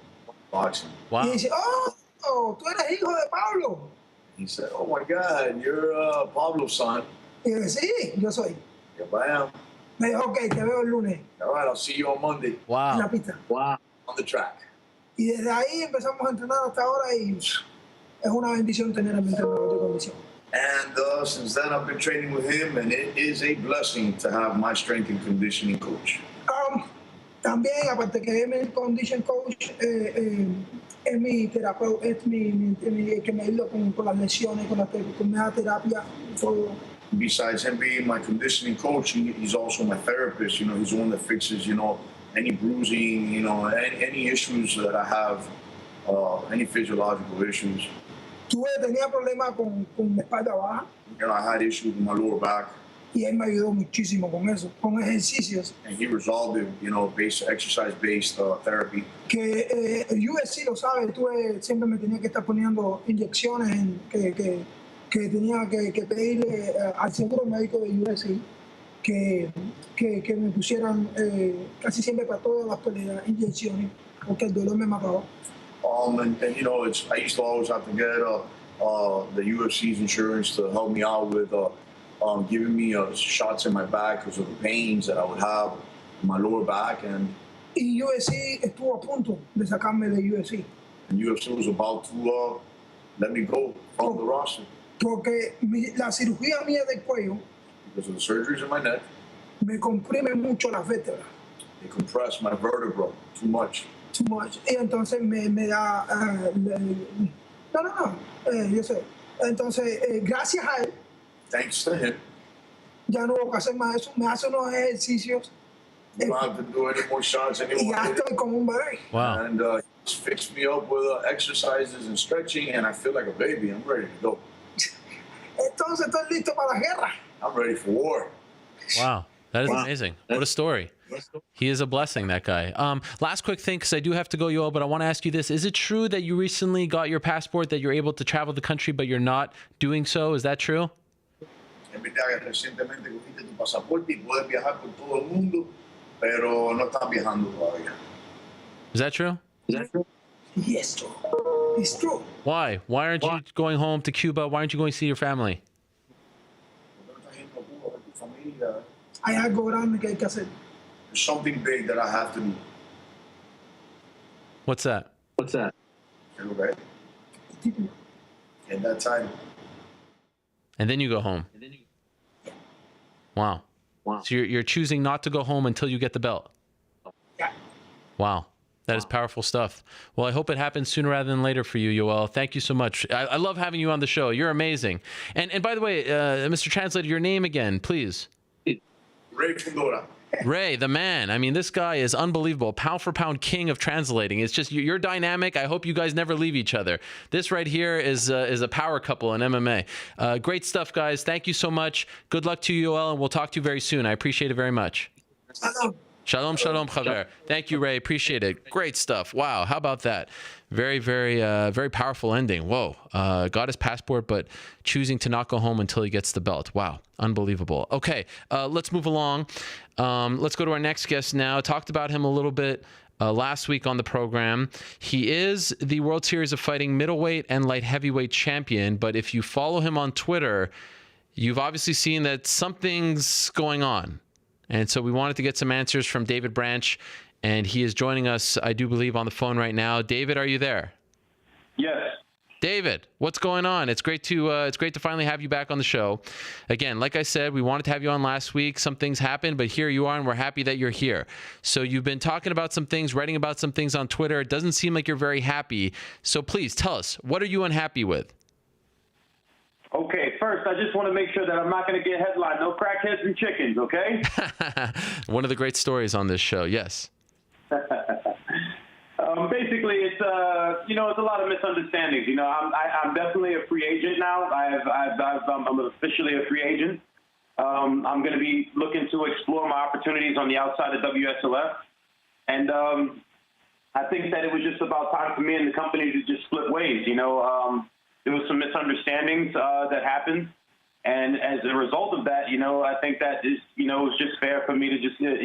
boxing. Wow. Y dice, oh, tú eres hijo de Pablo. He said, oh my God, you're Pablo's son. Y yo dije, sí, yo soy. Yep, I am. Me dijo, ok, te veo el lunes All right, I'll see you on Monday en Wow. la pista. on the track. Y desde ahí empezamos a entrenar hasta ahora y es una bendición tener a mi entrenador de condición. And since then, I've been training with him, and it is a blessing to have my strength and conditioning coach. También, aparte que es mi condition coach, es mi terapeuta, es mi que me ayuda con las lesiones, con la terapia, todo. Besides him being my conditioning coach, he's also my therapist. You know, he's the one that fixes, you know, any bruising, you know, any issues that I have, any physiological issues. Tenía problemas con mi espalda baja You know, I had issues with my lower back, y él me ayudó muchísimo con eso, con ejercicios and he resolved it, you know, exercise-based therapy. que el UFC lo sabe. Siempre me tenía que estar poniendo inyecciones que tenía que pedirle al seguro médico de UFC que me pusieran casi siempre para todas las peleas inyecciones porque el dolor me mataba. And you know, I used to always have to get the UFC's insurance to help me out with giving me shots in my back because of the pains that I would have in my lower back. And UFC estuvo a punto de sacarme de UFC. And UFC was about to let me go from the roster. Porque la cirugía mía del cuello because of the surgeries in my neck. Me comprime mucho las vértebras. They compress my vertebra too much. Too much. Y entonces me da... yo sé. Entonces, gracias a él, thanks to him, ya no tengo que hacer más eso. Me hace unos ejercicios. You don't have to do any more shots anymore. Y ya estoy como un bebé. Wow. And he's fixed me up with exercises and stretching, and I feel like a baby. I'm ready to go. Entonces estoy listo para la guerra. I'm ready for war. Wow. That is amazing. What a story. He is a blessing, that guy. Last quick thing, because I do have to go, Yoel, but I want to ask you this. Is it true that you recently got your passport, that you're able to travel the country, but you're not doing so? Is that true? En verdad, recientemente cogiste tu pasaporte y puedes viajar por todo el mundo, pero no estás viajando todavía. Is that true? Yes, it's true. Why? Why aren't you going home to Cuba? Why aren't you going to see your family? Hay algo grande que hay que hacer. There's something big that I have to do. What's that? Okay. Get that title. And then you go home. Wow. So you're choosing not to go home until you get the belt. Yeah. Wow. That is powerful stuff. Well, I hope it happens sooner rather than later for you, Yoel. Thank you so much. I love having you on the show. You're amazing. And by the way, Mr. Translator, your name again, please. Ray Fundora. Ray, the man. I mean, this guy is unbelievable. Pound for pound king of translating. It's just, you're dynamic. I hope you guys never leave each other. This right here is a power couple in MMA. Great stuff, guys. Thank you so much. Good luck to you, Yoel, and we'll talk to you very soon. I appreciate it very much. Shalom, shalom, Javier. Thank you, Ray. Appreciate it. Great stuff. Wow. How about that? Very, very powerful ending. Whoa. Got his passport, but choosing to not go home until he gets the belt. Wow. Unbelievable. Okay. Let's move along. Let's go to our next guest now. Talked about him a little bit last week on the program. He is the World Series of Fighting middleweight and light heavyweight champion. But if you follow him on Twitter, you've obviously seen that something's going on. And so we wanted to get some answers from David Branch, and he is joining us, I do believe, on the phone right now. David, are you there? Yes. David, what's going on? It's great to finally have you back on the show. Again, like I said, we wanted to have you on last week. Some things happened, but here you are, and we're happy that you're here. So you've been talking about some things, writing about some things on Twitter. It doesn't seem like you're very happy. So please tell us, what are you unhappy with? Okay, first, I just want to make sure that I'm not going to get headlined. No crackheads and chickens, okay? One of the great stories on this show, yes. Basically, it's it's a lot of misunderstandings. I'm definitely a free agent now. I'm officially a free agent. I'm going to be looking to explore my opportunities on the outside of WSLF. And I think that it was just about time for me and the company to just split ways. There was some misunderstandings that happened. And as a result of that, I think that is, it was just fair for me to just, as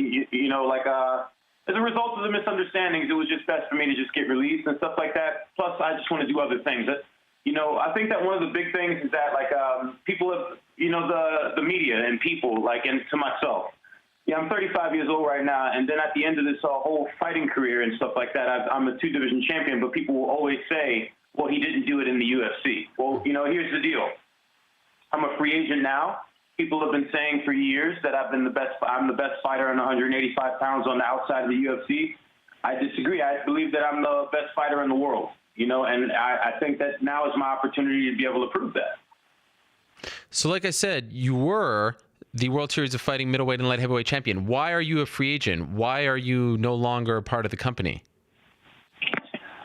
a result of the misunderstandings, it was just best for me to just get released and stuff like that. Plus, I just want to do other things. I think that one of the big things is that, people have, the media and people, and to myself. Yeah, I'm 35 years old right now, and then at the end of this whole fighting career and stuff like that, I'm a 2-division champion, but people will always say, well, he didn't do it in the UFC. Well, here's the deal. I'm a free agent now. People have been saying for years that I'm the best fighter in 185 pounds on the outside of the UFC. I disagree. I believe that I'm the best fighter in the world, and I think that now is my opportunity to be able to prove that. So like I said, you were the World Series of Fighting middleweight and light heavyweight champion. Why are you a free agent? Why are you no longer a part of the company?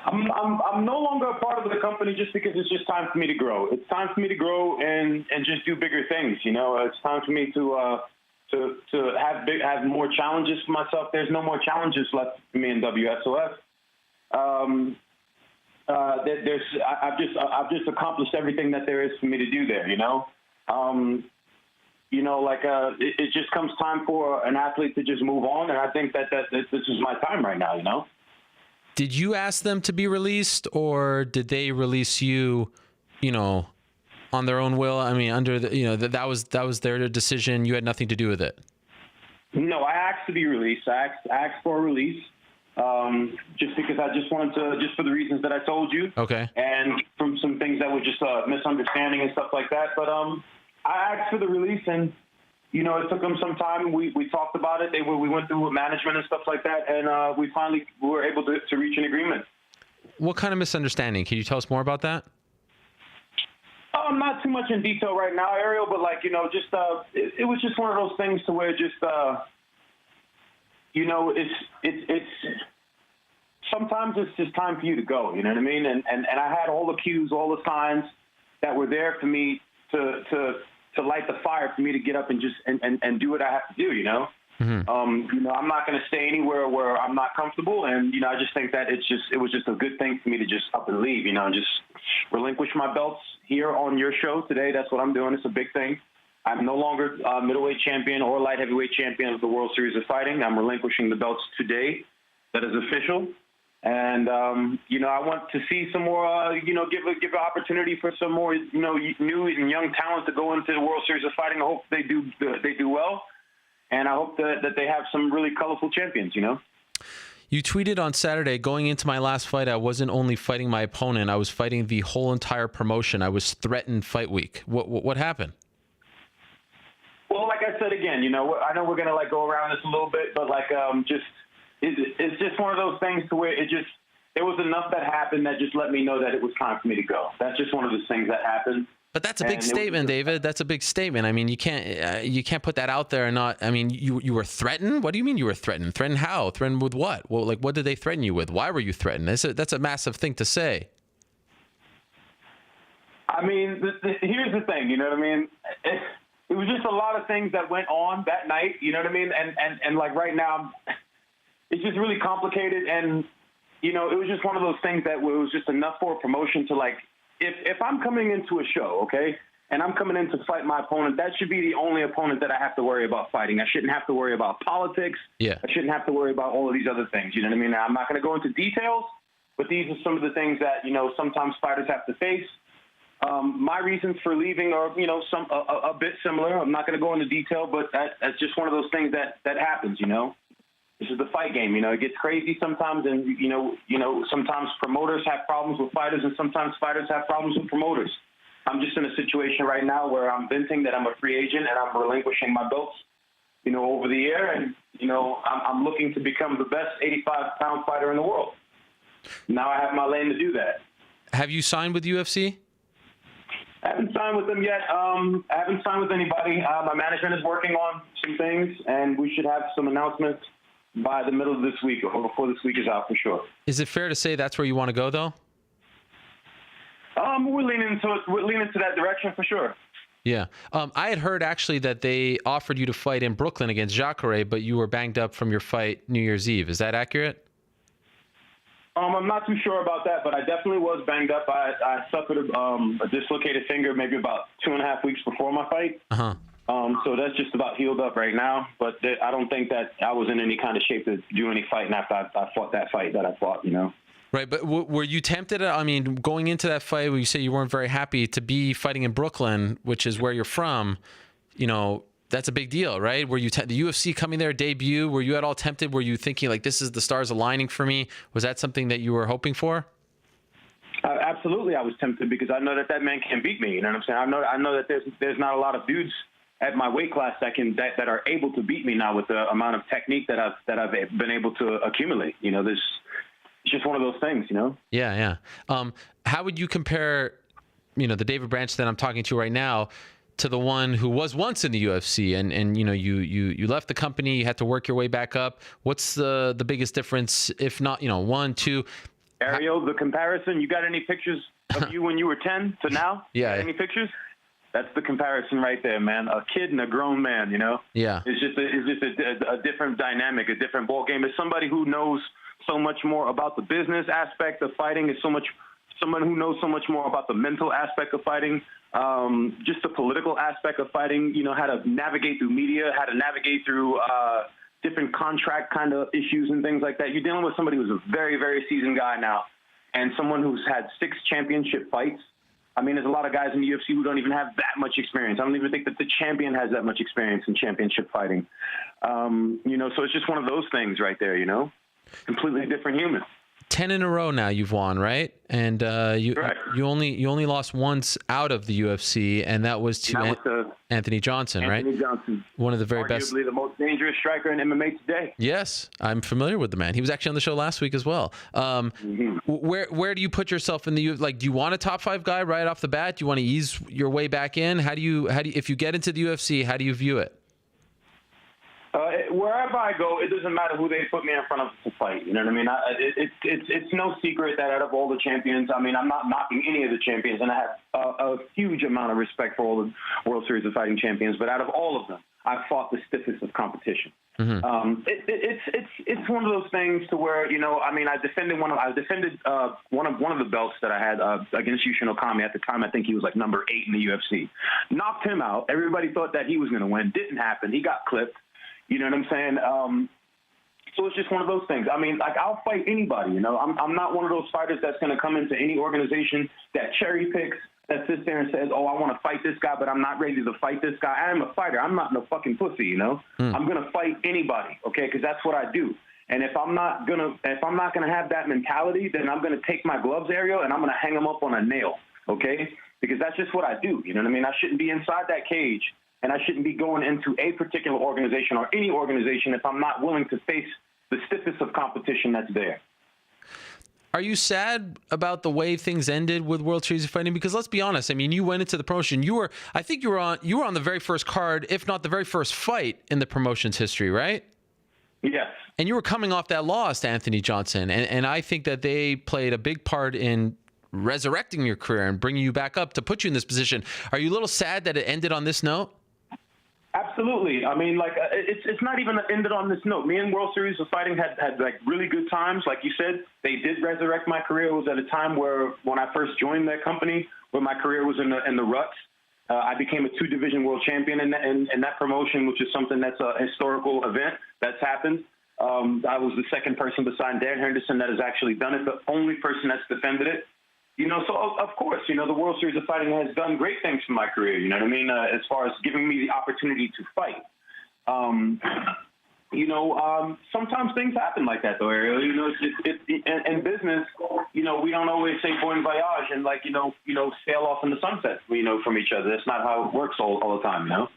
I'm no longer a part of the company just because it's just time for me to grow. It's time for me to grow and just do bigger things. It's time for me to have more challenges for myself. There's no more challenges left for me in WSOF. I've just accomplished everything that there is for me to do there. It just comes time for an athlete to just move on, and I think that this is my time right now. Did you ask them to be released, or did they release you, on their own will? I mean, under the, that was their decision. You had nothing to do with it. No, I asked to be released. I asked for a release, just because I just wanted to, just for the reasons that I told you. Okay. And from some things that were just a misunderstanding and stuff like that. But I asked for the release, and it took them some time. We talked about it. We went through with management and stuff like that, and we finally were able to reach an agreement. What kind of misunderstanding? Can you tell us more about that? Not too much in detail right now, Ariel, but it was just one of those things to where just it's sometimes it's just time for you to go. You know what I mean? And I had all the cues, all the signs that were there for me to light the fire for me to get up and just and do what I have to do. Mm-hmm. I'm not going to stay anywhere where I'm not comfortable, and I just think that it was just a good thing for me to just up and leave. And just relinquish my belts here on your show today. That's what I'm doing. It's a big thing. I'm no longer middleweight champion or light heavyweight champion of the World Series of Fighting. I'm relinquishing the belts today. That is official. And, I want to see some more, give an opportunity for some more, new and young talent to go into the World Series of Fighting. I hope they do well. And I hope that they have some really colorful champions, You tweeted on Saturday, going into my last fight, I wasn't only fighting my opponent, I was fighting the whole entire promotion. I was threatened fight week. What happened? Well, like I said, again, I know we're going to go around this a little bit, but it's just one of those things to where there was enough that happened that just let me know that it was time for me to go. That's just one of those things that happened. But that's a big statement, David. That's a big statement. I mean, you can't put that out there and not. I mean, you were threatened. What do you mean you were threatened? Threatened how? Threatened with what? Well, what did they threaten you with? Why were you threatened? That's a massive thing to say. I mean, here's the thing. You know what I mean? It was just a lot of things that went on that night. You know what I mean? And right now, it's just really complicated. And it was just one of those things that it was just enough for a promotion to If I'm coming into a show, okay, and I'm coming in to fight my opponent, that should be the only opponent that I have to worry about fighting. I shouldn't have to worry about politics. Yeah. I shouldn't have to worry about all of these other things. You know what I mean? Now, I'm not going to go into details, but these are some of the things that, sometimes fighters have to face. My reasons for leaving are, a bit similar. I'm not going to go into detail, but that's just one of those things that happens, This is the fight game, It gets crazy sometimes, and sometimes promoters have problems with fighters, and sometimes fighters have problems with promoters. I'm just in a situation right now where I'm venting that I'm a free agent and I'm relinquishing my belts, over the air, and I'm looking to become the best 85-pound fighter in the world. Now I have my lane to do that. Have you signed with UFC? I haven't signed with them yet. I haven't signed with anybody. My management is working on some things, and we should have some announcements by the middle of this week or before this week is out for sure. Is it fair to say that's where you want to go, though? We're leaning into that direction for sure. Yeah. I had heard actually that they offered you to fight in Brooklyn against Jacare, but you were banged up from your fight New Year's Eve. Is that accurate? I'm not too sure about that, but I definitely was banged up. I suffered a dislocated finger maybe about 2.5 weeks before my fight. Uh-huh. So that's just about healed up right now. But I don't think that I was in any kind of shape to do any fighting after I fought that fight that I fought, you know. Right, but were you tempted? I mean, going into that fight, where you say you weren't very happy to be fighting in Brooklyn, which is where you're from, you know, that's a big deal, right? Were you the UFC coming there debut? Were you at all tempted? Were you thinking like, this is the stars aligning for me? Was that something that you were hoping for? Absolutely, I was tempted because I know that man can't beat me. You know what I'm saying? I know that there's not a lot of dudes at my weight class that are able to beat me now with the amount of technique that I've been able to accumulate. You know, it's just one of those things, you know? Yeah. How would you compare, you know, the David Branch that I'm talking to right now to the one who was once in the UFC and you know, you left the company, you had to work your way back up. What's the biggest difference, if not, you know, 1, 2? Ariel, the comparison, you got any pictures of you when you were 10 to now? Yeah. Any pictures? That's the comparison right there, man. A kid and a grown man, you know? Yeah. It's just a different dynamic, a different ball game. It's somebody who knows so much more about the business aspect of fighting. It's someone who knows so much more about the mental aspect of fighting, just the political aspect of fighting, you know, how to navigate through media, how to navigate through different contract kind of issues and things like that. You're dealing with somebody who's a very, very seasoned guy now and someone who's had 6 championship fights. I mean, there's a lot of guys in the UFC who don't even have that much experience. I don't even think that the champion has that much experience in championship fighting. You know, so it's just one of those things right there, you know? Completely different human. 10 in a row now you've won, right? And you only lost once out of the UFC, and that was to Anthony Johnson, right? Anthony Johnson, one of the very best, arguably the most dangerous striker in MMA today. Yes, I'm familiar with the man. He was actually on the show last week as well. Where do you put yourself in the, like, do you want a top 5 guy right off the bat? Do you want to ease your way back in? How do you if you get into the UFC, how do you view it? Wherever I go, it doesn't matter who they put me in front of to fight. You know what I mean? It's no secret that out of all the champions, I mean, I'm not knocking any of the champions, and I have a huge amount of respect for all the World Series of Fighting champions. But out of all of them, I've fought the stiffest of competition. Mm-hmm. It's one of those things to where, you know, I mean, I defended one of the belts that I had against Yushin Okami at the time. I think he was like number 8 in the UFC. Knocked him out. Everybody thought that he was going to win. Didn't happen. He got clipped. You know what I'm saying? So it's just one of those things. I mean, like, I'll fight anybody, you know. I'm not one of those fighters that's going to come into any organization that cherry picks, that sits there and says, oh, I want to fight this guy, but I'm not ready to fight this guy. I am a fighter. I'm not no fucking pussy, you know. I'm going to fight anybody, okay, because that's what I do. And if I'm not gonna have that mentality, then I'm going to take my gloves, Ariel, and I'm going to hang them up on a nail, okay? Because that's just what I do, you know what I mean? I shouldn't be inside that cage. And I shouldn't be going into a particular organization or any organization if I'm not willing to face the stiffest of competition that's there. Are you sad about the way things ended with World Series of Fighting? Because let's be honest, I mean, you went into the promotion. I think you were on the very first card, if not the very first fight in the promotion's history, right? Yes. And you were coming off that loss to Anthony Johnson, and I think that they played a big part in resurrecting your career and bringing you back up to put you in this position. Are you a little sad that it ended on this note? Absolutely. I mean, like, it's not even ended on this note. Me and World Series of Fighting had like really good times. Like you said, they did resurrect my career. It was at a time where, when I first joined that company, where my career was in the ruts. I became a 2-division world champion in that promotion, which is something that's a historical event that's happened. I was the second person beside Dan Henderson that has actually done it, the only person that's defended it. You know, so of course, you know, the World Series of Fighting has done great things for my career, you know what I mean, as far as giving me the opportunity to fight. You know, sometimes things happen like that, though, Ariel. You know, in business, you know, we don't always say bon voyage and, like, you know, sail off in the sunset, you know, from each other. That's not how it works all the time, you know?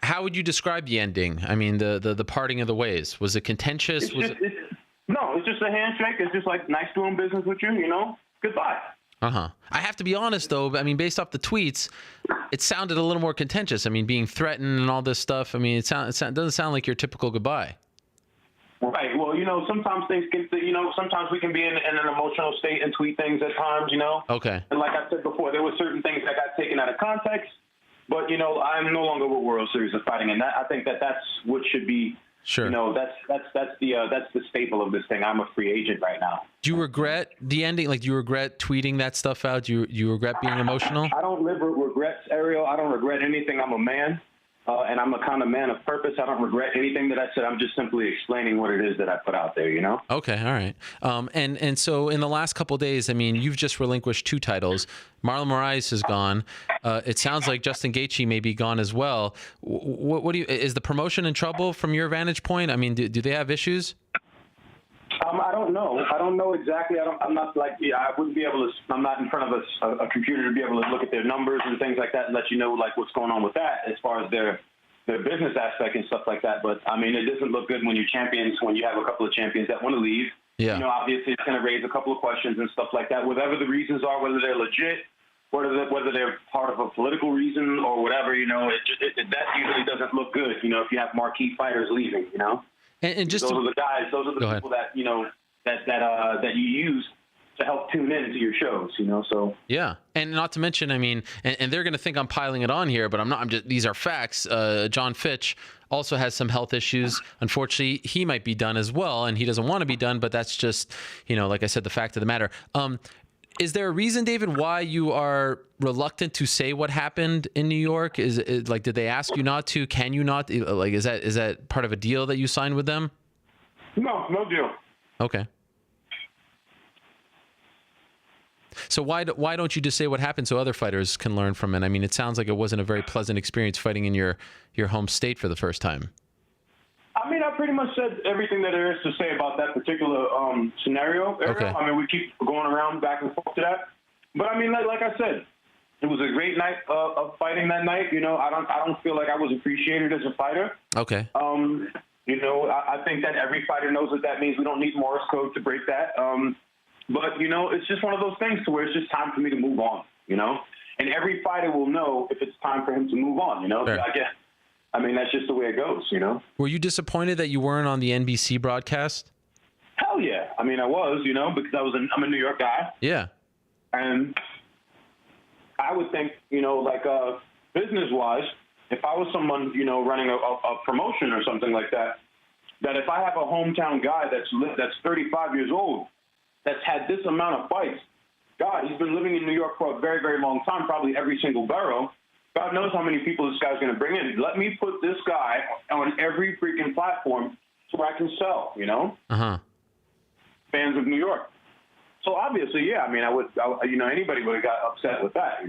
How would you describe the ending? I mean, the parting of the ways. Was it contentious? No, it's just a handshake. It's just like, nice doing business with you, you know? Goodbye. I have to be honest, though. I mean, based off the tweets, it sounded a little more contentious. I mean, being threatened and all this stuff. I mean, it doesn't sound like your typical goodbye. Right. Well, you know, sometimes things can, you know, sometimes we can be in an emotional state and tweet things at times, you know. Okay. And like I said before, there were certain things that got taken out of context. But But, I'm no longer with World Series of Fighting, and I think that's what should be. Sure. That's the staple of this thing. I'm a free agent right now. Do you regret the ending? Like, do you regret tweeting that stuff out? Do you regret being emotional? I don't live with regrets, Ariel. I don't regret anything. I'm a man, and I'm a kind of man of purpose. I don't regret anything that I said. I'm just simply explaining what it is that I put out there, Okay, all right. And so in the last couple of days, I mean, you've just relinquished 2 titles. Marlon Moraes is gone. It sounds like Justin Gaethje may be gone as well. What do you? Is the promotion in trouble from your vantage point? I mean, do they have issues? I don't know. I don't know exactly. I'm not like, I wouldn't be able to, I'm not in front of a computer to be able to look at their numbers and things like that and let you know like what's going on with that as far as their business aspect and stuff like that. But I mean, it doesn't look good when you have a couple of champions that want to leave. Yeah. Obviously it's going to raise a couple of questions and stuff like that, whatever the reasons are, whether they're legit, whether they're part of a political reason or whatever, that usually doesn't look good, if you have marquee fighters leaving, And just those are the guys, those are the people that, that you use to help tune in to your shows, so. Yeah. And not to mention, I mean, and they're going to think I'm piling it on here, but I'm not, these are facts. John Fitch also has some health issues. Unfortunately, he might be done as well, and he doesn't want to be done, but that's just, like I said, the fact of the matter. Is there a reason, David, why you are reluctant to say what happened in New York? Is it like, did they ask you not to? Can you not? Like, is that part of a deal that you signed with them? No deal. Okay. So why don't you just say what happened so other fighters can learn from it? I mean, it sounds like it wasn't a very pleasant experience fighting in your home state for the first time. I mean, I pretty much said everything that there is to say about that particular scenario. Okay. I mean, we keep going around back and forth to that. But I mean, like I said, it was a great night of fighting that night. I don't feel like I was appreciated as a fighter. Okay. I think that every fighter knows what that means. We don't need Morse code to break that. But, it's just one of those things to where it's just time for me to move on, And every fighter will know if it's time for him to move on, Fair. I mean, that's just the way it goes, Were you disappointed that you weren't on the NBC broadcast? Hell yeah. I mean, I was, because I'm a New York guy. Yeah. And I would think, business-wise, if I was someone, running a promotion or something like that if I have a hometown guy that's 35 years old, that's had this amount of fights, God, he's been living in New York for a very, very long time, probably every single borough. God knows how many people this guy's going to bring in. Let me put this guy on every freaking platform so I can sell, Uh-huh. Fans of New York. So obviously, yeah, I mean, anybody would have got upset with that,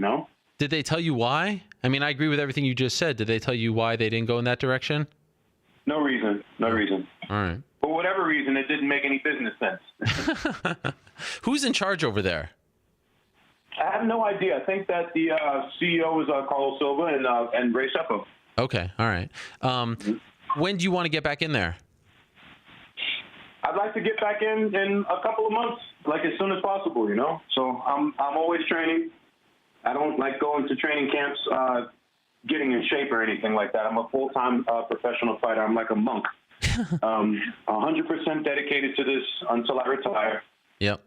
Did they tell you why? I mean, I agree with everything you just said. Did they tell you why they didn't go in that direction? No reason. No reason. All right. For whatever reason, it didn't make any business sense. Who's in charge over there? I have no idea. I think that the CEO is Carlos Silva and Ray Seppo. Okay. All right. When do you want to get back in there? I'd like to get back in a couple of months, like as soon as possible, So I'm always training. I don't like going to training camps, getting in shape or anything like that. I'm a full-time professional fighter. I'm like a monk. 100% dedicated to this until I retire. Yep.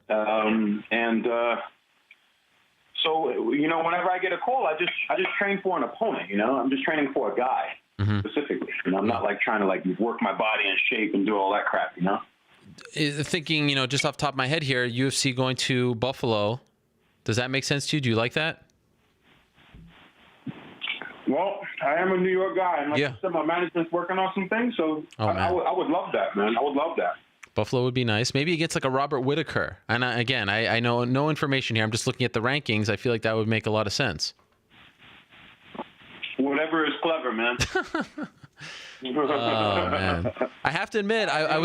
So, whenever I get a call, I just train for an opponent, I'm just training for a guy specifically. I'm not like trying to work my body in shape and do all that crap, Thinking, just off the top of my head here, UFC going to Buffalo. Does that make sense to you? Do you like that? Well, I am a New York guy, and like I said, my management's working on some things, so I would love that, man. I would love that. Buffalo would be nice. Maybe against like a Robert Whittaker. And I know no information here. I'm just looking at the rankings. I feel like that would make a lot of sense. Whatever is clever, man. Oh, man. I have to admit, I am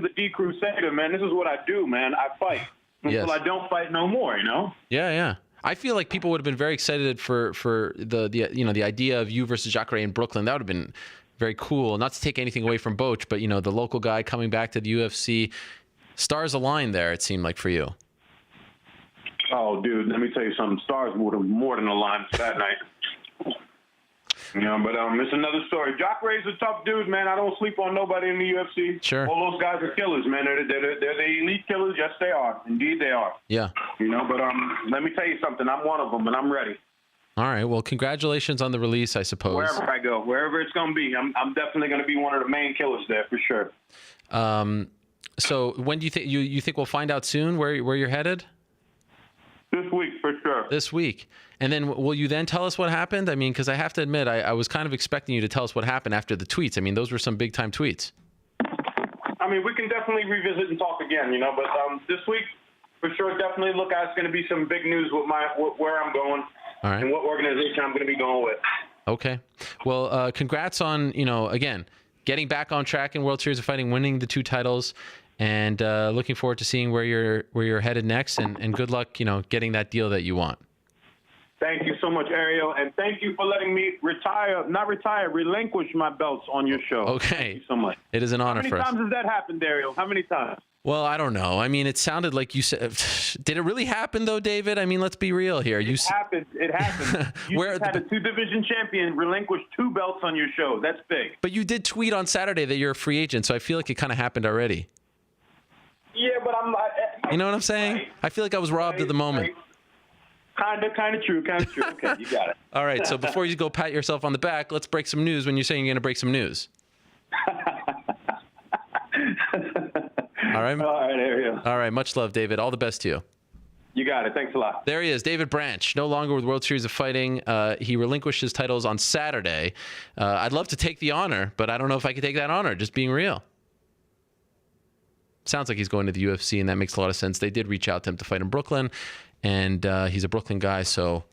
the D Crusader, man. This is what I do, man. I fight until I don't fight no more, Yeah. I feel like people would have been very excited for the idea of you versus Jacare in Brooklyn. That would have been very cool. Not to take anything away from Boach, but the local guy coming back to the UFC. Stars aligned there, it seemed like, for you. Oh, dude, let me tell you something. Stars would have more than aligned for that night. But it's another story. Jacare's a tough dude, man. I don't sleep on nobody in the UFC. Sure. All those guys are killers, man. They're the elite killers. Yes, they are. Indeed, they are. Yeah. But let me tell you something. I'm one of them, and I'm ready. All right. Well, congratulations on the release, I suppose. Wherever I go, wherever it's going to be, I'm definitely going to be one of the main killers there for sure. So when do you think you think we'll find out soon where you're headed? This week for sure. This week. And then will you then tell us what happened? I mean, because I have to admit, I was kind of expecting you to tell us what happened after the tweets. I mean, those were some big time tweets. I mean, we can definitely revisit and talk again, but this week for sure, definitely look at it's going to be some big news with where I'm going. All right. And what organization I'm going to be going with. Okay. Well, congrats on, again, getting back on track in World Series of Fighting, winning the 2 titles, and looking forward to seeing where you're headed next. And good luck, getting that deal that you want. Thank you so much, Ariel, and thank you for letting me relinquish my belts on your show. Okay. Thank you so much. It is an honor for us. How many times has that happened, Ariel? How many times? Well, I don't know. I mean, it sounded like you said. Did it really happen, though, David? I mean, let's be real here. It happened. You had a 2-division champion relinquish 2 belts on your show. That's big. But you did tweet on Saturday that you're a free agent, so I feel like it kind of happened already. Yeah, but I'm. You know what I'm saying? Right. I feel like I was robbed of the moment. Right. Kind of true. Okay, you got it. All right, so before you go pat yourself on the back, let's break some news when you're saying you're going to break some news. All right? All right, Ariel. All right, much love, David. All the best to you. You got it. Thanks a lot. There he is, David Branch, no longer with World Series of Fighting. He relinquished his titles on Saturday. I'd love to take the honor, but I don't know if I could take that honor, just being real. Sounds like he's going to the UFC, and that makes a lot of sense. They did reach out to him to fight in Brooklyn, and he's a Brooklyn guy, so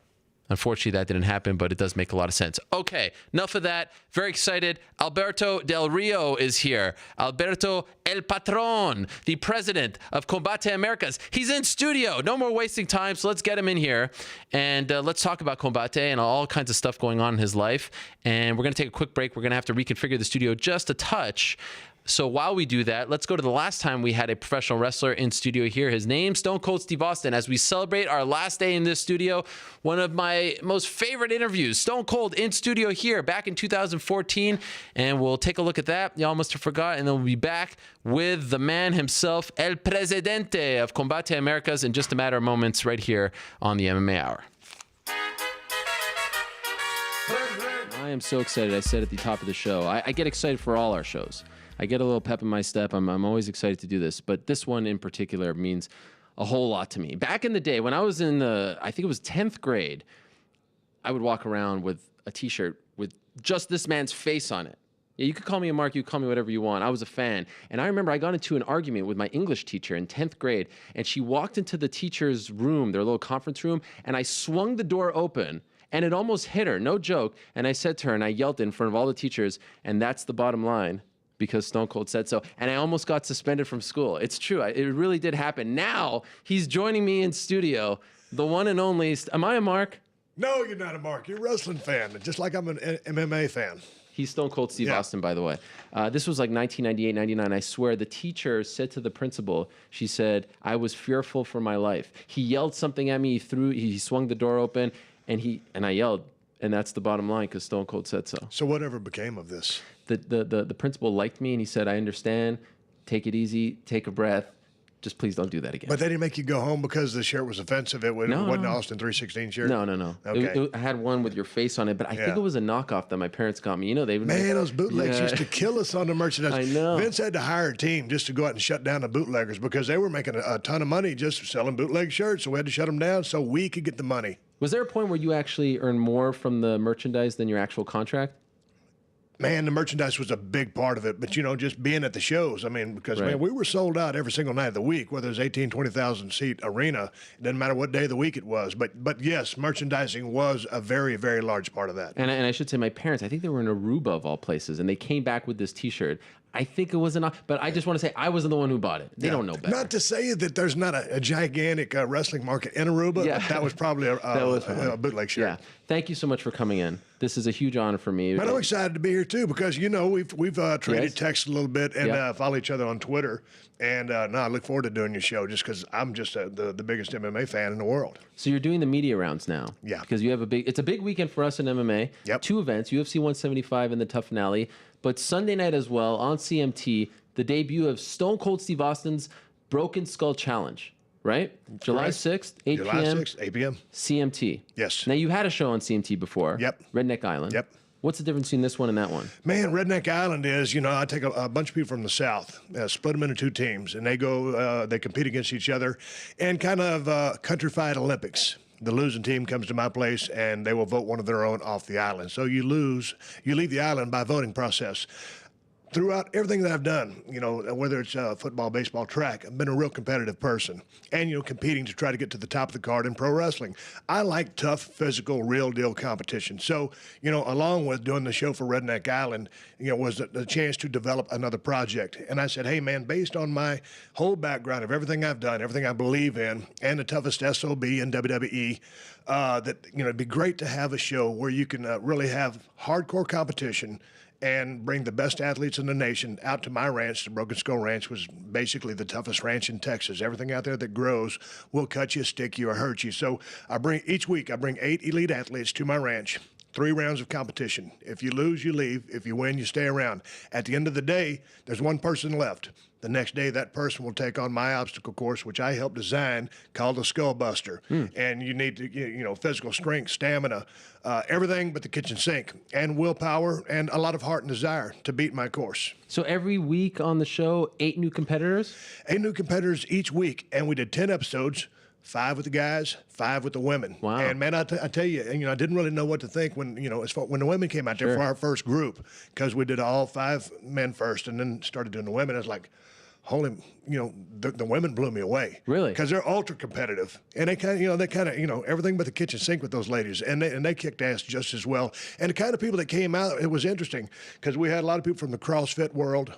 unfortunately that didn't happen, but it does make a lot of sense. Okay, enough of that. Very excited. Alberto Del Rio is here. Alberto El Patron, the president of Combate Americas. He's in studio. No more wasting time, so let's get him in here, and let's talk about Combate and all kinds of stuff going on in his life. And we're going to take a quick break. We're going to have to reconfigure the studio just a touch. So while we do that, let's go to the last time we had a professional wrestler in studio here. His name, Stone Cold Steve Austin. As we celebrate our last day in this studio, one of my most favorite interviews, Stone Cold in studio here back in 2014. And we'll take a look at that. Y'all must have forgot. And then we'll be back with the man himself, El Presidente of Combate Americas, in just a matter of moments right here on the MMA Hour. I am so excited. I said at the top of the show, I get excited for all our shows. I get a little pep in my step. I'm always excited to do this, but this one in particular means a whole lot to me. Back in the day, when I was in I think it was 10th grade, I would walk around with a T-shirt with just this man's face on it. Yeah, you could call me a mark, you could call me whatever you want. I was a fan. And I remember I got into an argument with my English teacher in 10th grade, and she walked into the teacher's room, their little conference room, and I swung the door open, and it almost hit her, no joke. And I said to her, and I yelled in front of all the teachers, and that's the bottom line, because Stone Cold said so. And I almost got suspended from school. It's true. It really did happen. Now he's joining me in studio, the one and only. Am I a mark? No, you're not a mark. You're a wrestling fan, just like I'm an MMA fan. He's Stone Cold Steve Austin, by the way. This was like 1998, 99. I swear the teacher said to the principal, she said, I was fearful for my life. He yelled something at me. He swung the door open, and I yelled. And that's the bottom line, because Stone Cold said so. So whatever became of this? The principal liked me, and he said, I understand. Take it easy. Take a breath. Just please don't do that again. But they didn't make you go home because the shirt was offensive? It wasn't an Austin 316 shirt? No. Okay. I had one with your face on it, but I think it was a knockoff that my parents got me. They would those bootlegs used to kill us on the merchandise. I know. Vince had to hire a team just to go out and shut down the bootleggers because they were making a ton of money just selling bootleg shirts, so we had to shut them down so we could get the money. Was there a point where you actually earned more from the merchandise than your actual contract? Man, the merchandise was a big part of it, but, just being at the shows, because, man, we were sold out every single night of the week, whether it was 18, 20,000 seat arena. It doesn't matter what day of the week it was. But yes, merchandising was a very, very large part of that. And I should say my parents, I think they were in Aruba of all places, and they came back with this T-shirt. I think it was enough, but I just want to say I wasn't the one who bought it. They don't know better. Not to say that there's not a gigantic wrestling market in Aruba, but that was probably a bootleg shirt. Yeah. Thank you so much for coming in. This is a huge honor for me. But I'm excited to be here too because we've traded texts a little bit and follow each other on Twitter. And I look forward to doing your show just because I'm just the biggest MMA fan in the world. So you're doing the media rounds now. Yeah. Because you have it's a big weekend for us in MMA. Yep. 2 events, UFC 175 and the Tough Finale. But Sunday night as well on CMT, the debut of Stone Cold Steve Austin's Broken Skull Challenge. right? July Correct. 6th, 8 July p.m. 6th, 8 p.m. CMT. Yes. Now, you had a show on CMT before. Yep. Redneck Island. Yep. What's the difference between this one and that one? Man, Redneck Island is, I take a bunch of people from the South, split them into two teams, and they go, they compete against each other, and kind of country-fied Olympics. The losing team comes to my place, and they will vote one of their own off the island. So you leave the island by voting process. Throughout everything that I've done, whether it's football, baseball, track, I've been a real competitive person and, competing to try to get to the top of the card in pro wrestling. I like tough, physical, real deal competition. So, along with doing the show for Redneck Island, was the chance to develop another project. And I said, hey, man, based on my whole background of everything I've done, everything I believe in, and the toughest SOB in WWE, that, it'd be great to have a show where you can really have hardcore competition and bring the best athletes in the nation out to my ranch. The Broken Skull Ranch was basically the toughest ranch in Texas. Everything out there that grows will cut you, stick you, or hurt you. So each week I bring 8 elite athletes to my ranch, 3 rounds of competition. If you lose, you leave. If you win, you stay around. At the end of the day, there's one person left. The next day, that person will take on my obstacle course, which I helped design, called the Skull Buster. And you need to, physical strength, stamina, everything but the kitchen sink, and willpower, and a lot of heart and desire to beat my course. So every week on the show, 8 new competitors? 8 new competitors each week, and we did 10 episodes. 5 with the guys, 5 with the women. Wow. And man, I tell you, I didn't really know what to think when, when the women came out there for our first group, because we did all 5 men first and then started doing the women. I was like, holy, the women blew me away. Really? Because they're ultra competitive, and they kind of, everything but the kitchen sink with those ladies, and they kicked ass just as well. And the kind of people that came out, it was interesting because we had a lot of people from the CrossFit world,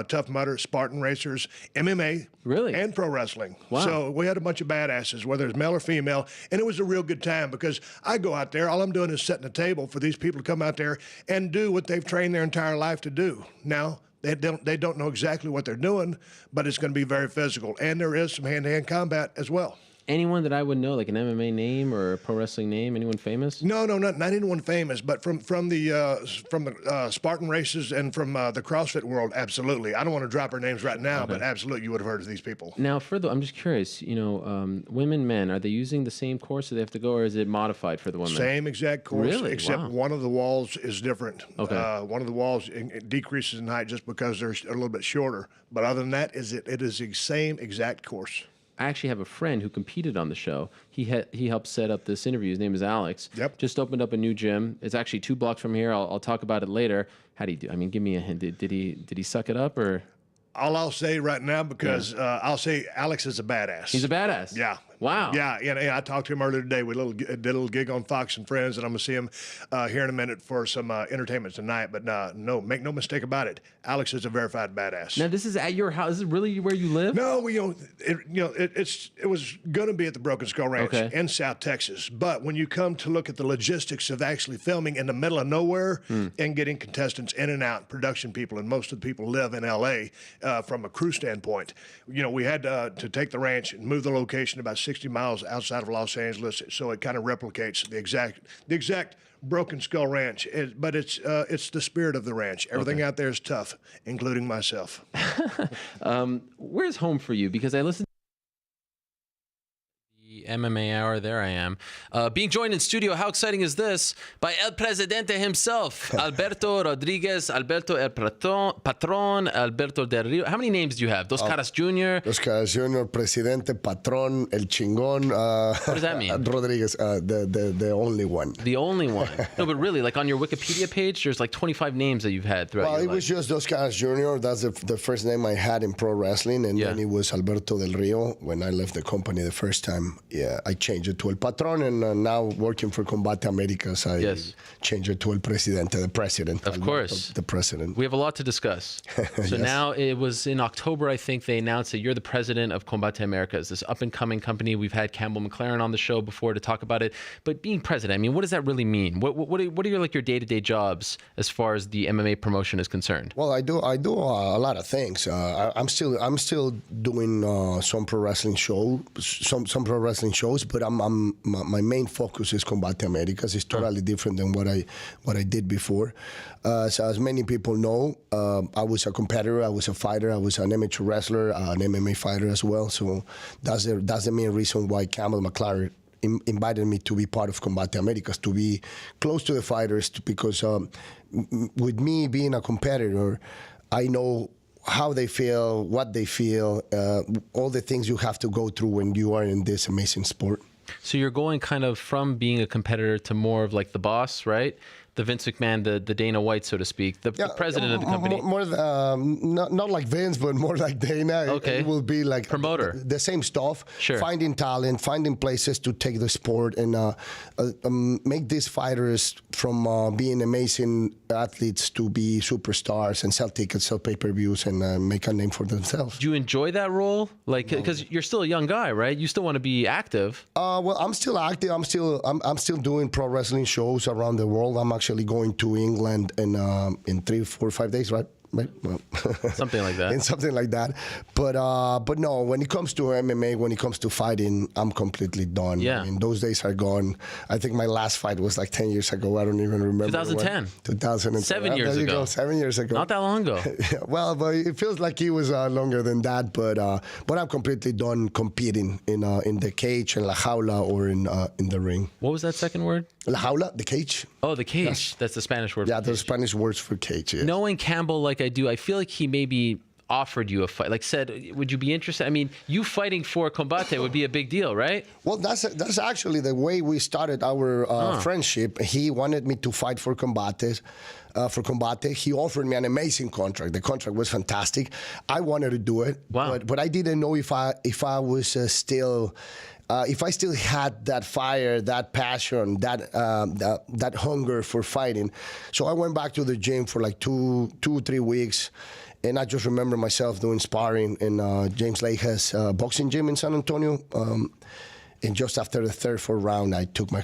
Tough Mudder, Spartan Racers, MMA, really, and pro wrestling. Wow. So we had a bunch of badasses, whether it's male or female, and it was a real good time because I go out there, all I'm doing is setting a table for these people to come out there and do what they've trained their entire life to do. Now, they don't know exactly what they're doing, but it's going to be very physical. And there is some hand-to-hand combat as well. Anyone that I would know, like an MMA name or a pro wrestling name? Anyone famous? No, not anyone famous, but from the Spartan races and from the CrossFit world, absolutely. I don't want to drop our names right now, but absolutely, you would have heard of these people. Now, I'm just curious. Women, men, are they using the same course that they have to go, or is it modified for the women? Same exact course, really? Except Wow. one of the walls is different. Okay. One of the walls decreases in height just because they're a little bit shorter. But other than that, it is the same exact course. I actually have a friend who competed on the show. He helped set up this interview. His name is Alex. Yep. Just opened up a new gym. It's actually 2 blocks from here. I'll talk about it later. How did he do? I mean, give me a hint. Did he suck it up or? All I'll say right now, because I'll say Alex is a badass. He's a badass. Yeah. Wow. Yeah. I talked to him earlier today. We did a little gig on Fox and Friends, and I'm going to see him here in a minute for some entertainment tonight. But no, make no mistake about it. Alex is a verified badass. Now, this is at your house. This is really where you live? No, it was going to be at the Broken Skull Ranch in South Texas. But when you come to look at the logistics of actually filming in the middle of nowhere and getting contestants in and out, production people, and most of the people live in L.A. From a crew standpoint, we had to take the ranch and move the location about 60 miles outside of Los Angeles, so it kind of replicates the exact Broken Skull Ranch. But it's the spirit of the ranch. Everything out there is tough, including myself. Where's home for you? Because I listened MMA Hour. There I am. Being joined in studio, how exciting is this? By El Presidente himself, Alberto Rodriguez, Alberto El Patron, Alberto Del Rio. How many names do you have? Dos Caras Jr.? Dos Caras Jr., Presidente, Patron, El Chingón. What does that mean? Rodriguez, the only one. The only one. No, but really, like on your Wikipedia page, there's like 25 names that you've had throughout your life. Well, it was just Dos Caras Jr. That's the first name I had in pro wrestling, and then it was Alberto Del Rio. When I left the company the first time, I changed it to El Patron, and now working for Combate Americas, I changed it to El Presidente, the president. Of course. The president. We have a lot to discuss. So now it was in October, I think, they announced that you're the president of Combate Americas, this up-and-coming company. We've had Campbell McLaren on the show before to talk about it. But being president, I mean, what does that really mean? What are your day-to-day jobs as far as the MMA promotion is concerned? Well, I do a lot of things. I'm still doing some pro wrestling shows wrestling shows, but my main focus is Combate Americas. It's totally different than what I did before. So as many people know, I was a competitor, I was a fighter, I was an amateur wrestler, an MMA fighter as well. So that's the main reason why Campbell McLaren invited me to be part of Combate Americas, to be close to the fighters, because with me being a competitor, I know how they feel, what they feel, all the things you have to go through when you are in this amazing sport. So you're going kind of from being a competitor to more of like the boss, right? The Vince McMahon, the Dana White, so to speak, the president of the company. More not like Vince, but more like Dana. Okay. It will be like promoter. The same stuff. Sure. Finding talent, finding places to take the sport, and make these fighters from being amazing athletes to be superstars and sell tickets, sell pay-per-views, and make a name for themselves. Do you enjoy that role? Like, because you're still a young guy, right? You still want to be active. Well, I'm still active. I'm still doing pro wrestling shows around the world. I'm actually going to England in 3, 4, 5 days, right? Well, something like that. And something like that. But no, when it comes to MMA, when it comes to fighting, I'm completely done. Yeah. I mean, those days are gone. I think my last fight was like 10 years ago. I don't even remember. 2010. 2010. 7 years there you ago. Go, 7 years ago. Not that long ago. Well, but it feels like it was longer than that. But I'm completely done competing in the cage, in la jaula, or in the ring. What was that second word? La jaula, the cage. Oh, the cage. Yes. That's the Spanish word. Yeah, for the cage. Spanish words for cage. Yes. Knowing Campbell like I do, I feel like he maybe offered you a fight, like said, would you be interested? I mean, you fighting for Combate would be a big deal, right? Well, that's actually the way we started our friendship. He wanted me to fight for Combate. He offered me an amazing contract. The contract was fantastic. I wanted to do it, but I didn't know if I was still. If I still had that fire, that passion, that hunger for fighting. So I went back to the gym for like 2 or 3 weeks, and I just remember myself doing sparring in James Leahy's boxing gym in San Antonio. And just after the third, fourth round, I took my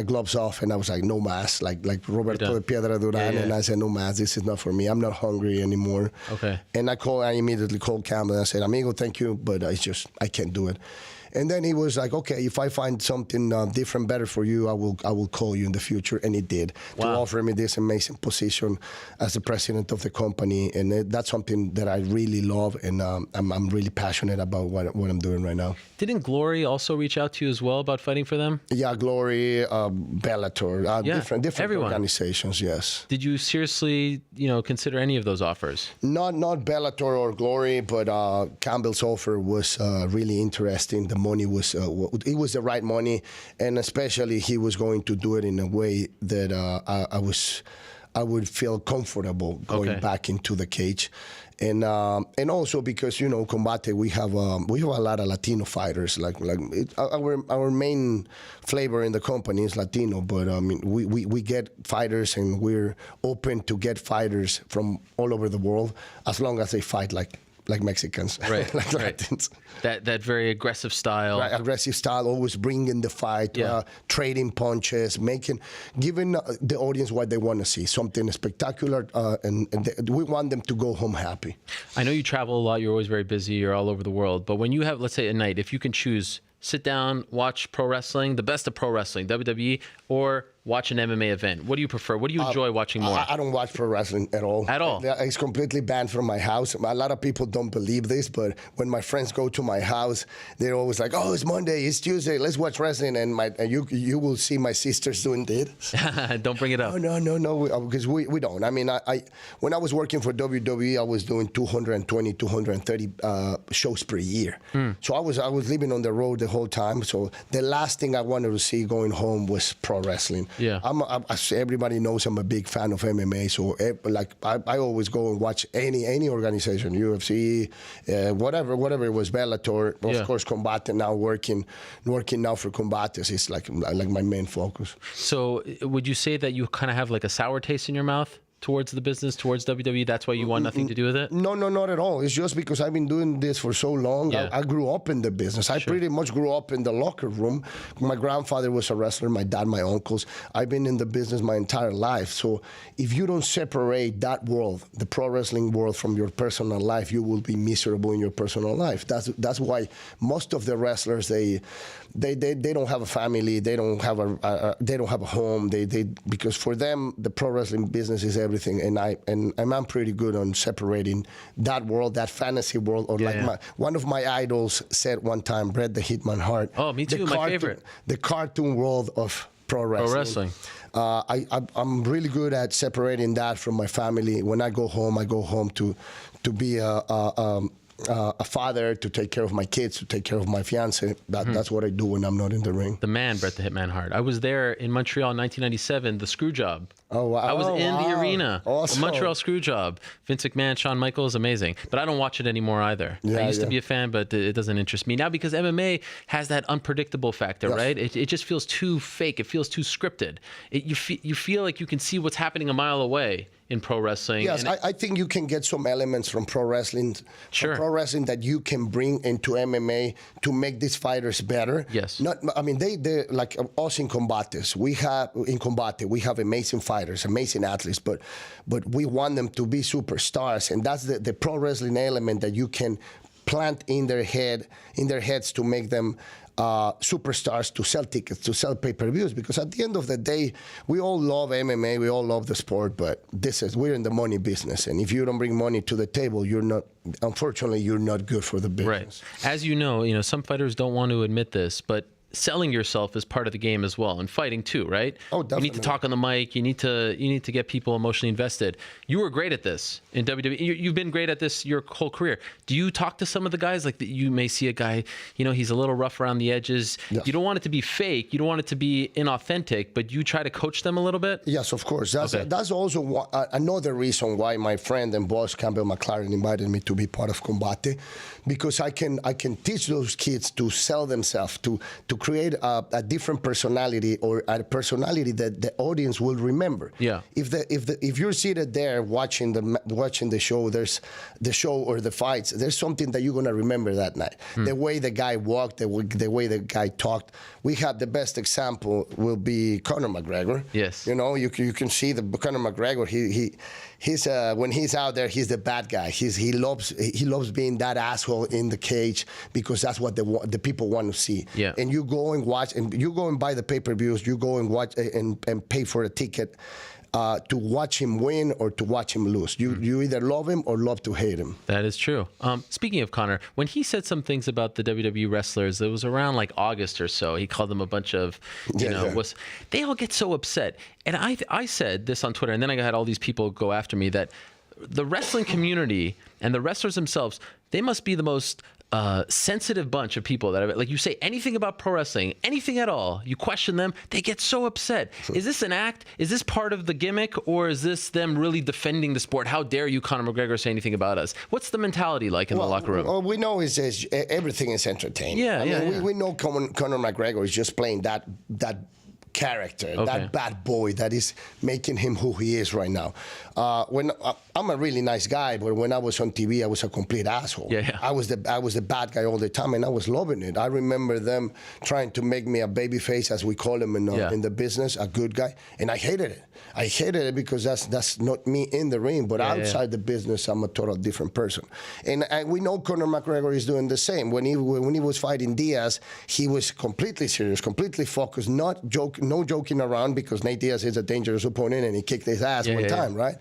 gloves off, and I was like, no más, like Roberto de Piedra Duran, and I said, no más, this is not for me. I'm not hungry anymore. Okay. And I immediately called Campbell and I said, amigo, thank you, but I can't do it. And then he was like, okay, if I find something different, better for you, I will call you in the future. And he did, to offer me this amazing position as the president of the company. And that's something that I really love, and I'm really passionate about what I'm doing right now. Didn't Glory also reach out to you as well about fighting for them? Yeah, Glory, Bellator, different organizations, yes. Did you seriously, consider any of those offers? Not Bellator or Glory, but Campbell's offer was really interesting. The money was it was the right money, and especially he was going to do it in a way that I would feel comfortable going back into the cage, and also because Combate, we have a lot of Latino fighters. Our main flavor in the company is Latino, but I mean we get fighters, and we're open to get fighters from all over the world as long as they fight like Mexicans, right? Like Latins. That very aggressive style. Right, aggressive style, always bringing the fight, trading punches, giving the audience what they want to see, something spectacular, and we want them to go home happy. I know you travel a lot. You're always very busy. You're all over the world. But when you have, let's say, a night, if you can choose, sit down, watch pro wrestling, the best of pro wrestling, WWE, or watch an MMA event, what do you prefer? What do you enjoy watching more? I don't watch pro wrestling at all. At all? It's completely banned from my house. A lot of people don't believe this, but when my friends go to my house, they're always like, oh, it's Monday, it's Tuesday, let's watch wrestling. And you will see my sisters doing this. Don't bring it up. No, because we don't. I mean, when I was working for WWE, I was doing 220, 230 shows per year. So I was living on the road the whole time. So the last thing I wanted to see going home was pro wrestling. Yeah. As everybody knows, I'm a big fan of MMA. So I always go and watch any organization, UFC, whatever it was, Bellator, of course, Combate. Now working now for Combates is like my main focus. So would you say that you kind of have like a sour taste in your mouth towards the business, towards WWE? That's why you want nothing to do with it? No, not at all. It's just because I've been doing this for so long. Yeah. I grew up in the business. I pretty much grew up in the locker room. My grandfather was a wrestler, my dad, my uncles. I've been in the business my entire life. So if you don't separate that world, the pro wrestling world, from your personal life, you will be miserable in your personal life. That's why most of the wrestlers, they don't have a family, they don't have a home. Because for them the pro wrestling business is everything, and I'm pretty good on separating that world, that fantasy world, or one of my idols said one time, Bret the Hitman Hart. Oh, me too, my favorite. The cartoon world of pro wrestling. I'm really good at separating that from my family. When I go home to be a father, to take care of my kids, to take care of my fiance. That's what I do when I'm not in the ring. The man, Bret the Hitman Hart. I was there in Montreal in 1997, the screw job. Oh, wow. I was in the arena. Awesome. The Montreal screw job. Vince McMahon, Shawn Michaels, amazing. But I don't watch it anymore either. I used to be a fan, but it doesn't interest me now because MMA has that unpredictable factor, right? It just feels too fake. It feels too scripted. You feel like you can see what's happening a mile away in pro wrestling. Yes, I think you can get some elements from pro wrestling, that you can bring into MMA to make these fighters better. Yes. They like us in Combates. We have amazing fighters, amazing athletes, but we want them to be superstars, and that's the pro wrestling element that you can plant in their heads to make them superstars, to sell tickets, to sell pay-per-views. Because at the end of the day, we all love MMA, we all love the sport, but we're in the money business, and if you don't bring money to the table, unfortunately, you're not good for the business. Right. As you know, some fighters don't want to admit this, but selling yourself is part of the game as well, and fighting too, right? Oh, definitely. You need to talk on the mic. You need to get people emotionally invested. You were great at this in WWE. You've been great at this your whole career. Do you talk to some of the guys? Like you may see a guy, he's a little rough around the edges. Yes. You don't want it to be fake. You don't want it to be inauthentic, but you try to coach them a little bit? Yes, of course. That's also another reason why my friend and boss Campbell McLaren invited me to be part of Combate, because I can teach those kids to sell themselves, to create a different personality, or a personality that the audience will remember. Yeah. If you're seated there watching the show, there's the show or the fights, there's something that you're gonna remember that night. The way the guy walked, the way the guy talked. We have the best example will be Conor McGregor. Yes. You can see the Conor McGregor. He's when he's out there, he's the bad guy. He loves being that asshole in the cage, because that's what the people want to see. Yeah. And you go and watch, and you go and buy the pay-per-views. You go and watch and pay for a ticket to watch him win or to watch him lose. You either love him or love to hate him. That is true. Speaking of Conor, when he said some things about the WWE wrestlers, it was around like August or so. He called them a bunch of, they all get so upset. And I said this on Twitter, and then I had all these people go after me, that the wrestling community and the wrestlers themselves, they must be the most sensitive bunch of people that you say anything about pro wrestling, anything at all, you question them, they get so upset. Is this an act? Is this part of the gimmick, or is this them really defending the sport? How dare you, Conor McGregor, say anything about us? What's the mentality like in the locker room? Well, we know everything is entertainment. We know Conor McGregor is just playing that character, that bad boy that is making him who he is right now. When I'm a really nice guy, but when I was on TV, I was a complete asshole. I was the bad guy all the time, and I was loving it. I remember them trying to make me a baby face, as we call him in the business, a good guy, and I hated it. I hated it because that's not me in the ring, but outside the business, I'm a total different person. And we know Conor McGregor is doing the same. When he was fighting Diaz, he was completely serious, completely focused, no joking around, because Nate Diaz is a dangerous opponent and he kicked his ass one time, right?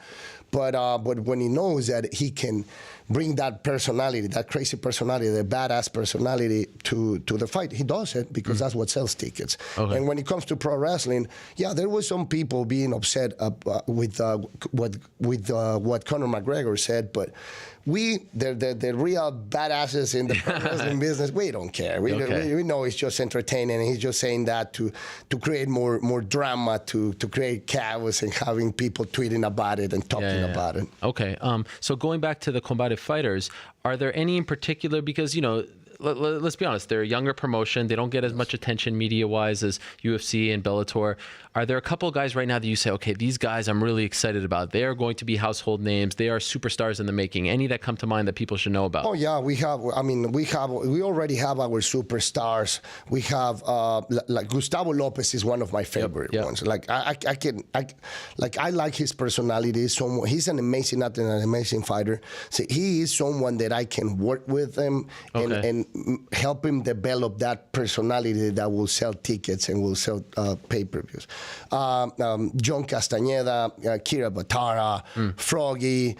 But when he knows that he can bring that personality, that crazy personality, the badass personality to the fight, he does it, because that's what sells tickets. And when it comes to pro wrestling, there was some people being upset with what Conor McGregor said, but the real badasses in the pro wrestling business, we don't care. We know it's just entertaining, and he's just saying that to create more drama, to create chaos, and having people tweeting about it and talking about it. Okay. So going back to the combative fighters, are there any in particular, because let's be honest, they're a younger promotion. They don't get as much attention media-wise as UFC and Bellator. Are there a couple of guys right now that you say, okay, these guys I'm really excited about. They are going to be household names. They are superstars in the making. Any that come to mind that people should know about? Oh yeah, we already have our superstars. We have like Gustavo Lopez is one of my favorite ones. Like I like his personality. He's an amazing athlete, an amazing fighter. So he is someone that I can work with him and help him develop that personality that will sell tickets and will sell pay-per-views. John Castañeda, Kira Batara, Froggy.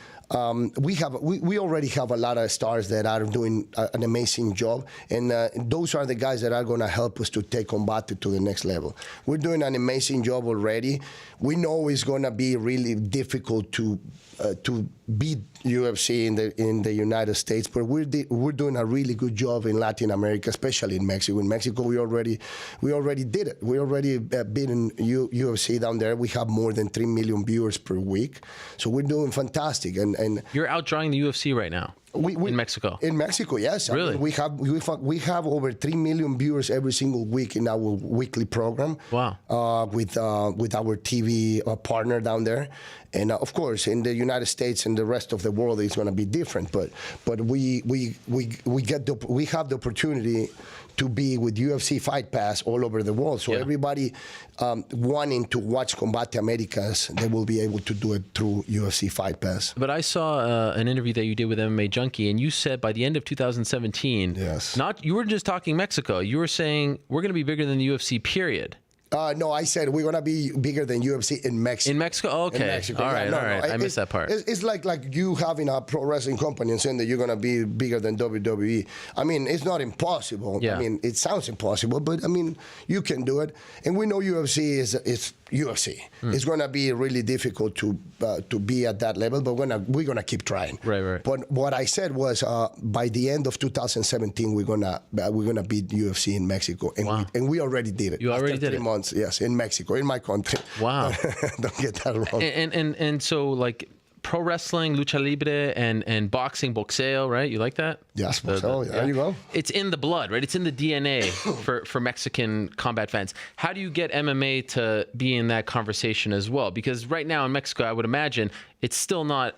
We already have a lot of stars that are doing an amazing job, and those are the guys that are going to help us to take Combate to the next level. We're doing an amazing job already. We know it's going to be really difficult to beat UFC in the United States, but we're doing a really good job in Latin America, especially in Mexico. In Mexico, we already did it. We already beaten UFC down there. We have more than 3 million viewers per week, so we're doing fantastic. And you're outdrawing the UFC right now. In Mexico. In Mexico, yes. Really? I mean, we have over 3 million viewers every single week in our weekly program. Wow. With our TV partner down there, and of course in the United States and the rest of the world it's going to be different. But we have the opportunity to be with UFC Fight Pass all over the world. So everybody wanting to watch Combate Americas, they will be able to do it through UFC Fight Pass. But I saw an interview that you did with MMA Junkie, and you said by the end of 2017, you weren't just talking Mexico. You were saying we're going to be bigger than the UFC, period. No, I said we're going to be bigger than UFC in Mexico. In Mexico? Oh, okay. In Mexico. All right. I missed that part. It's like you having a pro wrestling company and saying that you're going to be bigger than WWE. I mean, it's not impossible. Yeah. I mean, it sounds impossible, but I mean, you can do it. And we know UFC is UFC. It's going to be really difficult to be at that level, but we're going to keep trying. Right. But what I said was by the end of 2017, we're going to beat UFC in Mexico. And we already did it. You already did it? 3 months. Yes, in Mexico, in my country. Wow. Don't get that wrong. And so, like, pro wrestling, lucha libre, and boxing, boxeo, right? You like that? Yes, boxeo. There you go. It's in the blood, right? It's in the DNA for Mexican combat fans. How do you get MMA to be in that conversation as well? Because right now in Mexico, I would imagine it's still not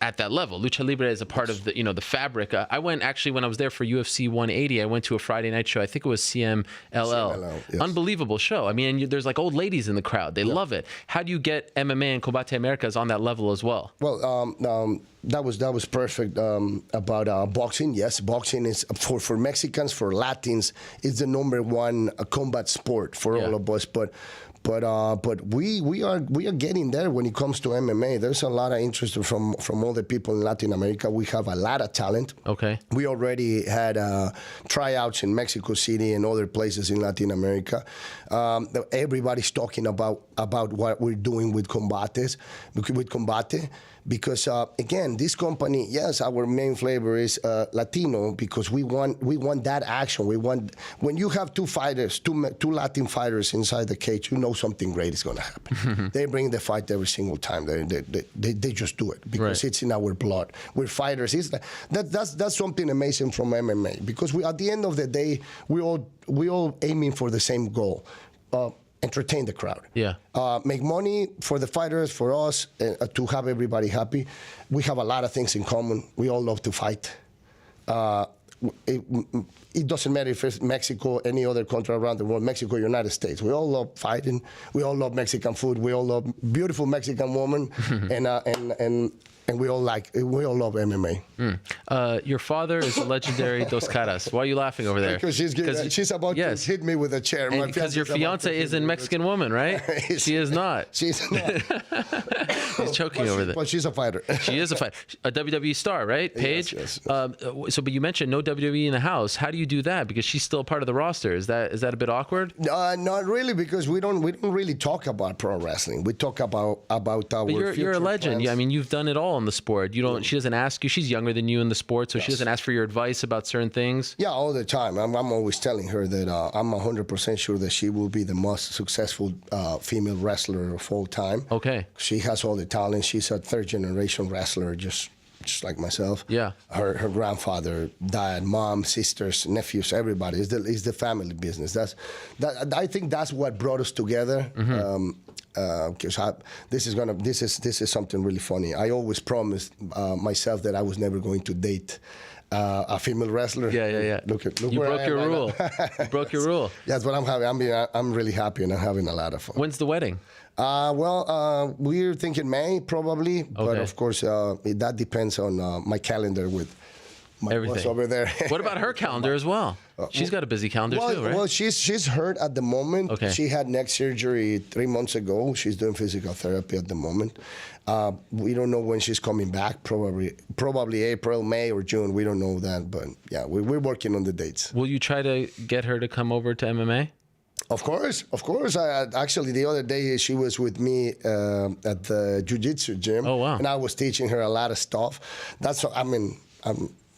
at that level. Lucha Libre is a part of the the fabric. I went actually when I was there for UFC 180. I went to a Friday night show. I think it was CMLL. Yes. Unbelievable show. I mean, there's like old ladies in the crowd. They love it. How do you get MMA and Combate Americas on that level as well? Well, that was perfect about boxing. Yes, boxing is for Mexicans, for Latins, it's the #1 combat sport for all of us. But we are getting there when it comes to MMA. There's a lot of interest from all the people in Latin America. We have a lot of talent. Okay. We already had tryouts in Mexico City and other places in Latin America. Everybody's talking about what we're doing with Combate. Because again, this company, yes, our main flavor is Latino because we want that action. We want when you have two Latin fighters inside the cage, you know something great is going to happen. They bring the fight every single time. They just do it because it's in our blood. We're fighters. That's something amazing from MMA because at the end of the day, we all aiming for the same goal. Entertain the crowd. Make money for the fighters, for us, to have everybody happy. We have a lot of things in common. We all love to fight. It doesn't matter if it's Mexico, any other country around the world, Mexico, United States. We all love fighting. We all love Mexican food. We all love beautiful Mexican women, and we all love MMA. Your father is a legendary Dos Caras. Why are you laughing over there? Because she's about to hit me with a chair. Because your fiance is a Mexican woman, right? She is not. She's not. He's choking over there. But she's a fighter. She is a fighter. A WWE star, right? Paige? Yes. But you mentioned no WWE in the house. How do you do that? Because she's still part of the roster. Is that a bit awkward? Not really, because we don't really talk about pro wrestling. We talk about our but you're a legend. Yeah, I mean, you've done it all in the sport. She doesn't ask you. She's younger than you in the sport, so she doesn't ask for your advice about certain things. Yeah, all the time. I'm always telling her that I'm 100% sure that she will be the most successful female wrestler of all time. Okay. She has all the talent. She's a third-generation wrestler. Just just like myself. Yeah. Her grandfather, dad, mom, sisters, nephews, everybody. It's the family business. I think that's what brought us together. Because this is something really funny. I always promised myself that I was never going to date a female wrestler. Yeah. Look you where broke your rule. You broke your rule. That's what I'm having. I'm really happy and I'm having a lot of fun. When's the wedding? We're thinking May probably, but of course that depends on my calendar with my boss over there. What about her calendar as well? She's got a busy calendar too, right? Well, she's hurt at the moment. Okay. She had neck surgery 3 months ago. She's doing physical therapy at the moment. We don't know when she's coming back. Probably April, May, or June. We don't know that, but yeah, we're working on the dates. Will you try to get her to come over to MMA? Of course. Actually, the other day she was with me at the jiu-jitsu gym. Oh, wow. And I was teaching her a lot of stuff. I'm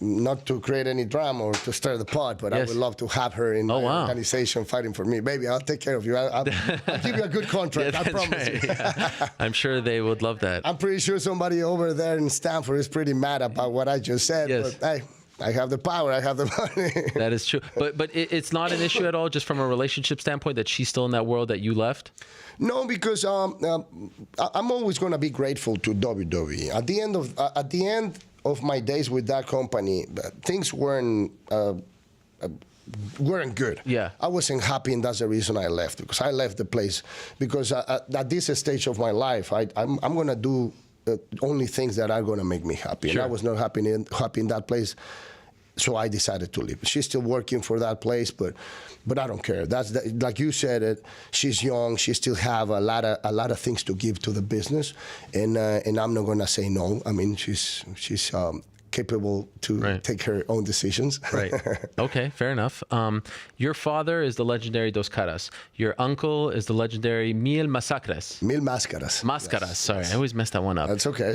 not to create any drama or to stir the pot, but I would love to have her in my organization fighting for me. Baby, I'll take care of you. I'll give you a good contract. I promise you. Yeah. I'm sure they would love that. I'm pretty sure somebody over there in Stanford is pretty mad about what I just said. Yes. But hey, I have the power. I have the money. That is true. But it's not an issue at all, just from a relationship standpoint, that she's still in that world that you left? No, because I'm always going to be grateful to WWE. At the end of my days with that company, things weren't good. Yeah. I wasn't happy, and that's the reason I left. Because I left the place because at this stage of my life, I'm going to do only things that are going to make me happy. Sure. And I was not happy in that place, so I decided to leave. She's still working for that place, but I don't care. Like you said, she's young. She still have a lot of things to give to the business, and I'm not going to say no. I mean, she's capable to take her own decisions. Right. Okay, fair enough. Your father is the legendary Dos Caras. Your uncle is the legendary Mil Mascaras. Mil Máscaras. Máscaras, yes. Sorry, I always mess that one up. That's okay.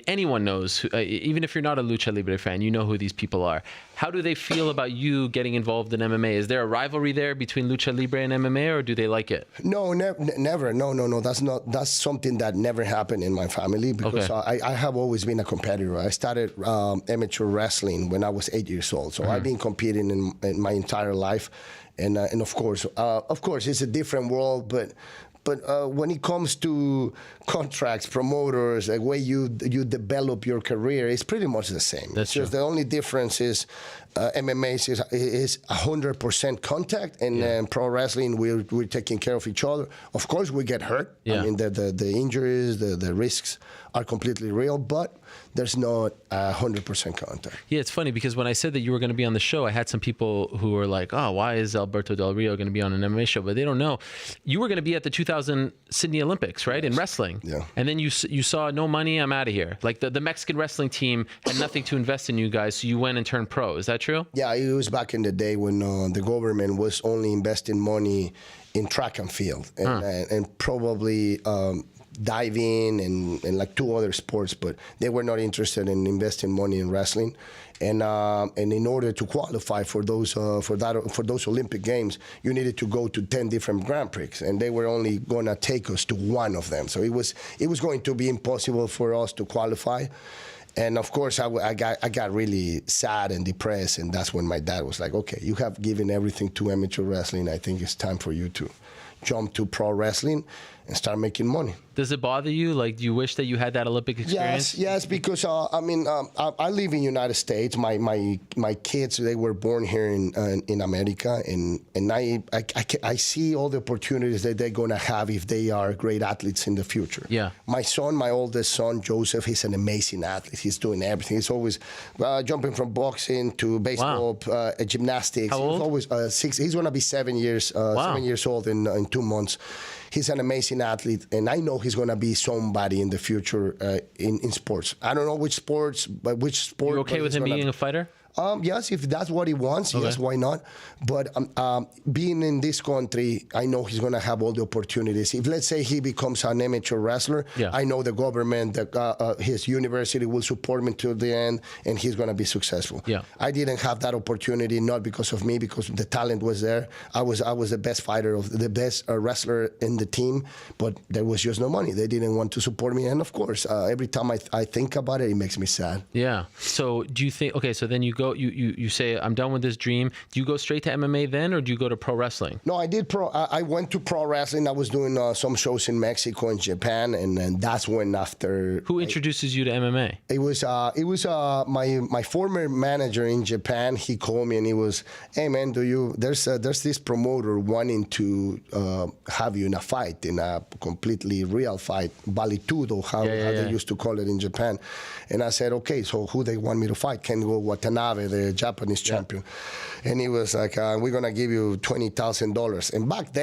Anyone knows, even if you're not a Lucha Libre fan, you know who these people are. How do they feel about you getting involved in MMA? Is there a rivalry there between Lucha Libre and MMA, or do they like it? No, never. No. That's something that never happened in my family, because I have always been a competitor. I started amateur wrestling when I was 8 years old, so I've been competing in my entire life, and of course, it's a different world, but when it comes to contracts, promoters, the way you develop your career, it's pretty much the same. That's true. Just the only difference is MMA is 100% contact, and pro wrestling, we're taking care of each other. Of course, we get hurt. Yeah. I mean, the injuries, the risks are completely real, but there's not 100% contact. Yeah, it's funny because when I said that you were going to be on the show, I had some people who were like, oh, why is Alberto Del Rio going to be on an MMA show? But they don't know. You were going to be at the 2000 Sydney Olympics, right, in wrestling. Yeah. And then you saw, no money, I'm out of here. Like the Mexican wrestling team had nothing to invest in you guys, so you went and turned pro. Is that true? Yeah, it was back in the day when the government was only investing money in track and field and probably diving and like 2 other sports, but they were not interested in investing money in wrestling. And in order to qualify for those Olympic Games, you needed to go to 10 different Grand Prix, and they were only going to take us to one of them. So it was going to be impossible for us to qualify. And of course, I got really sad and depressed, and that's when my dad was like, "Okay, you have given everything to amateur wrestling. I think it's time for you to jump to pro wrestling and start making money." Does it bother you? Like, do you wish that you had that Olympic experience? Yes, because I live in the United States. My kids, they were born here in America, and I see all the opportunities that they're gonna have if they are great athletes in the future. Yeah. My oldest son, Joseph, he's an amazing athlete. He's doing everything. He's always jumping from boxing to baseball, gymnastics. How old? He's always 6. He's gonna be 7 years old in 2 months. He's an amazing athlete, and I know he's going to be somebody in the future in sports. I don't know which sports, but which sport. You're okay with him being a fighter? Yes, if that's what he wants, yes, why not? But being in this country, I know he's going to have all the opportunities. If, let's say, he becomes an amateur wrestler, I know the government, his university will support him to the end, and he's going to be successful. I didn't have that opportunity, not because of me, because the talent was there. I was the best fighter, the best wrestler in the team, but there was just no money. They didn't want to support me, and of course, every time I think about it, it makes me sad. Yeah. So do you think? Okay, so then you go. You say, I'm done with this dream. Do you go straight to MMA then, or do you go to pro wrestling? No, I did I went to pro wrestling. I was doing some shows in Mexico and Japan, and that's when after. Who introduces you to MMA? It was my former manager in Japan. He called me and he was, hey man, there's this promoter wanting to have you in a fight, in a completely real fight, Valitudo, how they used to call it in Japan. And I said, okay, so who they want me to fight? Kengo Watanabe, the Japanese champion. And he was like, we're gonna give you $20,000. And back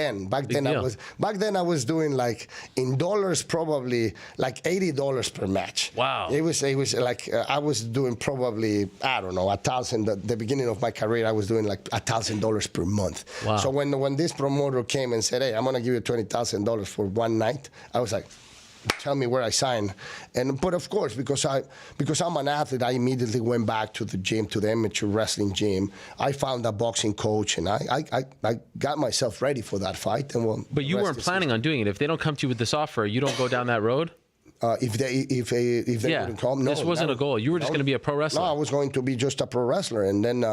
then I was doing, like, in dollars, probably like $80 per match. Wow. It was like I was doing probably, I don't know, $1,000. The beginning of my career, I was doing like $1,000 per month. Wow. So when this promoter came and said, hey, I'm gonna give you $20,000 for one night, I was like, tell me where I sign. But of course, because I'm an athlete, I immediately went back to the gym, to the amateur wrestling gym. I found a boxing coach, and I got myself ready for that fight. And but you weren't planning on doing it. If they don't come to you with this offer, you don't go down that road? If they wouldn't come, no. This wasn't a goal. You were just going to be a pro wrestler. No, I was going to be just a pro wrestler, and then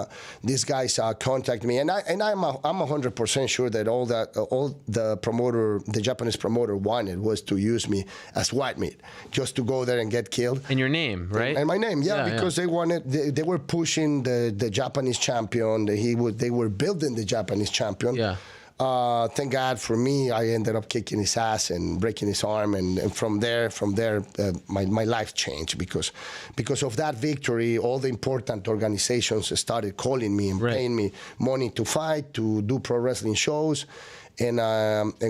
these guys contacted me, and I'm 100% sure that all the Japanese promoter wanted was to use me as white meat, just to go there and get killed. And your name, right? And my name, because they wanted, they were pushing the Japanese champion. They were building the Japanese champion. Yeah. Thank God for me, I ended up kicking his ass and breaking his arm, and from there, my life changed because of that victory. All the important organizations started calling me and paying me money to fight, to do pro wrestling shows. And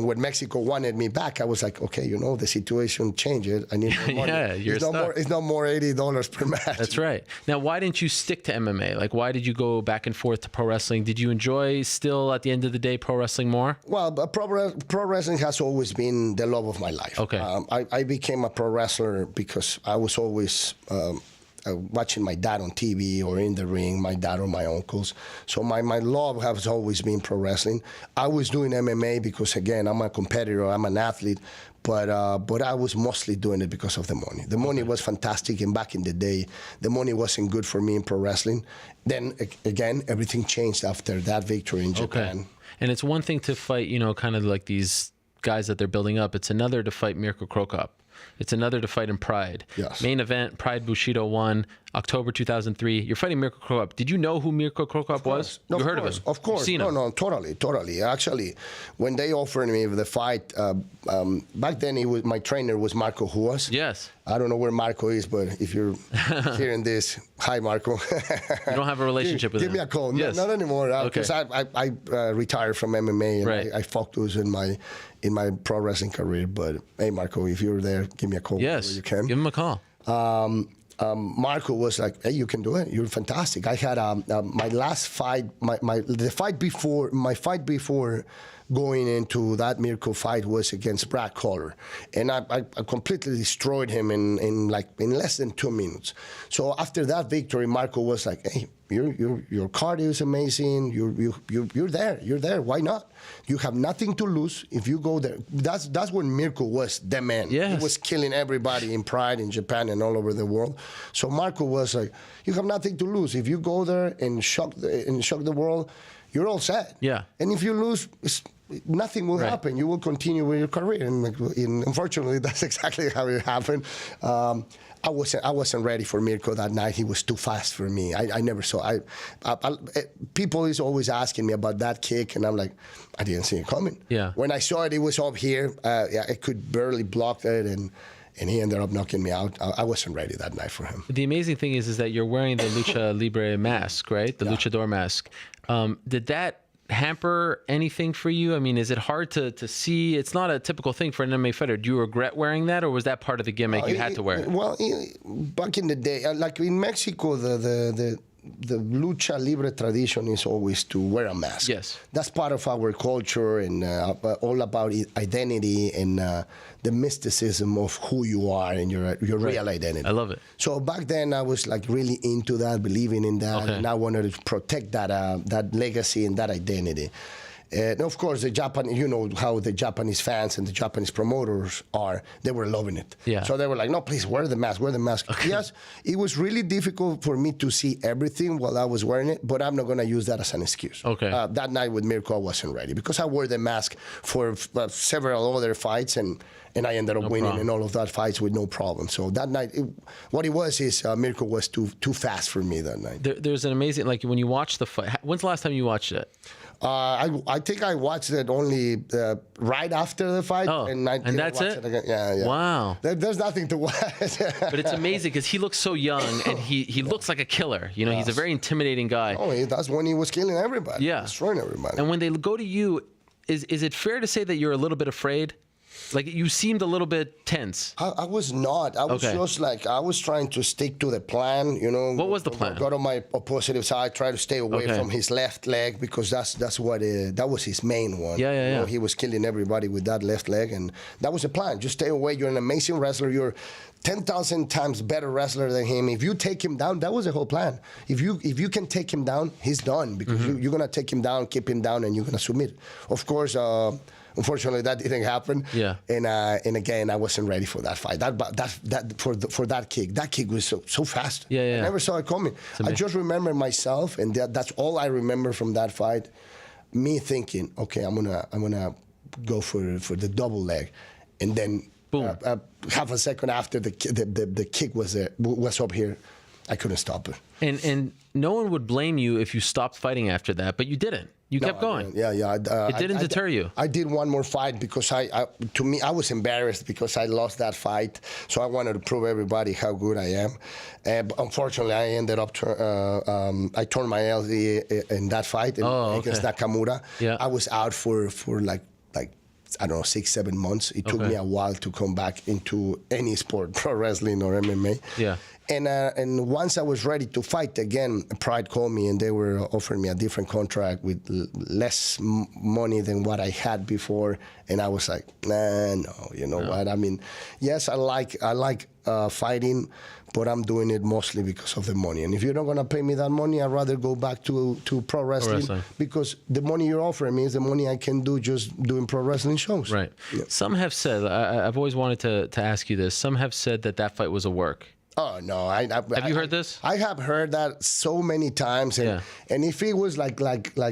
when Mexico wanted me back, I was like, okay, the situation changed. I need more money. It's no more $80 per match. That's right. Now, why didn't you stick to MMA? Like, why did you go back and forth to pro wrestling? Did you enjoy still, at the end of the day, pro wrestling more? Well, pro wrestling has always been the love of my life. Okay. I became a pro wrestler because I was always watching my dad on TV or in the ring, my dad or my uncles. So my love has always been pro wrestling. I was doing MMA because, again, I'm a competitor, I'm an athlete, but I was mostly doing it because of the money. The money was fantastic, and back in the day, the money wasn't good for me in pro wrestling. Then, again, everything changed after that victory in Japan. Okay. And it's one thing to fight, kind of like these guys that they're building up. It's another to fight Mirko Krokop. It's another to fight in Pride. Yes. Main event, Pride Bushido 1, October 2003. You're fighting Mirko Krokop. Did you know who Mirko Krokop was? You heard of him? Of course. You've seen him? No, totally. Actually, when they offered me the fight, back then my trainer was Marco Huas. Yes. I don't know where Marco is, but if you're hearing this, hi, Marco. You don't have a relationship with him? Give me a call. Yes. Not anymore, because I retired from MMA, and I focused in my pro wrestling career. But hey, Marco, if you're there, give me a call. Yes, you can. Give him a call. Marco was like, hey, you can do it. You're fantastic. I had my last fight, my fight before going into that Mirko fight was against Brad Collar, and I completely destroyed him in less than 2 minutes. So after that victory, Marco was like, hey, your cardio is amazing. You're there. Why not? You have nothing to lose if you go there. That's when Mirko was the man. Yes. He was killing everybody in Pride, in Japan, and all over the world. So Marco was like, you have nothing to lose. If you go there and shock the world, you're all set. Yeah. And if you lose, nothing will happen. You will continue with your career. And unfortunately, that's exactly how it happened. I wasn't ready for Mirko that night. He was too fast for me. I never saw. People is always asking me about that kick, and I'm like, I didn't see it coming. Yeah. When I saw it, it was up here. I could barely block it, and he ended up knocking me out. I wasn't ready that night for him. The amazing thing is that you're wearing the Lucha Libre mask, right? The Luchador mask. Did that hamper anything for you? I mean, is it hard to see? It's not a typical thing for an MMA fighter. Do you regret wearing that, or was that part of the gimmick? You had to wear it? Well, back in the day, like in Mexico, the lucha libre tradition is always to wear a mask. Yes. That's part of our culture and all about identity and the mysticism of who you are and your real identity. I love it. So back then I was like really into that, believing in that, and I wanted to protect that legacy and that identity. And of course, the Japan, you know how the Japanese fans and the Japanese promoters are. They were loving it. Yeah. So they were like, no, please, wear the mask, wear the mask. Okay. Yes, it was really difficult for me to see everything while I was wearing it, but I'm not going to use that as an excuse. Okay. That night with Mirko, I wasn't ready because I wore the mask for several other fights, and I ended up winning in all of that fights with no problem. So that night, what it was is Mirko was too fast for me that night. There's an amazing, like when you watch the fight, when's the last time you watched it? I think I watched it only right after the fight, and that's it again. Yeah. Wow. There's nothing to watch. But it's amazing because he looks so young, and he looks like a killer. You know, he's a very intimidating guy. Oh, that's when he was killing everybody. Yeah, destroying everybody. And when they go to you, is it fair to say that you're a little bit afraid? Like, you seemed a little bit tense. I was not. I was just like, I was trying to stick to the plan, you know. What was the plan? Go to my opposite side, try to stay away from his left leg, because that was his main one. Yeah. You know, he was killing everybody with that left leg, and that was the plan. Just stay away. You're an amazing wrestler. You're 10,000 times better wrestler than him. If you take him down, that was the whole plan. If you can take him down, he's done, because you're going to take him down, keep him down, and you're going to submit. Of course, unfortunately, that didn't happen. Yeah. And again, I wasn't ready for that fight. For that kick. That kick was so fast. Yeah. I never saw it coming. I just remember myself, and that's all I remember from that fight. Me thinking, okay, I'm gonna go for the double leg, and then boom. Half a second after the kick was up here, I couldn't stop it. And no one would blame you if you stopped fighting after that, but you didn't. You kept going. Yeah. It didn't deter you. I did one more fight because I was embarrassed because I lost that fight. So I wanted to prove everybody how good I am. But unfortunately, I ended up I tore my LD in that fight against Nakamura. Yeah. I was out for like I don't know, 6-7 months. It took me a while to come back into any sport, pro wrestling or MMA. Yeah. And once I was ready to fight again, Pride called me and they were offering me a different contract with less money than what I had before. And I was like, no, you know what? I mean, yes, I like fighting, but I'm doing it mostly because of the money. And if you're not going to pay me that money, I'd rather go back to pro wrestling, because the money you're offering me is the money I can do just doing pro wrestling shows. Right. Yeah. Some have said, I've always wanted to ask you this, some have said that fight was a work. Oh, no. Have you heard this? I have heard that so many times. And if it was like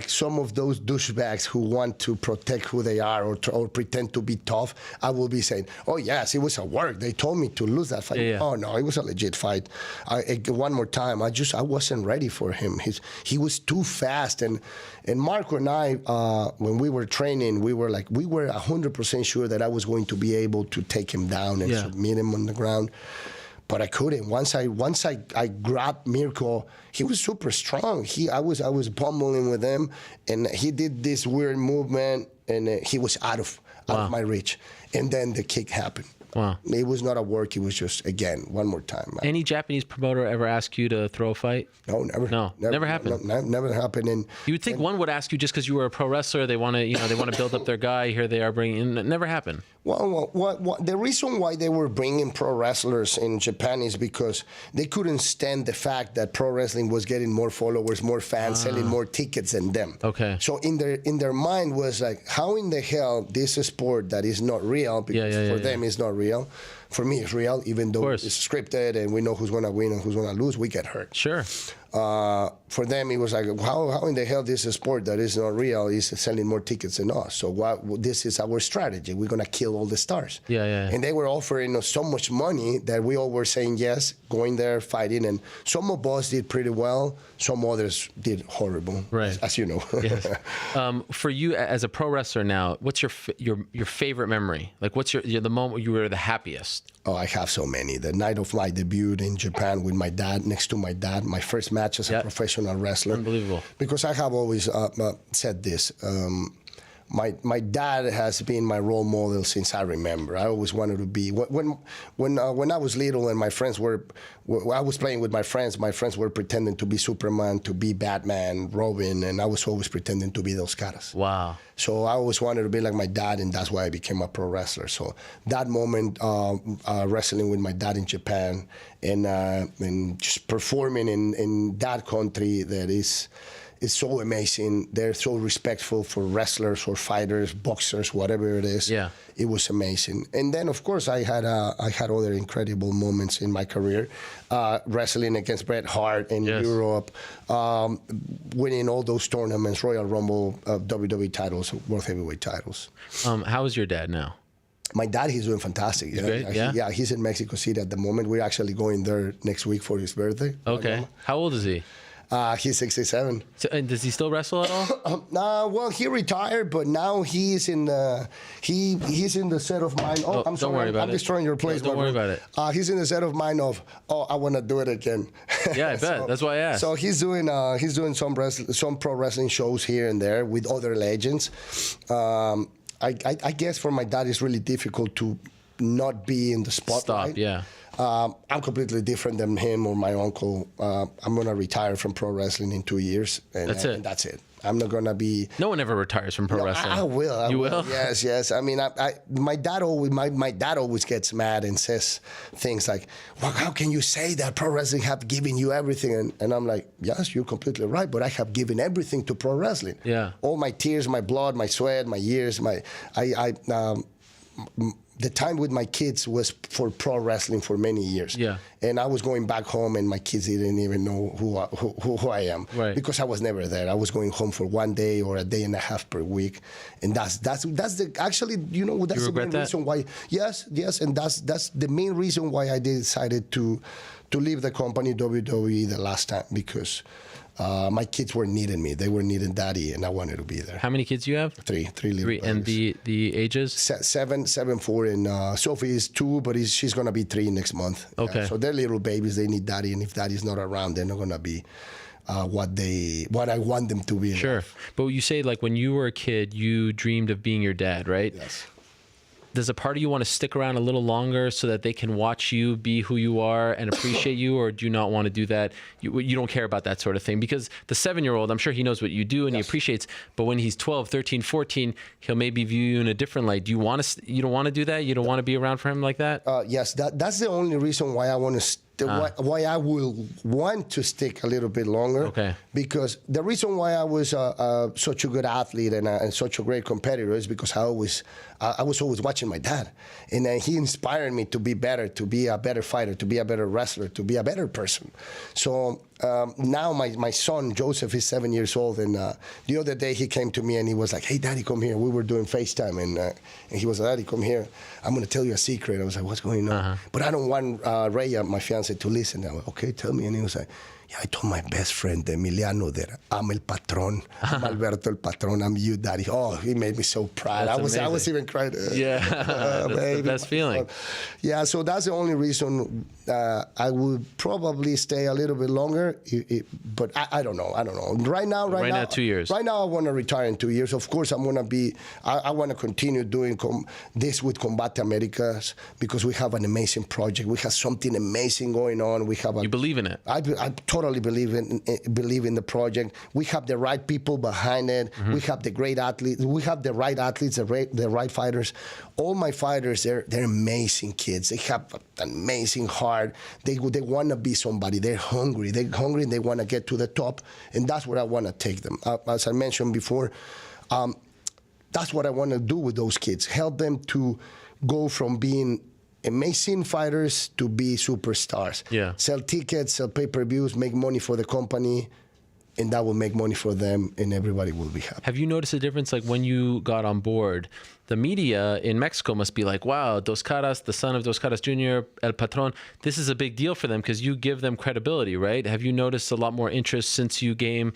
some of those douchebags who want to protect who they are or pretend to be tough, I will be saying, oh, yes, it was a work. They told me to lose that fight. Oh, no, it was a legit fight. One more time, I wasn't ready for him. He was too fast. And Marco and I, when we were training, we were 100% sure that I was going to be able to take him down and submit him on the ground. But I couldn't. Once I grabbed Mirko, he was super strong. I was pummeling with him, and he did this weird movement, and he was out of my reach. And then the kick happened. Wow. It was not a work. It was just, again, one more time. Any Japanese promoter ever ask you to throw a fight? No, never. No, never happened. Never happened. And you would think one would ask you just because you were a pro wrestler. They want to, build up their guy. Here they are bringing. It never happened. Well, the reason why they were bringing pro wrestlers in Japan is because they couldn't stand the fact that pro wrestling was getting more followers, more fans, selling more tickets than them. Okay. So in their mind was like, how in the hell this is a sport that is not real, because for them it's not real. For me, it's real, even though it's scripted and we know who's going to win and who's going to lose, we get hurt. Sure. For them, it was like, how in the hell this is a sport that is not real is selling more tickets than us? So this is our strategy. We're going to kill all the stars. Yeah. And they were offering us so much money that we all were saying yes, going there, fighting. And some of us did pretty well. Some others did horrible, as you know. Yes. For you as a pro wrestler now, what's your favorite memory? Like, what's the moment you were the happiest? Oh, I have so many. The night of my debut in Japan with my dad, next to my dad, my first match as a professional wrestler. Unbelievable. Because I have always said this. my dad has been my role model since I remember. I always wanted to be when I was little and my friends were. I was playing with my friends. My friends were pretending to be Superman, to be Batman, Robin, and I was always pretending to be those caras. Wow. So I always wanted to be like my dad, and that's why I became a pro wrestler. So that moment, wrestling with my dad in Japan, and just performing in that country that is so amazing. They're so respectful for wrestlers or fighters, boxers, whatever it is. Yeah. It was amazing. And then, of course, I had other incredible moments in my career, wrestling against Bret Hart in Europe, winning all those tournaments, Royal Rumble, WWE titles, World Heavyweight titles. How is your dad now? My dad, he's doing fantastic. He's great, yeah? He's in Mexico City at the moment. We're actually going there next week for his birthday. Okay. How old is he? He's 67. So, and does he still wrestle at all? Well, he retired, but now he's in the set of mind. Oh, I'm sorry, don't worry about I'm it. destroying your place. Don't worry about it. He's in the set of mind of, I want to do it again. Yeah, I bet. That's why I asked. So he's doing some pro wrestling shows here and there with other legends. I guess for my dad, it's really difficult to not be in the spotlight. Stop, yeah. I'm completely different than him or my uncle. I'm going to retire from pro wrestling in 2 years. And that's it. I'm not going to be... No one ever retires from pro wrestling. I will. You will? Yes. I mean, my dad always gets mad and says things like, well, how can you say that pro wrestling have given you everything? And I'm like, yes, you're completely right, but I have given everything to pro wrestling. Yeah. All my tears, my blood, my sweat, my years, the time with my kids was for pro wrestling for many years. Yeah. And I was going back home, and my kids didn't even know who I am. Right. Because I was never there. I was going home for 1 day or a day and a half per week, and that's the actually, that's the main reason why. Yes, and that's the main reason why I decided to leave the company WWE the last time, because my kids were needing me. They were needing daddy, and I wanted to be there. How many kids do you have? Three little brothers. And the ages? 7, 4, and Sophie is 2, but she's going to be 3 next month. Okay. So they're little babies. They need daddy, and if daddy's not around, they're not going to be what I want them to be. Sure. But you say, like, when you were a kid, you dreamed of being your dad, right? Yes. Does a part of you want to stick around a little longer so that they can watch you be who you are and appreciate you, or do you not want to do that? You don't care about that sort of thing? Because the 7-year-old, I'm sure he knows what you do and he appreciates, but when he's 12, 13, 14, he'll maybe view you in a different light. You don't want to do that? You don't want to be around for him like that? Yes, that's the only reason why I want to why I will want to stick a little bit longer. Okay. Because the reason why I was such a good athlete and such a great competitor is because I was always watching my dad, and he inspired me to be better, to be a better fighter, to be a better wrestler, to be a better person. So now my son Joseph is 7 years old, and the other day he came to me and he was like, "Hey, Daddy, come here." We were doing FaceTime, and he was like, "Daddy, come here. I'm going to tell you a secret." I was like, "What's going on?" But I don't want Rhea, my fiance, to listen. I went, "Okay, tell me." And he was like, "Yeah, I told my best friend Emiliano that I'm el patron. I'm Alberto el patron. I'm you, Daddy." Oh, he made me so proud. I was even crying. Yeah, that's the best feeling. Yeah, so that's the only reason I would probably stay a little bit longer. But I don't know. Right now, 2 years. Right now, I want to retire in 2 years. Of course, I'm going to be. I want to continue doing this with Combate Americas, because we have an amazing project. We have something amazing going on. You believe in it? I totally believe in the project. We have the right people behind it. Mm-hmm. We have the great athletes. We have the right athletes, the right fighters. All my fighters, they're amazing kids. They have an amazing heart. They want to be somebody. They're hungry. And they want to get to the top. And that's where I want to take them. As I mentioned before, that's what I want to do with those kids. Help them to go from being amazing fighters to be superstars. Yeah. Sell tickets, sell pay-per-views, make money for the company, and that will make money for them, and everybody will be happy. Have you noticed a difference, like when you got on board? The media in Mexico must be like, wow, Dos Caras, the son of Dos Caras Jr., El Patron, this is a big deal for them because you give them credibility, right? Have you noticed a lot more interest since you came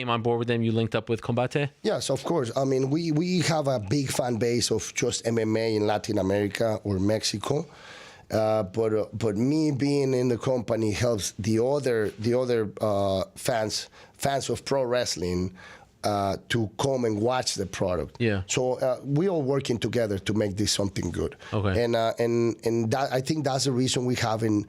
on board with them, you linked up with Combate? Yes, of course. I mean, we have a big fan base of just MMA in Latin America or Mexico. But me being in the company helps the other fans of pro wrestling to come and watch the product. Yeah. So we all working together to make this something good. Okay. And that, I think that's the reason we having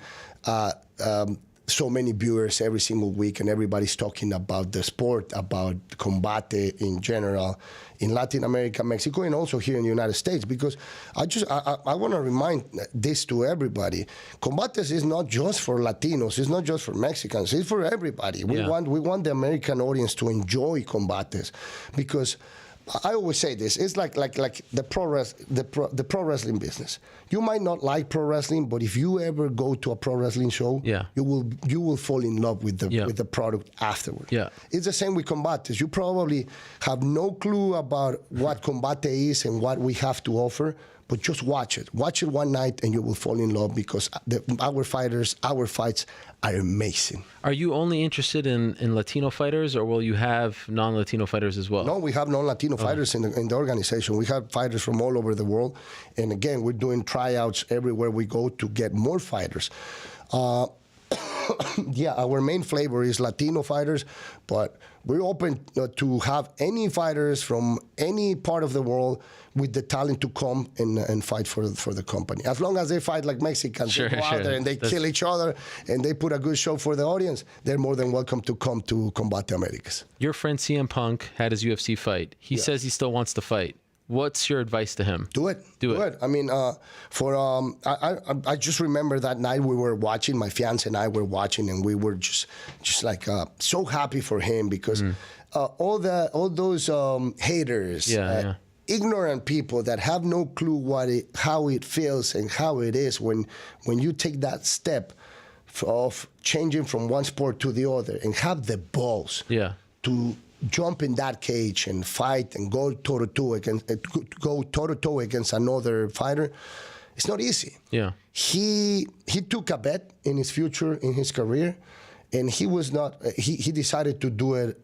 so many viewers every single week, and everybody's talking about the sport, about combate in general, in Latin America, Mexico, and also here in the United States. Because I want to remind this to everybody: combates is not just for Latinos, it's not just for Mexicans, it's for everybody. We want the American audience to enjoy combates, because I always say this: it's like the pro wrestling business. You might not like pro wrestling, but if you ever go to a pro wrestling show, you will fall in love with the product afterward. Yeah. It's the same with combates. You probably have no clue about what combate is and what we have to offer, but just watch it. Watch it one night, and you will fall in love, because our fights are amazing. Are you only interested in Latino fighters, or will you have non-Latino fighters as well? No, we have non-Latino fighters in the organization. We have fighters from all over the world. And again, we're doing tryouts everywhere we go to get more fighters. Our main flavor is Latino fighters, but we're open to have any fighters from any part of the world with the talent to come and fight for the company. As long as they fight like Mexicans, they go out there and they kill each other and they put a good show for the audience, they're more than welcome to come to Combate Americas. Your friend CM Punk had his UFC fight. He says he still wants to fight. What's your advice to him? Do it. Do it. I mean, I just remember that night we were watching, my fiance and I were watching, and we were just like so happy for him, because all those haters, ignorant people that have no clue how it feels and how it is when you take that step of changing from one sport to the other and have the balls to jump in that cage and fight and go toe-to-toe against another fighter. It's not easy. Yeah. He took a bet in his future, in his career, and he decided to do it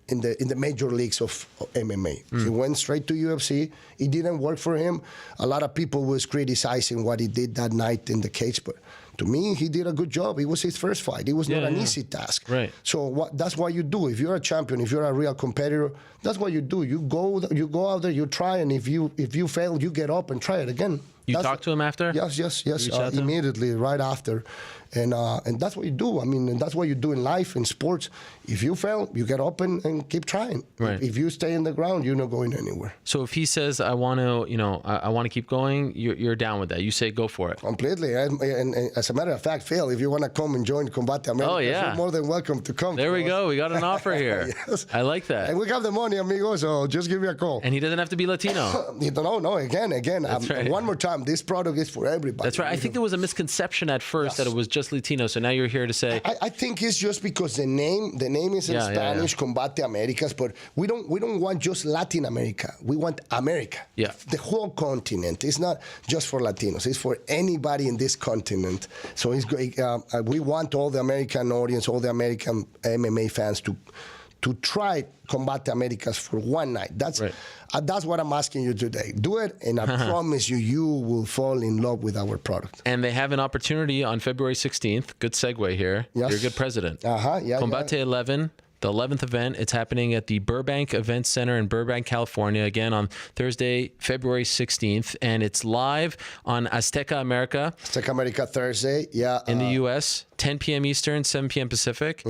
in the major leagues of MMA. He went straight to UFC. It didn't work for him. A lot of people was criticizing what he did that night in the cage, but to me, he did a good job. It was his first fight. It was not an easy task. Right. So that's what you do. If you're a champion, if you're a real competitor, that's what you do. You go out there, you try, and if you fail, you get up and try it again. You talked to him after? Yes. Immediately, right after. And that's what you do. I mean, and that's what you do in life, in sports. If you fail, you get up and keep trying. Right. If you stay in the ground, you're not going anywhere. So if he says, I want to keep going, you're down with that. You say, go for it. Completely. And as a matter of fact, Phil, if you want to come and join Combate America, you're more than welcome to come. There we go. We got an offer here. Yes. I like that. And we got the money, amigo, so just give me a call. And he doesn't have to be Latino. No, again. Right. One more time, this product is for everybody. That's right. I think there was a misconception at first that it was just Latino, so now you're here to say... I think it's just because the name is in Spanish, Combate Americas, but we don't want just Latin America. We want America. Yeah. The whole continent. It's not just for Latinos. It's for anybody in this continent. So it's great. We want all the American audience, all the American MMA fans to try Combate Americas for one night. That's what I'm asking you today. Do it, and I promise you will fall in love with our product. And they have an opportunity on February 16th. Good segue here. Yes. You're a good president. Combate 11. The 11th event, it's happening at the Burbank Event Center in Burbank, California, again on Thursday, February 16th. And it's live on Azteca America. Azteca America Thursday, in the U.S., 10 p.m. Eastern, 7 p.m. Pacific.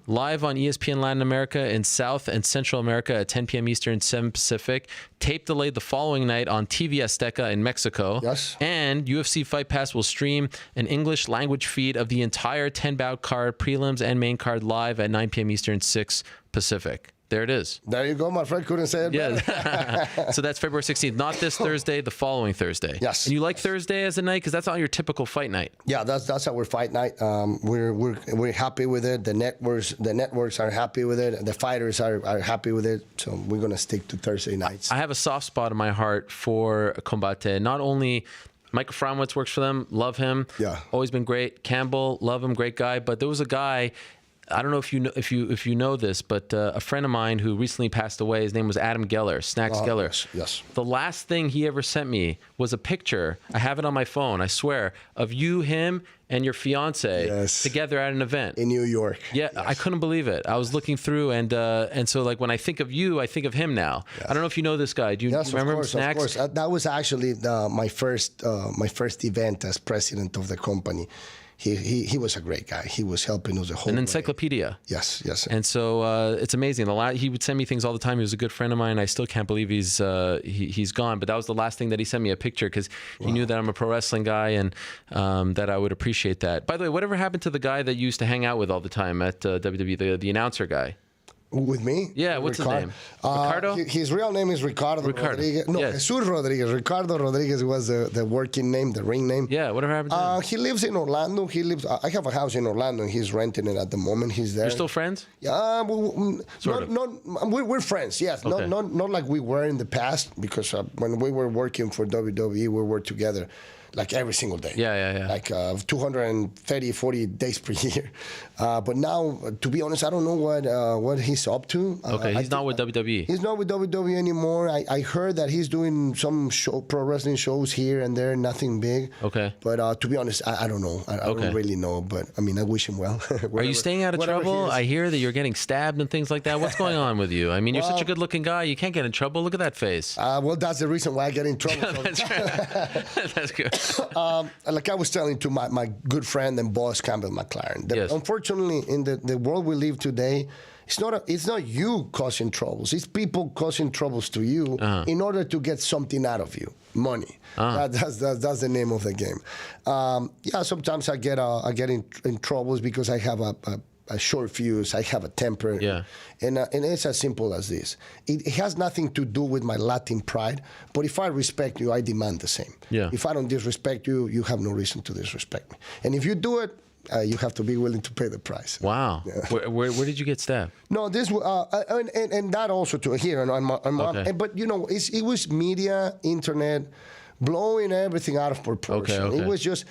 Live on ESPN Latin America in South and Central America at 10 p.m. Eastern, 7 Pacific. Tape delayed the following night on TV Azteca in Mexico. Yes. And UFC Fight Pass will stream an English language feed of the entire 10-bout card, prelims and main card live at 9 p.m. Eastern, 6 Pacific. There it is. There you go. My friend couldn't say it better. So that's February 16th. Not this Thursday, the following Thursday. Yes. And you like Thursday as a night? Because that's not your typical fight night. Yeah, that's our fight night. We're happy with it. The networks are happy with it. The fighters are happy with it. So we're going to stick to Thursday nights. I have a soft spot in my heart for Combate. Not only... Michael Fromwitz works for them. Love him. Yeah. Always been great. Campbell, love him. Great guy. But there was a guy... I don't know if you know this, but a friend of mine who recently passed away, his name was Adam Geller, Snacks Geller. Yes. The last thing he ever sent me was a picture. I have it on my phone, I swear, of you, him, and your fiance together at an event in New York. Yeah, yes. I couldn't believe it. I was looking through, and so like when I think of you, I think of him now. Yes. I don't know if you know this guy. Do you remember him? Snacks? Of course. That was actually my first event as president of the company. He was a great guy. He was helping us the whole An way. encyclopedia. Yes. And so it's amazing. He would send me things all the time. He was a good friend of mine. I still can't believe he's gone. But that was the last thing that he sent me, a picture, because he knew that I'm a pro wrestling guy and that I would appreciate that. By the way, whatever happened to the guy that you used to hang out with all the time at WWE, the announcer guy? With me? Yeah, what's his name? Ricardo? His real name is Ricardo Rodriguez. No, yes. Jesus Rodriguez. Ricardo Rodriguez was the working name, the ring name. Yeah, whatever happened to him? He lives in Orlando. I have a house in Orlando, and he's renting it at the moment. He's there. You're still friends? Yeah, we're friends, yes. Okay. Not like we were in the past, because when we were working for WWE, we were together like every single day. Yeah. Like 230, 40 days per year. But now, to be honest, I don't know what he's up to. Okay, he's not with WWE. He's not with WWE anymore. I heard that he's doing some pro wrestling shows here and there, nothing big. Okay. But to be honest, I don't know. I don't really know. But, I mean, I wish him well. Are you staying out of trouble? I hear that you're getting stabbed and things like that. What's going on with you? I mean, you're such a good-looking guy. You can't get in trouble. Look at that face. Well, that's the reason why I get in trouble. That's right. That's good. Like I was telling to my good friend and boss, Campbell McLaren, that unfortunately in the world we live today, it's not you causing troubles. It's people causing troubles to you in order to get something out of you, money. That's the name of the game. Sometimes I get in troubles because I have a short fuse. I have a temper. Yeah. And it's as simple as this. It has nothing to do with my Latin pride, but if I respect you, I demand the same. Yeah. If I don't disrespect you, you have no reason to disrespect me. And if you do it, you have to be willing to pay the price. Wow. Yeah. Where did you get stabbed? No, this and that also to here okay. But you know, it was media, internet, blowing everything out of proportion. Okay. It was just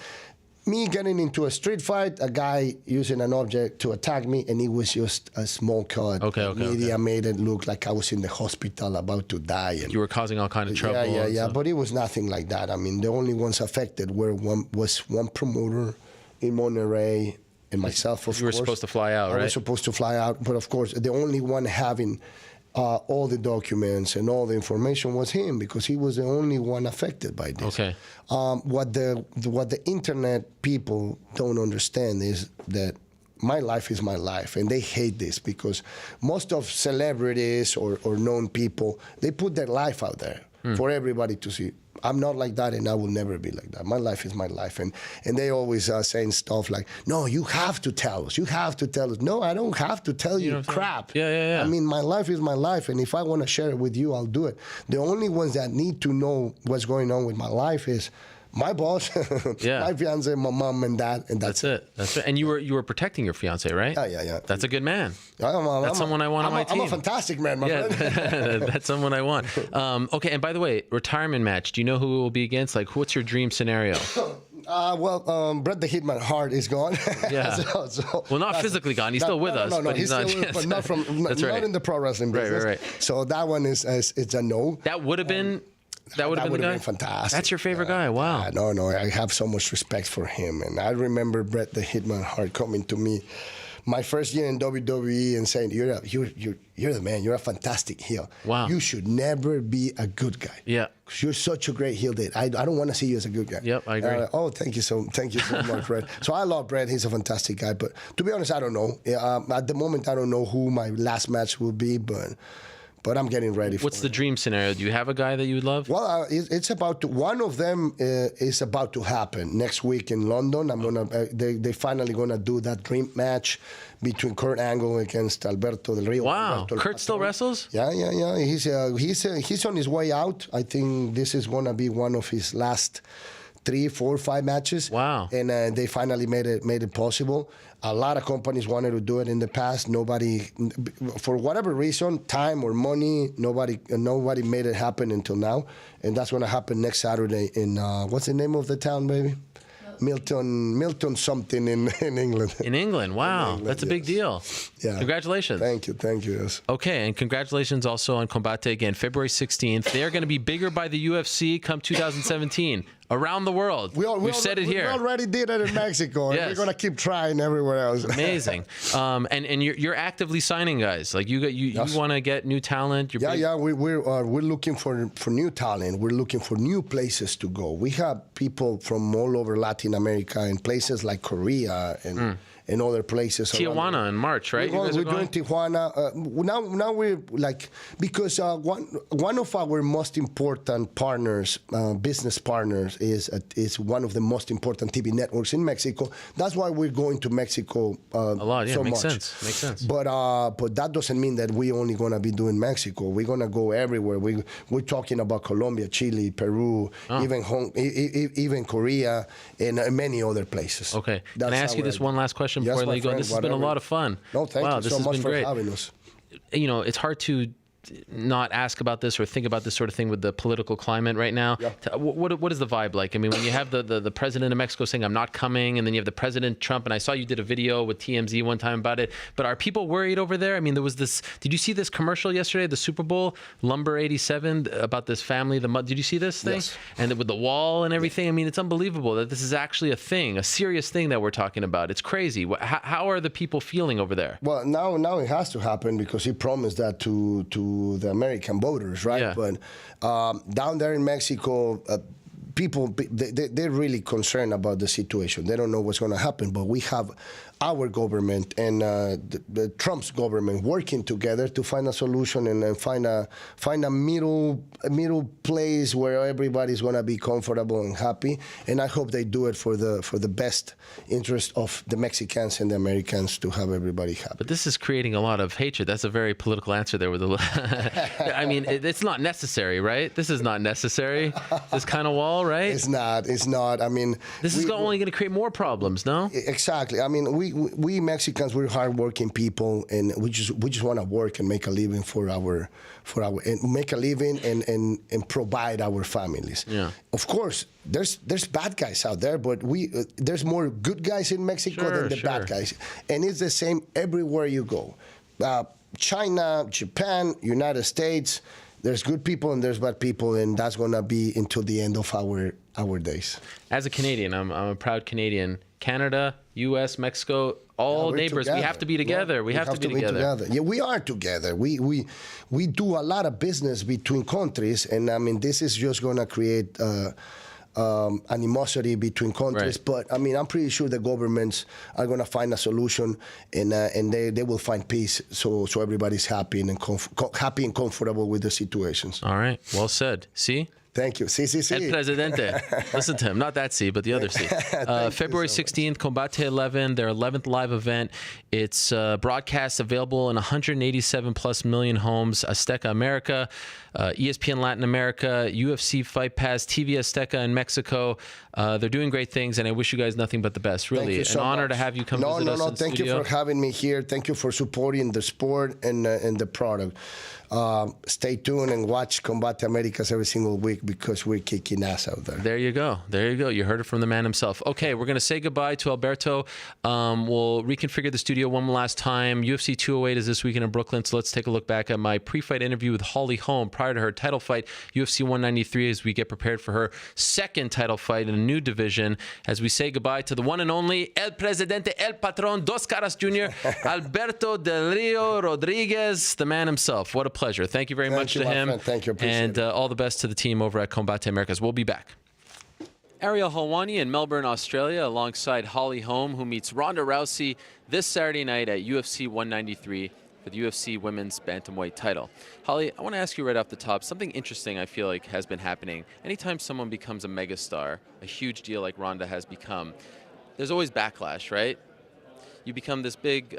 me getting into a street fight, a guy using an object to attack me, and it was just a small cut. Media made it look like I was in the hospital about to die. And you were causing all kind of trouble. Yeah. But it was nothing like that. I mean, the only ones affected was one promoter in Monterey and myself, of course. You were supposed to fly out, right? I was supposed to fly out, but of course, the only one having all the documents and all the information was him, because he was the only one affected by this. Okay. What the internet people don't understand is that my life is my life, and they hate this because most of celebrities or known people, they put their life out there for everybody to see. I'm not like that, and I will never be like that. My life is my life. And they always are saying stuff like, no, you have to tell us. You have to tell us. No, I don't have to tell you crap. Yeah. I mean, my life is my life, and if I want to share it with you, I'll do it. The only ones that need to know what's going on with my life is my boss, my fiance, my mom, and dad, and that's it. That's it. And you were protecting your fiance, right? Yeah. That's a good man. That's someone I want on my team. I'm a fantastic man, my friend. That's someone I want. Okay, and by the way, retirement match. Do you know who it will be against? Like, what's your dream scenario? Bret the Hitman Hart is gone. Yeah. Well, not physically gone. He's still with us. No, but he's not. Still with, but not from. Not in the pro wrestling business. Right. So that one is it's a no. That would have been. That would have been fantastic. That's your favorite guy. Wow. No, I have so much respect for him, and I remember Bret the Hitman Hart coming to me my first year in WWE and saying, "You're the man. You're a fantastic heel. Wow. You should never be a good guy. Yeah. You're such a great heel. I don't want to see you as a good guy." Yep, I agree. Thank you so much, Bret. So I love Bret. He's a fantastic guy, but to be honest, I don't know. At the moment, I don't know who my last match will be, but I'm getting ready for it. What's the dream scenario? Do you have a guy that you would love? Well, it's about to, one of them is about to happen next week in London. I'm gonna they finally gonna do that dream match between Kurt Angle against Alberto Del Rio. Wow, Kurt still wrestles? Yeah. He's on his way out. I think this is gonna be one of his last 3, 4, 5 matches. Wow. And they finally made it possible. A lot of companies wanted to do it in the past. Nobody, for whatever reason, time or money, nobody made it happen until now. And that's going to happen next Saturday in, what's the name of the town, baby? Milton something in England. In England, wow, England, that's a big deal. Yeah. Congratulations. Thank you. Yes. Okay, and congratulations also on Combate again, February 16th. They are going to be bigger by the UFC come 2017 around the world. We've said it here. We already did it in Mexico, and we're going to keep trying everywhere else. Amazing. And you're actively signing guys. Like you want to get new talent. We're looking for new talent. We're looking for new places to go. We have people from all over Latin America and places like Korea and other places. Tijuana in March, right? We're going to Tijuana. Now we're like, because one of our most important partners, business partners, is one of the most important TV networks in Mexico. That's why we're going to Mexico a lot. Yeah, so makes much. sense. Makes sense. But that doesn't mean that we're only going to be doing Mexico. We're going to go everywhere. We're talking about Colombia, Chile, Peru, even Korea, and many other places. Okay. Can I ask you this one last question before I let you go? This has been a lot of fun. No, thank you so much for having us. You know, it's hard to not ask about this or think about this sort of thing with the political climate right now. Yeah. What is the vibe like? I mean, when you have the president of Mexico saying, I'm not coming, and then you have the President Trump, and I saw you did a video with TMZ one time about it, but are people worried over there? I mean, there was this, did you see this commercial yesterday, the Super Bowl, Lumber 87, about this family, did you see this thing? Yes. And with the wall and everything, I mean, it's unbelievable that this is actually a thing, a serious thing that we're talking about. It's crazy. How are the people feeling over there? Well, now it has to happen because he promised that to the American voters, right? Yeah. But down there in Mexico, people, they're really concerned about the situation. They don't know what's going to happen, but we have our government and the Trump's government working together to find a solution and find a middle place where everybody's going to be comfortable and happy. And I hope they do it for the best interest of the Mexicans and the Americans to have everybody happy. But this is creating a lot of hatred. That's a very political answer there. With I mean, it's not necessary, right? This is not necessary. This kind of wall, right? It's not. I mean, this is only going to create more problems, no? Exactly. I mean, we Mexicans, we're hardworking people, and we just want to work and make a living for our and make a living and provide our families. Yeah. Of course, there's bad guys out there, but there's more good guys in Mexico than the bad guys, and it's the same everywhere you go. China, Japan, United States. There's good people and there's bad people, and that's gonna be until the end of our days. As a Canadian, I'm a proud Canadian. Canada, U.S., Mexico, all neighbors. Together. We have to be together. We have to be together. Yeah, we are together. We do a lot of business between countries, and I mean, this is just gonna create animosity between countries. Right. But I mean, I'm pretty sure the governments are gonna find a solution, and they will find peace, so everybody's happy and comfortable with the situations. All right, well said. See. Thank you. Sí. El Presidente. Listen to him. Not that C, but the other C. February 16th, Combate 11, their 11th live event. It's broadcast available in 187 plus million homes. Azteca America, ESPN Latin America, UFC Fight Pass, TV Azteca in Mexico. They're doing great things, and I wish you guys nothing but the best. Really, an honor to have you come visit us in the Thank studio. you for having me here. Thank you for supporting the sport and the product. Stay tuned and watch Combate Americas every single week because we're kicking ass out there. There you go. You heard it from the man himself. Okay, we're going to say goodbye to Alberto. We'll reconfigure the studio one last time. UFC 208 is this weekend in Brooklyn, so let's take a look back at my pre-fight interview with Holly Holm prior to her title fight, UFC 193, as we get prepared for her second title fight in a new division. As we say goodbye to the one and only El Presidente, El Patron, Dos Caras Jr., Alberto Del Rio Rodriguez, the man himself. What a pleasure. Thank you very much to him. Friend. Thank you. Appreciate and all the best to the team over at Combate Americas. We'll be back. Ariel Helwani in Melbourne, Australia, alongside Holly Holm, who meets Ronda Rousey this Saturday night at UFC 193 for the UFC Women's Bantamweight title. Holly, I want to ask you right off the top, something interesting I feel like has been happening. Anytime someone becomes a megastar, a huge deal like Ronda has become, there's always backlash, right? You become this big,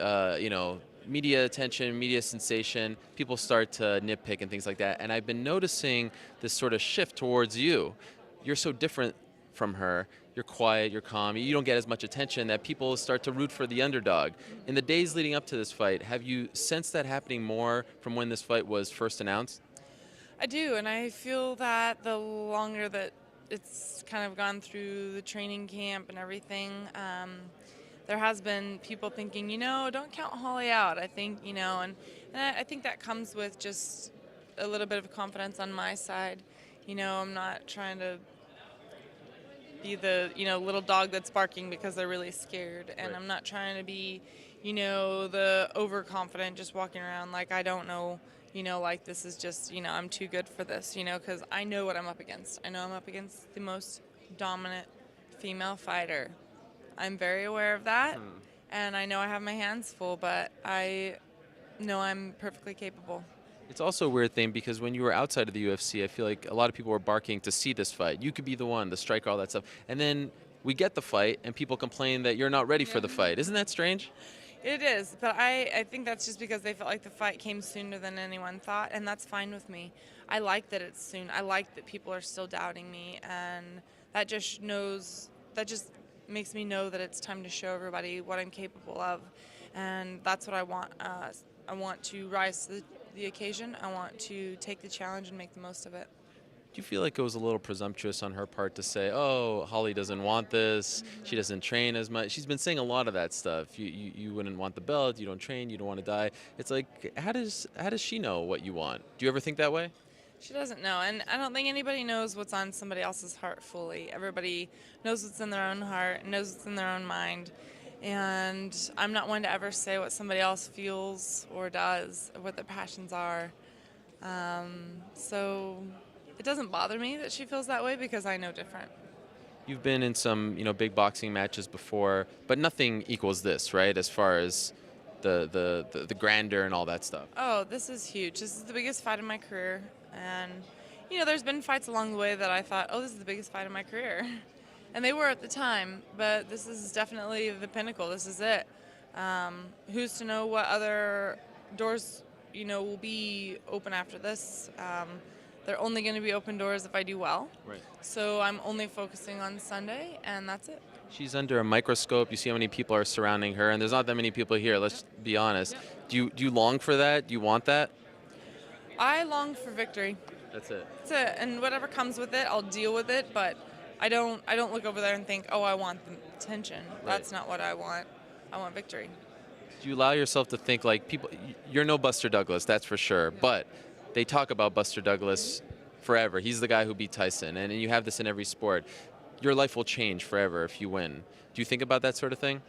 media attention, media sensation, people start to nitpick and things like that. And I've been noticing this sort of shift towards you. You're so different from her. You're quiet, you're calm, you don't get as much attention that people start to root for the underdog. In the days leading up to this fight, have you sensed that happening more from when this fight was first announced? I do, and I feel that the longer that it's kind of gone through the training camp and everything, there has been people thinking, don't count Holly out. I think, and I think that comes with just a little bit of confidence on my side. I'm not trying to be the, little dog that's barking because they're really scared. And right. I'm not trying to be, the overconfident just walking around like I don't know, like this is just, I'm too good for this, because I know what I'm up against. I know I'm up against the most dominant female fighter. I'm very aware of that, and I know I have my hands full, but I know I'm perfectly capable. It's also a weird thing because when you were outside of the UFC, I feel like a lot of people were barking to see this fight. You could be the one, the striker, all that stuff. And then we get the fight, and people complain that you're not ready for the fight. Isn't that strange? It is, but I think that's just because they felt like the fight came sooner than anyone thought, and that's fine with me. I like that it's soon. I like that people are still doubting me, and that just makes me know that it's time to show everybody what I'm capable of, and that's what I want. I want to rise to the occasion. I want to take the challenge and make the most of it. Do you feel like it was a little presumptuous on her part to say, oh, Holly doesn't want this, she doesn't train as much? She's been saying a lot of that stuff. You wouldn't want the belt, you don't train, you don't want to die. It's like, how does she know what you want? Do you ever think that way? She doesn't know, and I don't think anybody knows what's on somebody else's heart fully. Everybody knows what's in their own heart, knows what's in their own mind, and I'm not one to ever say what somebody else feels or does, or what their passions are. So it doesn't bother me that she feels that way because I know different. You've been in some, big boxing matches before, but nothing equals this, right? As far as the grandeur and all that stuff. Oh, this is huge. This is the biggest fight of my career. And, there's been fights along the way that I thought, oh, this is the biggest fight of my career. And they were at the time, but this is definitely the pinnacle. This is it. Who's to know what other doors, will be open after this? They're only going to be open doors if I do well. Right. So I'm only focusing on Sunday, and that's it. She's under a microscope. You see how many people are surrounding her, and there's not that many people here. Let's be honest. Yep. Do you long for that? Do you want that? I long for victory. That's it. That's it. And whatever comes with it, I'll deal with it. But I don't look over there and think, oh, I want the attention. Right. That's not what I want. I want victory. Do you allow yourself to think like people? You're no Buster Douglas, that's for sure. Yeah. But they talk about Buster Douglas forever. He's the guy who beat Tyson, and you have this in every sport. Your life will change forever if you win. Do you think about that sort of thing?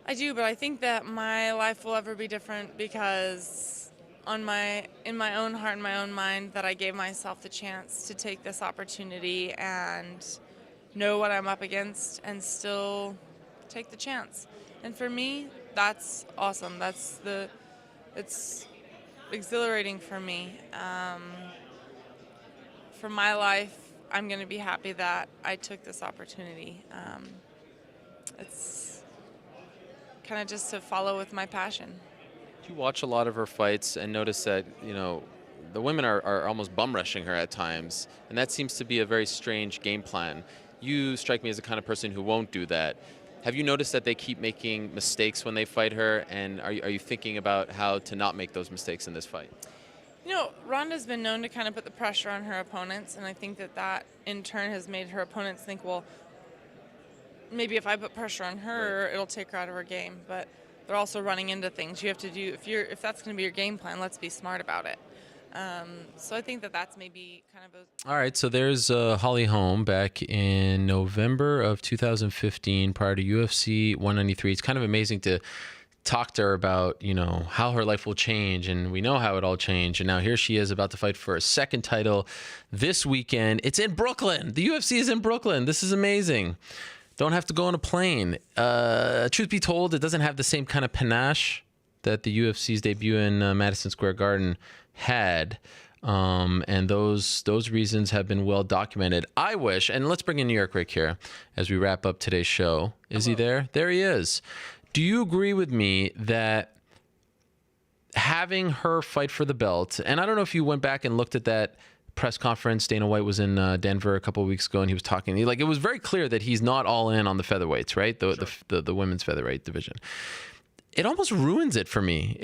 I do, but I think that my life will ever be different because in my own heart and my own mind that I gave myself the chance to take this opportunity and know what I'm up against and still take the chance. And for me, that's awesome. It's exhilarating for me. For my life, I'm going to be happy that I took this opportunity. It's kind of just to follow with my passion. You watch a lot of her fights and notice that, the women are almost bum rushing her at times, and that seems to be a very strange game plan. You strike me as the kind of person who won't do that. Have you noticed that they keep making mistakes when they fight her, and are you thinking about how to not make those mistakes in this fight? Ronda's been known to kind of put the pressure on her opponents, and I think that in turn has made her opponents think, well, maybe if I put pressure on her, right, it'll take her out of her game. But they're also running into things. You have to do, if that's going to be your game plan, let's be smart about it. So I think that's maybe kind of a... All right, so there's Holly Holm back in November of 2015 prior to UFC 193. It's kind of amazing to talk to her about, how her life will change, and we know how it all changed. And now here she is about to fight for a second title this weekend. It's in Brooklyn. The UFC is in Brooklyn. This is amazing. Don't have to go on a plane. Truth be told, it doesn't have the same kind of panache that the UFC's debut in Madison Square Garden had. And those reasons have been well documented. I wish, and let's bring in New York Rick here as we wrap up today's show. Is he there? There he is. Do you agree with me that having her fight for the belt, and I don't know if you went back and looked at that press conference. Dana White was in Denver a couple of weeks ago, and he was talking. It was very clear that he's not all in on the featherweights, right? The women's featherweight division. It almost ruins it for me.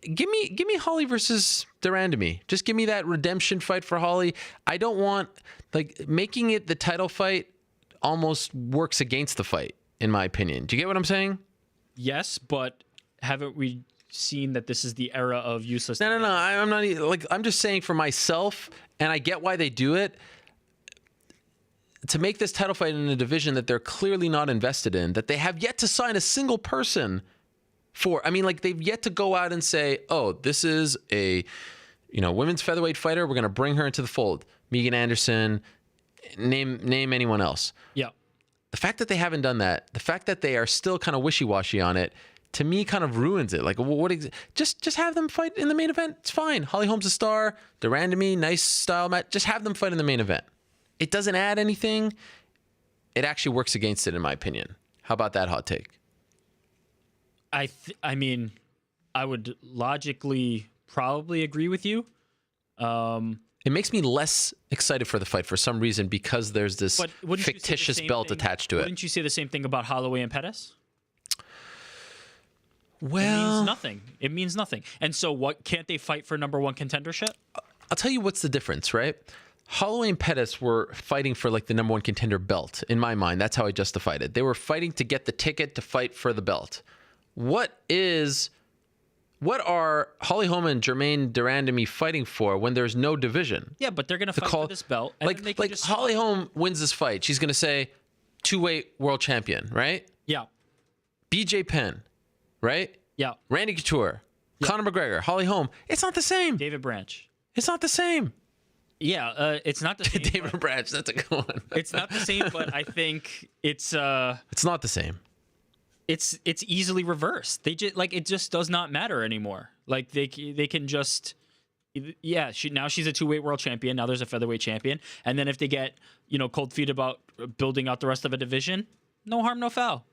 give me Holly versus Durandamy. Just give me that redemption fight for Holly. I don't want, like, making it the title fight almost works against the fight, in my opinion. Do you get what I'm saying? Yes, but haven't we seen that this is the era of useless? No. I'm not, like, I'm just saying for myself, and I get why they do it. To make this title fight in a division that they're clearly not invested in, that they have yet to sign a single person for. I mean, like, they've yet to go out and say, oh, this is a, women's featherweight fighter. We're going to bring her into the fold. Megan Anderson, name anyone else. Yeah. The fact that they haven't done that, the fact that they are still kind of wishy-washy on it, to me kind of ruins it. Like, just have them fight in the main event. It's fine. Holly Holm's a star. Durandamy, nice style match. Just have them fight in the main event. It doesn't add anything. It actually works against it, in my opinion. How about that hot take? I mean, I would logically probably agree with you. It makes me less excited for the fight for some reason because there's this fictitious belt attached to it. Wouldn't you say the same thing about Holloway and Pettis? Well, it means nothing. It means nothing. And so what, can't they fight for number one contendership? I'll tell you what's the difference, right? Holloway and Pettis were fighting for, like, the number one contender belt. In my mind, that's how I justified it. They were fighting to get the ticket to fight for the belt. What are Holly Holm and Jermaine Durandamy fighting for when there's no division? Yeah, but they're going to fight for this belt. And Like Holly Holm wins this fight. She's going to say, two-weight world champion, right? Yeah. BJ Penn, right? Yeah. Randy Couture, Conor McGregor, Holly Holm. It's not the same. David Branch. It's not the same. Yeah, it's not the same. David Branch, that's a good one. It's not the same, but I think it's not the same. It's easily reversed. They just, like, it just does not matter anymore. Like, they can just, yeah, she's a two-weight world champion. Now there's a featherweight champion, and then if they get cold feet about building out the rest of a division, no harm, no foul.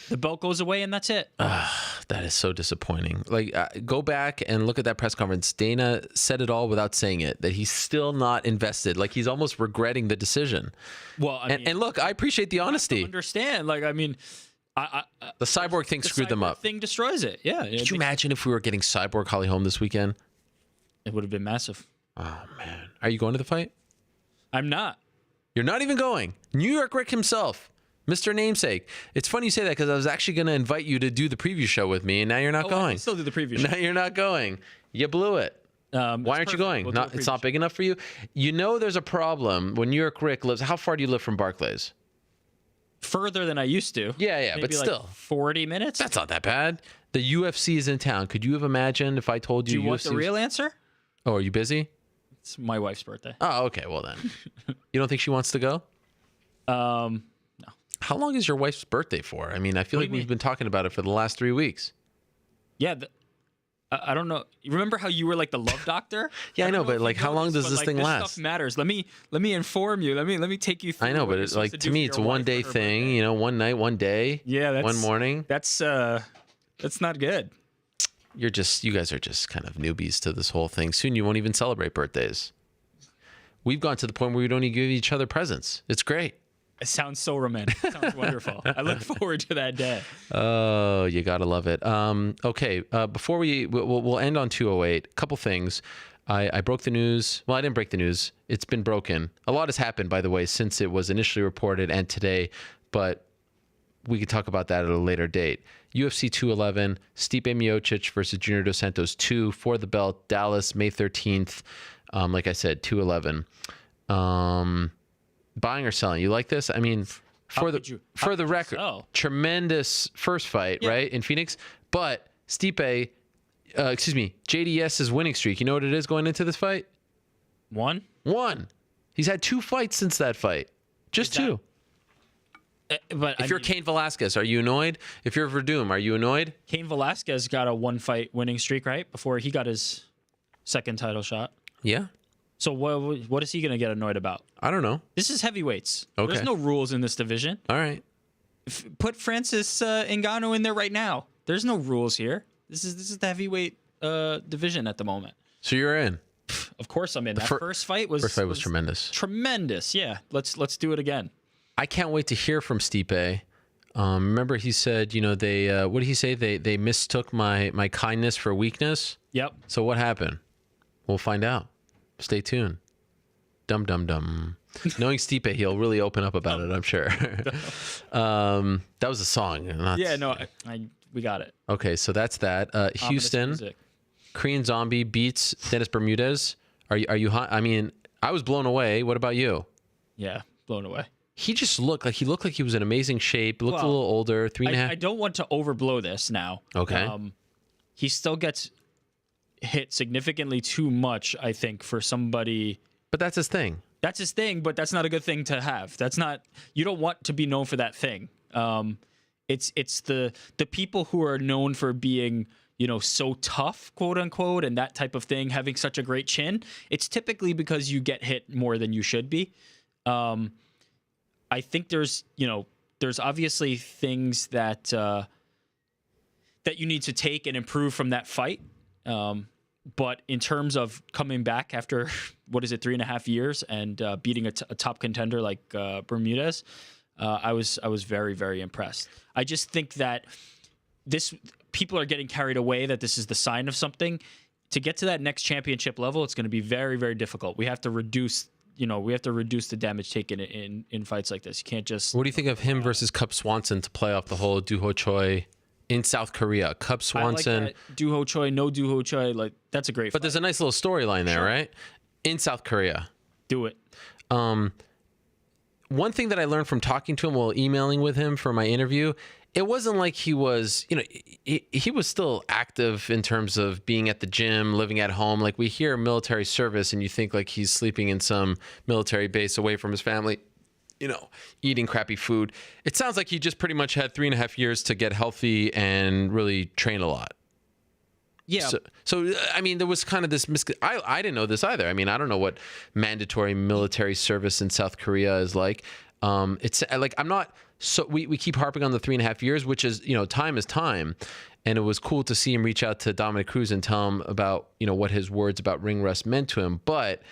The belt goes away, and that's it. That is so disappointing. Like, go back and look at that press conference. Dana said it all without saying it, that he's still not invested. Like, he's almost regretting the decision. Well, I mean, and look, I appreciate the honesty. I understand. Like, I mean, the Cyborg thing screwed them up. The thing destroys it. Yeah. Could you imagine if we were getting Cyborg Holly Holm this weekend? It would have been massive. Oh, man. Are you going to the fight? I'm not. You're not even going. New York Rick himself. Mr. Namesake. It's funny you say that because I was actually going to invite you to do the preview show with me, and now you're not going. I can still do the preview show. Now you're not going. You blew it. Why aren't you going? It's not big enough for you? There's a problem when New York Rick lives. How far do you live from Barclays? Further than I used to. Yeah, Maybe but like still. 40 minutes? That's not that bad. The UFC is in town. Could you have imagined if I told you Do you want the real answer? Oh, are you busy? It's my wife's birthday. Oh, okay. Well, then. You don't think she wants to go? No. How long is your wife's birthday for? I mean, I feel like we've been talking about it for the last 3 weeks. Yeah. I don't know. You remember how you were like the love doctor? Yeah, I know, but like, how long does this thing last? This stuff matters. Let me inform you. Let me take you through. I know, but it's like, to me, it's a one-day thing. One night, one day. Yeah, one morning. That's not good. You guys are just kind of newbies to this whole thing. Soon you won't even celebrate birthdays. We've gone to the point where we don't even give each other presents. It's great. It sounds so romantic. It sounds wonderful. I look forward to that day. Oh, you gotta love it. Okay, before we'll end on 208. A couple things. I broke the news. Well, I didn't break the news. It's been broken. A lot has happened, by the way, since it was initially reported and today. But we could talk about that at a later date. UFC 211, Stipe Miocic versus Junior Dos Santos 2 for the belt. Dallas, May 13th. Like I said, 211. Buying or selling? You like this? I mean, for the record, tremendous first fight, right, in Phoenix. But Stipe, JDS's winning streak. You know what it is going into this fight? One. He's had 2 fights since that fight. Just 2. But if you're Cain Velasquez, are you annoyed? If you're Verdum, are you annoyed? Cain Velasquez got a 1-fight winning streak, right, before he got his second title shot. Yeah. So what is he going to get annoyed about? I don't know. This is heavyweights. Okay. There's no rules in this division. All right. Put Francis Ngannou in there right now. There's no rules here. This is the heavyweight division at the moment. So you're in. Of course I'm in. That first fight was tremendous. Tremendous. Yeah. Let's do it again. I can't wait to hear from Stipe. Remember he said, they what did he say? They mistook my kindness for weakness. Yep. So what happened? We'll find out. Stay tuned. Dum dum dum. Knowing Stipe, he'll really open up about it, I'm sure. That was a song. We got it. Okay, so that's that. Houston, Korean Zombie beats Dennis Bermudez. Are you hot? I mean, I was blown away. What about you? Yeah, blown away. He just looked like he was in amazing shape. Looked a little older. 3.5. I don't want to overblow this now. Okay. He still gets hit significantly too much, I think, for somebody. But that's his thing. That's his thing, but that's not a good thing to have. That's not. You don't want to be known for that thing. It's the people who are known for being, so tough, quote unquote, and that type of thing, having such a great chin. It's typically because you get hit more than you should be. I think there's obviously things that that you need to take and improve from that fight. But in terms of coming back after 3.5 years and beating a top contender like Bermudez, I was very, very impressed. I just think that people are getting carried away that this is the sign of something. To get to that next championship level, it's going to be very, very difficult. We have to reduce the damage taken in fights like this. You can't just. What do you think of him versus Cub Swanson to play off the whole Doo-Ho Choi in South Korea? Cub Swanson. I like that. Doo-Ho Choi, no Doo-Ho Choi. That's a great fight. But there's a nice little storyline there, right? In South Korea. Do it. One thing that I learned from talking to him while emailing with him for my interview, it wasn't like he was, he was still active in terms of being at the gym, living at home. Like we hear military service and you think like he's sleeping in some military base away from his family, eating crappy food. It sounds like he just pretty much had 3.5 years to get healthy and really train a lot. Yeah. So I mean, there was kind of this I didn't know this either. I mean, I don't know what mandatory military service in South Korea is like. It's like I'm not. So we keep harping on the 3.5 years, which is time is time, and it was cool to see him reach out to Dominic Cruz and tell him about what his words about ring rust meant to him. But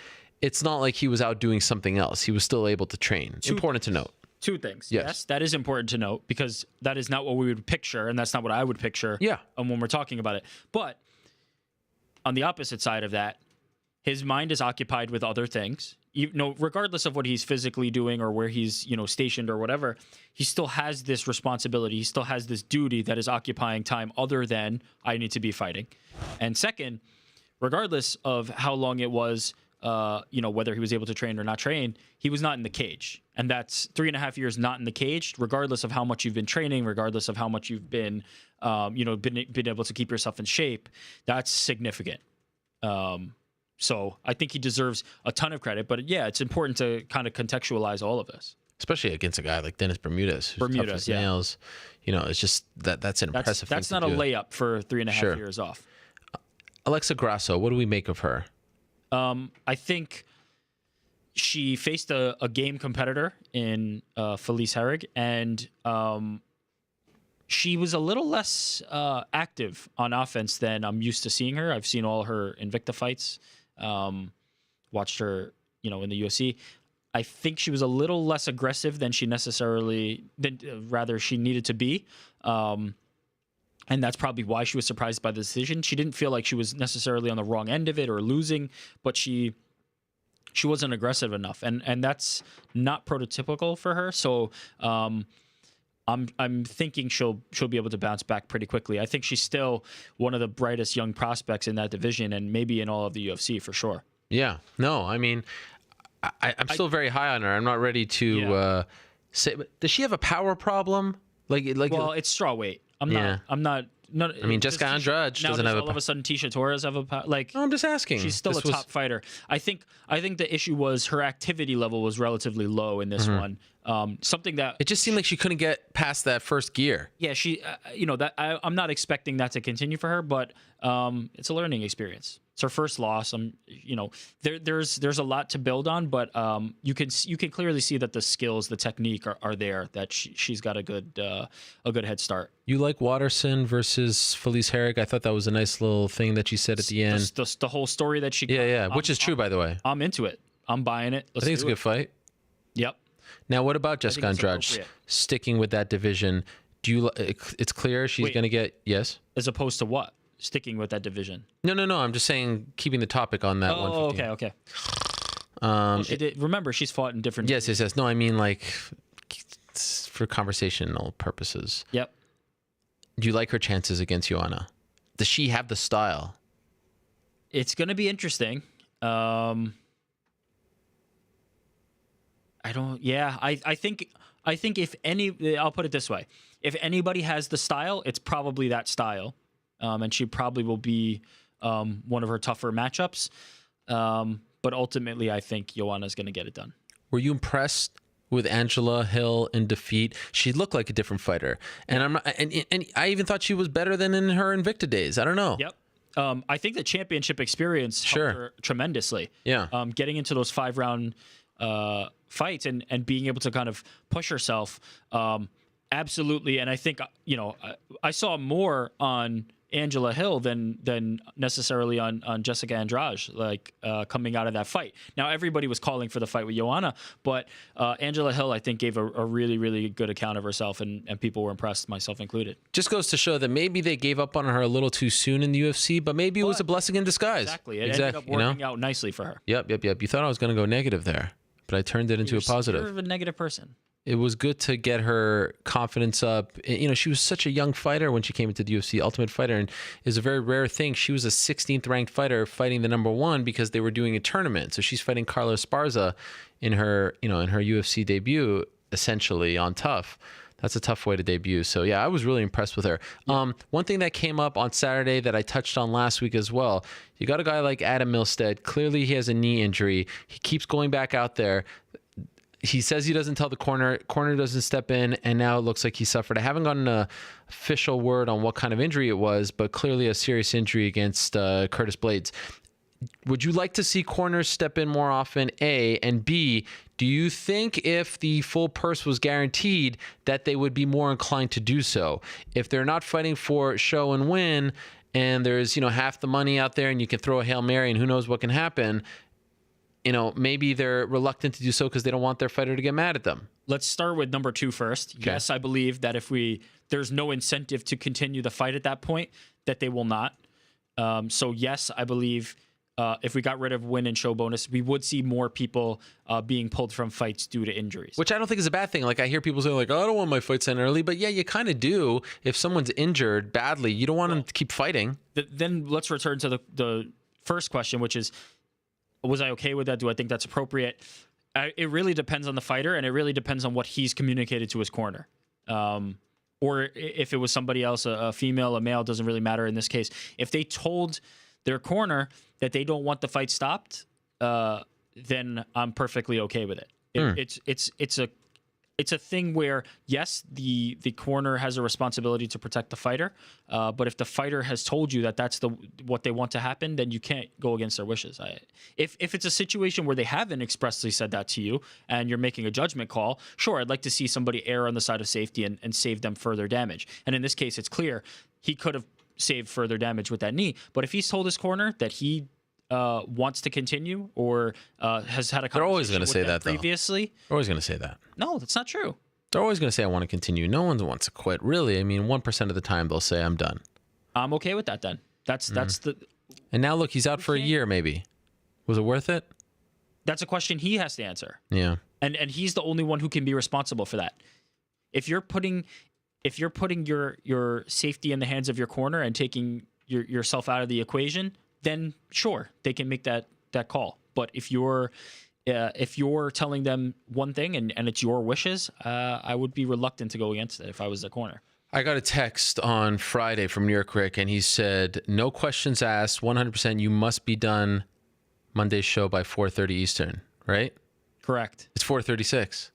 it's not like he was out doing something else. He was still able to train. Important to note. Two things. Yes, that is important to note because that is not what we would picture, and that's not what I would picture. Yeah. When we're talking about it, but on the opposite side of that, his mind is occupied with other things. Regardless of what he's physically doing or where he's stationed or whatever, he still has this responsibility. He still has this duty that is occupying time other than I need to be fighting. And second, regardless of how long it was, whether he was able to train or not train, he was not in the cage. And that's 3.5 years not in the cage, regardless of how much you've been training, regardless of how much you've been, been able to keep yourself in shape. That's significant. So I think he deserves a ton of credit, but yeah, it's important to kind of contextualize all of this, especially against a guy like Dennis Bermudez, who's tough as nails. It's just that's an impressive. That's thing not to a do. layup for 3.5 years off. Alexa Grasso, what do we make of her? I think she faced a game competitor in Felice Herrig, and she was a little less active on offense than I'm used to seeing her. I've seen all her Invicta fights, watched her, in the UFC. I think she was a little less aggressive than she needed to be. And that's probably why she was surprised by the decision. She didn't feel like she was necessarily on the wrong end of it or losing, but she wasn't aggressive enough. And that's not prototypical for her. So, I'm thinking she'll be able to bounce back pretty quickly. I think she's still one of the brightest young prospects in that division and maybe in all of the UFC for sure. Yeah. No, I mean, I'm still very high on her. I'm not ready to say. Does she have a power problem? Well, it's straw weight. I'm not. I mean, Jessica Andrade doesn't have all of a sudden Tisha Torres have a no, I'm just asking. She's still a top fighter. I think the issue was her activity level was relatively low in this one. Something that it just seemed like she couldn't get past that first gear. Yeah, she I'm not expecting that to continue for her, but it's a learning experience. It's her first loss. There's a lot to build on, but you can clearly see that the skills, the technique are there. That she's got a good head start. You like Watterson versus Felice Herrig? I thought that was a nice little thing that she said at the end. The whole story that she which is true, by the way. I'm into it. I'm buying it. I think it's a good fight. Yep. Now, what about Jessica it's Andrade appropriate. sticking with that division? Do you? It's clear she's going to get yes. As opposed to what? Sticking with that division. No. I'm just saying, keeping the topic on that. Oh, 115. okay. Well, remember, she's fought in different. Yes. No, I mean like for conversational purposes. Yep. Do you like her chances against Joanna? Does she have the style? It's going to be interesting. I think if any, I'll put it this way: if anybody has the style, it's probably that style, and she probably will be one of her tougher matchups. But ultimately, I think Joanna's going to get it done. Were you impressed with Angela Hill in defeat? She looked like a different fighter, and and I even thought she was better than in her Invicta days. I don't know. Yep. I think the championship experience helped her tremendously. Yeah. Getting into those 5-round fights and being able to kind of push herself, absolutely. And I think I saw more on Angela Hill than necessarily on Jessica Andrade, coming out of that fight. Now, everybody was calling for the fight with Joanna, but Angela Hill, I think, gave a really, really good account of herself, and people were impressed, myself included. Just goes to show that maybe they gave up on her a little too soon in the UFC, but maybe it was a blessing in disguise. Exactly. It ended up working out nicely for her. Yep. You thought I was going to go negative there, but I turned it into a positive. You're a negative person. It was good to get her confidence up. She was such a young fighter when she came into the UFC, Ultimate Fighter, and it's a very rare thing. She was a 16th ranked fighter fighting the number one because they were doing a tournament. So she's fighting Carla Esparza in her UFC debut, essentially on Tough. That's a tough way to debut. So yeah, I was really impressed with her. One thing that came up on Saturday that I touched on last week as well, you got a guy like Adam Milstead. Clearly he has a knee injury. He keeps going back out there. He says he doesn't tell the corner doesn't step in, and now it looks like he suffered. I haven't gotten an official word on what kind of injury it was, but clearly a serious injury against Curtis Blades. Would you like to see corners step in more often, A? And B, do you think if the full purse was guaranteed that they would be more inclined to do so? If they're not fighting for show and win, and there's half the money out there and you can throw a Hail Mary and who knows what can happen, maybe they're reluctant to do so because they don't want their fighter to get mad at them. Let's start with number 2 first. Okay. Yes, I believe that if there's no incentive to continue the fight at that point, that they will not. So yes, I believe if we got rid of win and show bonus, we would see more people being pulled from fights due to injuries. Which I don't think is a bad thing. Like I hear people say I don't want my fights end early, but yeah, you kind of do. If someone's injured badly, you don't want them to keep fighting. Then let's return to the first question, which is, was I okay with that? Do I think that's appropriate? It really depends on the fighter, and it really depends on what he's communicated to his corner. Or if it was somebody else, a female, a male, doesn't really matter in this case. If they told their corner that they don't want the fight stopped, then I'm perfectly okay with it. It's a thing where, yes, the corner has a responsibility to protect the fighter, but if the fighter has told you that that's what they want to happen, then you can't go against their wishes. If it's a situation where they haven't expressly said that to you and you're making a judgment call, sure, I'd like to see somebody err on the side of safety and save them further damage. And in this case, it's clear he could have saved further damage with that knee. But if he's told his corner that he wants to continue or has had a conversation they're always going to say that previously. They're always going to say that. No, that's not true. They're always going to say, I want to continue. No one wants to quit. Really, I mean, 1% of the time they'll say, I'm done. I'm okay with that then. That's the... And now look, he's out for a year maybe. Was it worth it? That's a question he has to answer. Yeah. And he's the only one who can be responsible for that. If you're putting your safety in the hands of your corner and taking yourself out of the equation, then sure, they can make that call. But if you're telling them one thing and it's your wishes, I would be reluctant to go against it if I was the corner. I got a text on Friday from New York Rick, and he said, no questions asked, 100%, you must be done Monday's show by 4:30 Eastern, right? Correct. It's 4:36.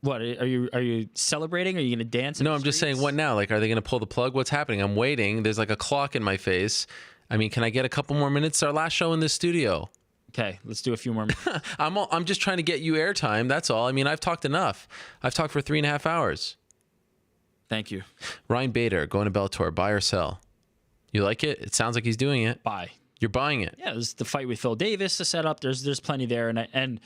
What, are you celebrating? Are you going to dance? No, I'm just saying, what now? Like, are they going to pull the plug? What's happening? I'm waiting. There's like a clock in my face. I mean, can I get a couple more minutes? It's our last show in this studio. Okay, let's do a few more minutes. I'm just trying to get you airtime. That's all. I mean, I've talked enough. I've talked for 3.5 hours. Thank you. Ryan Bader, going to Bellator, buy or sell? You like it? It sounds like he's doing it. Buy. You're buying it? Yeah, there's the fight with Phil Davis to set up. There's plenty there, and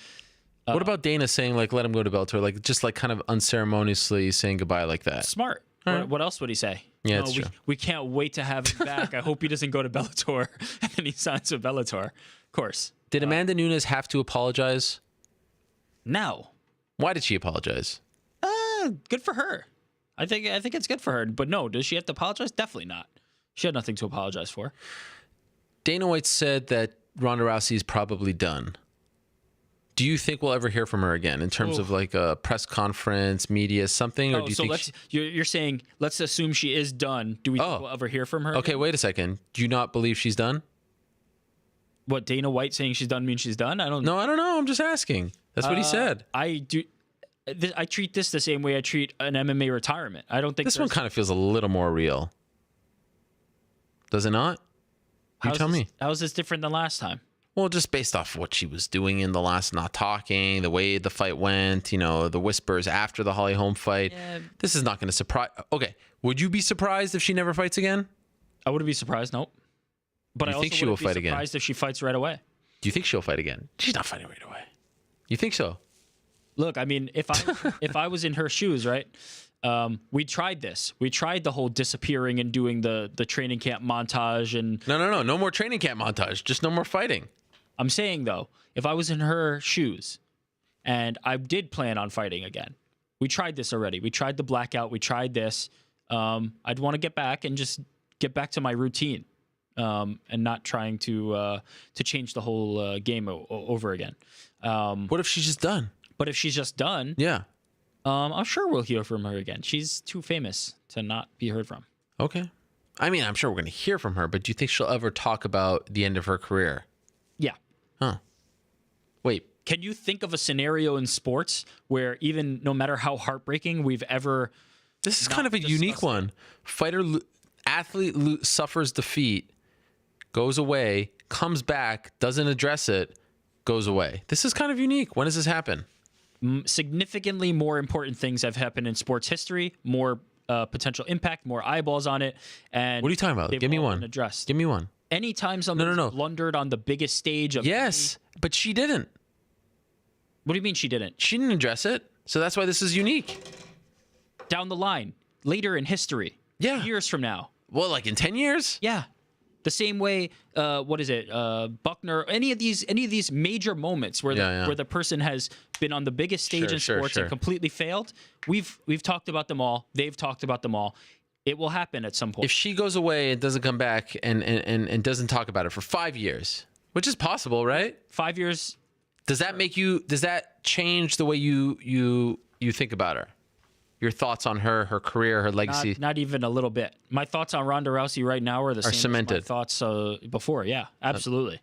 What about Dana saying like let him go to Bellator, like just like kind of unceremoniously saying goodbye like that? Smart. What else would he say? Yeah, it's true. We can't wait to have him back. I hope he doesn't go to Bellator and then he signs with Bellator. Of course. Did Amanda Nunes have to apologize? No. Why did she apologize? Good for her. I think it's good for her. But no, does she have to apologize? Definitely not. She had nothing to apologize for. Dana White said that Ronda Rousey is probably done. Do you think we'll ever hear from her again in terms of like a press conference, media, something? Or do you think you're saying let's assume she is done. Do we think we'll ever hear from her? Okay, again? wait a second. Do you not believe she's done? What, Dana White saying she's done means she's done? I don't know. I don't know. I'm just asking. That's what he said. I treat this the same way I treat an MMA retirement. I don't think this one kind of feels a little more real. Does it not? You tell me. How is this different than last time? Well, just based off what she was doing in the last not talking, the way the fight went, the whispers after the Holly Holm fight. Yeah. This is not going to surprise. Okay. Would you be surprised if she never fights again? I wouldn't be surprised. Nope. But I think she will fight again? Surprised if she fights right away. Do you think she'll fight again? She's not fighting right away. You think so? Look, I mean, if I was in her shoes, right? We tried this. We tried the whole disappearing and doing the training camp montage and no more training camp montage. Just no more fighting. I'm saying though, if I was in her shoes and I did plan on fighting again, we tried this already. We tried the blackout. We tried this. I'd want to get back and just get back to my routine, and not trying to change the whole game over again. What if she's just done? But if she's just done, yeah, I'm sure we'll hear from her again. She's too famous to not be heard from. Okay. I mean, I'm sure we're going to hear from her, but do you think she'll ever talk about the end of her career? Yeah. Huh. Wait. Can you think of a scenario in sports where even no matter how heartbreaking we've ever... This is kind of a unique one. Athlete suffers defeat, goes away, comes back, doesn't address it, goes away. This is kind of unique. When does this happen? Significantly more important things have happened in sports history, more potential impact, more eyeballs on it. And what are you talking about? Give me one. Addressed. Give me one. Anytime somebody blundered on the biggest stage of but she didn't. What do you mean she didn't? She didn't address it. So that's why this is unique. Down the line, later in history. Yeah. Years from now. Well, like in 10 years? Yeah. The same way, Buckner, any of these major moments where the person has been on the biggest stage in sports and completely failed. We've talked about them all. They've talked about them all. It will happen at some point. If she goes away and doesn't come back and doesn't talk about it for 5 years, which is possible, right? 5 years. Does that change the way you think about her? Your thoughts on her career, her legacy? Not even a little bit. My thoughts on Ronda Rousey right now are the same cemented. as my thoughts before. Yeah, absolutely.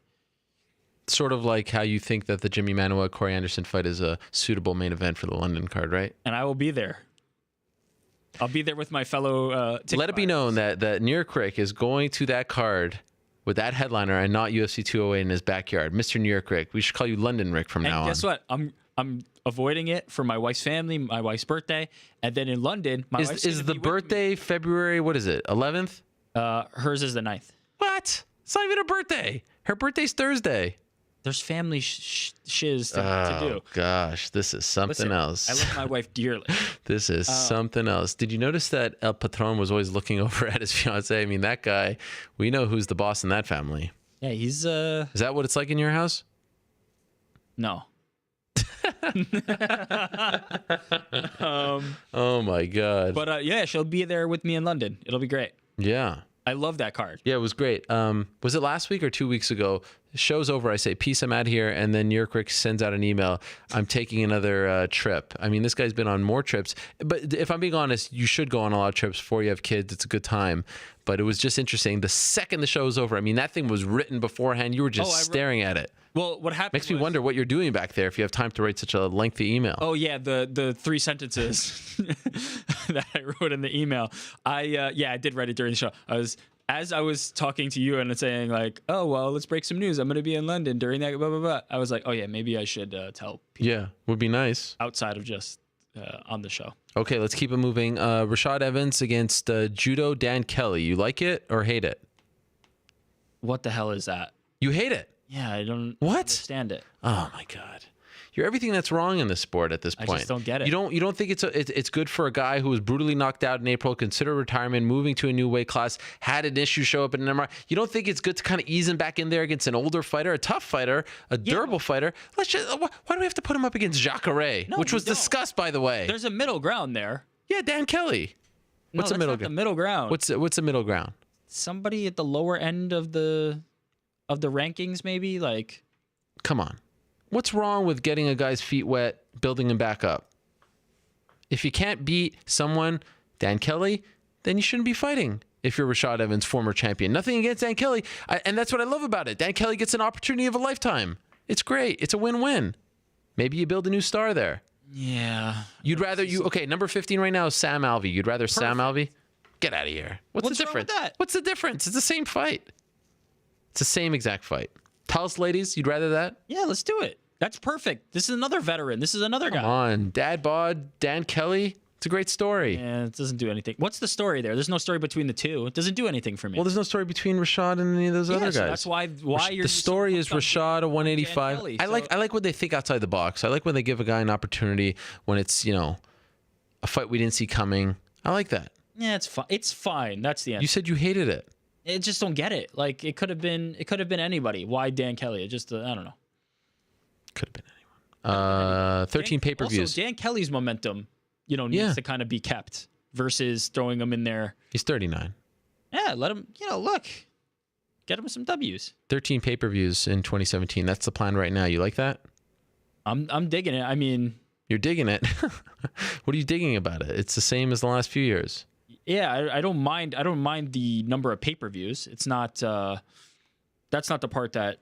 Sort of like how you think that the Jimmy Manuwa Corey Anderson fight is a suitable main event for the London card, right? And I will be there. I'll be there with my fellow. Let it be known that New York Crick is going to that card with that headliner and not UFC 208 in his backyard. Mr. New York Rick. We should call you London Rick from now on. And guess what? I'm avoiding it for my wife's family, my wife's birthday, and then in London, my wife's is the birthday February? What is it? 11th? Hers is the 9th. What? It's not even her birthday. Her birthday's Thursday. There's family shiz to do. Oh gosh, this is something else. I love my wife dearly. This is something else. Did you notice that El Patron was always looking over at his fiance? I mean, that guy. We know who's the boss in that family. Yeah, he's. Is that what it's like in your house? No. Oh my god. But yeah, she'll be there with me in London. It'll be great. Yeah. I love that card. Yeah, it was great. Was it last week or 2 weeks ago? Show's over. I say, peace, I'm out here. And then New York Rick sends out an email. I'm taking another trip. I mean, this guy's been on more trips. But if I'm being honest, you should go on a lot of trips before you have kids. It's a good time. But it was just interesting. The second the show was over, I mean, that thing was written beforehand. You were just staring at it. Well, what happened makes me wonder what you're doing back there if you have time to write such a lengthy email. Oh yeah, the 3 sentences that I wrote in the email. I did write it during the show. As I was talking to you and saying like, oh well, let's break some news. I'm going to be in London during that. Blah blah blah. I was like, oh yeah, maybe I should tell people. Yeah, would be nice outside of just on the show. Okay, let's keep it moving. Rashad Evans against Judo Dan Kelly. You like it or hate it? What the hell is that? You hate it? Yeah, I don't understand it. Oh my god. You're everything that's wrong in this sport at this point. I just don't get it. You don't think it's good for a guy who was brutally knocked out in April, considered retirement, moving to a new weight class, had an issue show up in an MRI. You don't think it's good to kind of ease him back in there against an older fighter, a tough fighter, a durable fighter? Why do we have to put him up against Jacare, which was discussed, by the way? There's a middle ground there. Yeah, Dan Kelly. What's the middle ground? The middle ground. What's the middle ground? Somebody at the lower end of the rankings, maybe. Like, come on, what's wrong with getting a guy's feet wet, building him back up? If you can't beat someone, Dan Kelly, then you shouldn't be fighting. If you're Rashad Evans, former champion, nothing against Dan Kelly, and that's what I love about it. Dan Kelly gets an opportunity of a lifetime. It's great. It's a win-win. Maybe you build a new star there. Yeah. You'd rather okay. Number 15 right now is Sam Alvey. You'd rather Sam Alvey? Get out of here. What's the difference? Wrong with that? What's the difference? It's the same fight. It's the same exact fight. Tell us, ladies, you'd rather that? Yeah, let's do it. That's perfect. This is another veteran. This is another guy. Come on, Dad Bod, Dan Kelly. It's a great story. Yeah, it doesn't do anything. What's the story there? There's no story between the two. It doesn't do anything for me. Well, there's no story between Rashad and any of those other guys. So that's why you're the story is Rashad, a 185. Kelly, I like when they think outside the box. I like when they give a guy an opportunity when it's, a fight we didn't see coming. I like that. Yeah, it's fine. It's fine. That's the answer. You said you hated it. I just don't get it. Like, it could have been anybody. Why Dan Kelly? It just I don't know. Could have been anyone. 13 pay-per-views. Also, Dan Kelly's momentum, needs to kind of be kept versus throwing him in there. He's 39. Yeah, let him, look. Get him some W's. 13 pay-per-views in 2017. That's the plan right now. You like that? I'm digging it. I mean, you're digging it. What are you digging about it? It's the same as the last few years. Yeah, I don't mind. I don't mind the number of pay-per-views. It's not. That's not the part that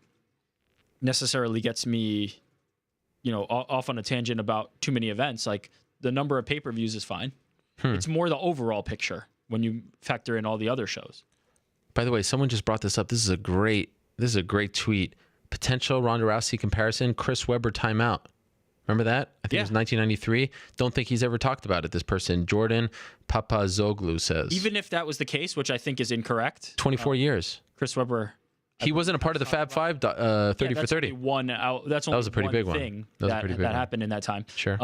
necessarily gets me, off on a tangent about too many events. Like, the number of pay-per-views is fine. It's more the overall picture when you factor in all the other shows. By the way, someone just brought this up. This is a great tweet. Potential Ronda Rousey comparison. Chris Webber timeout. Remember that? I think it was 1993. Don't think he's ever talked about it. This person, Jordan Papazoglu, says. Even if that was the case, which I think is incorrect. 24 years. Chris Webber. He wasn't a part of the Fab Five 30 for 30. That was a pretty big one. That happened in that time. Sure.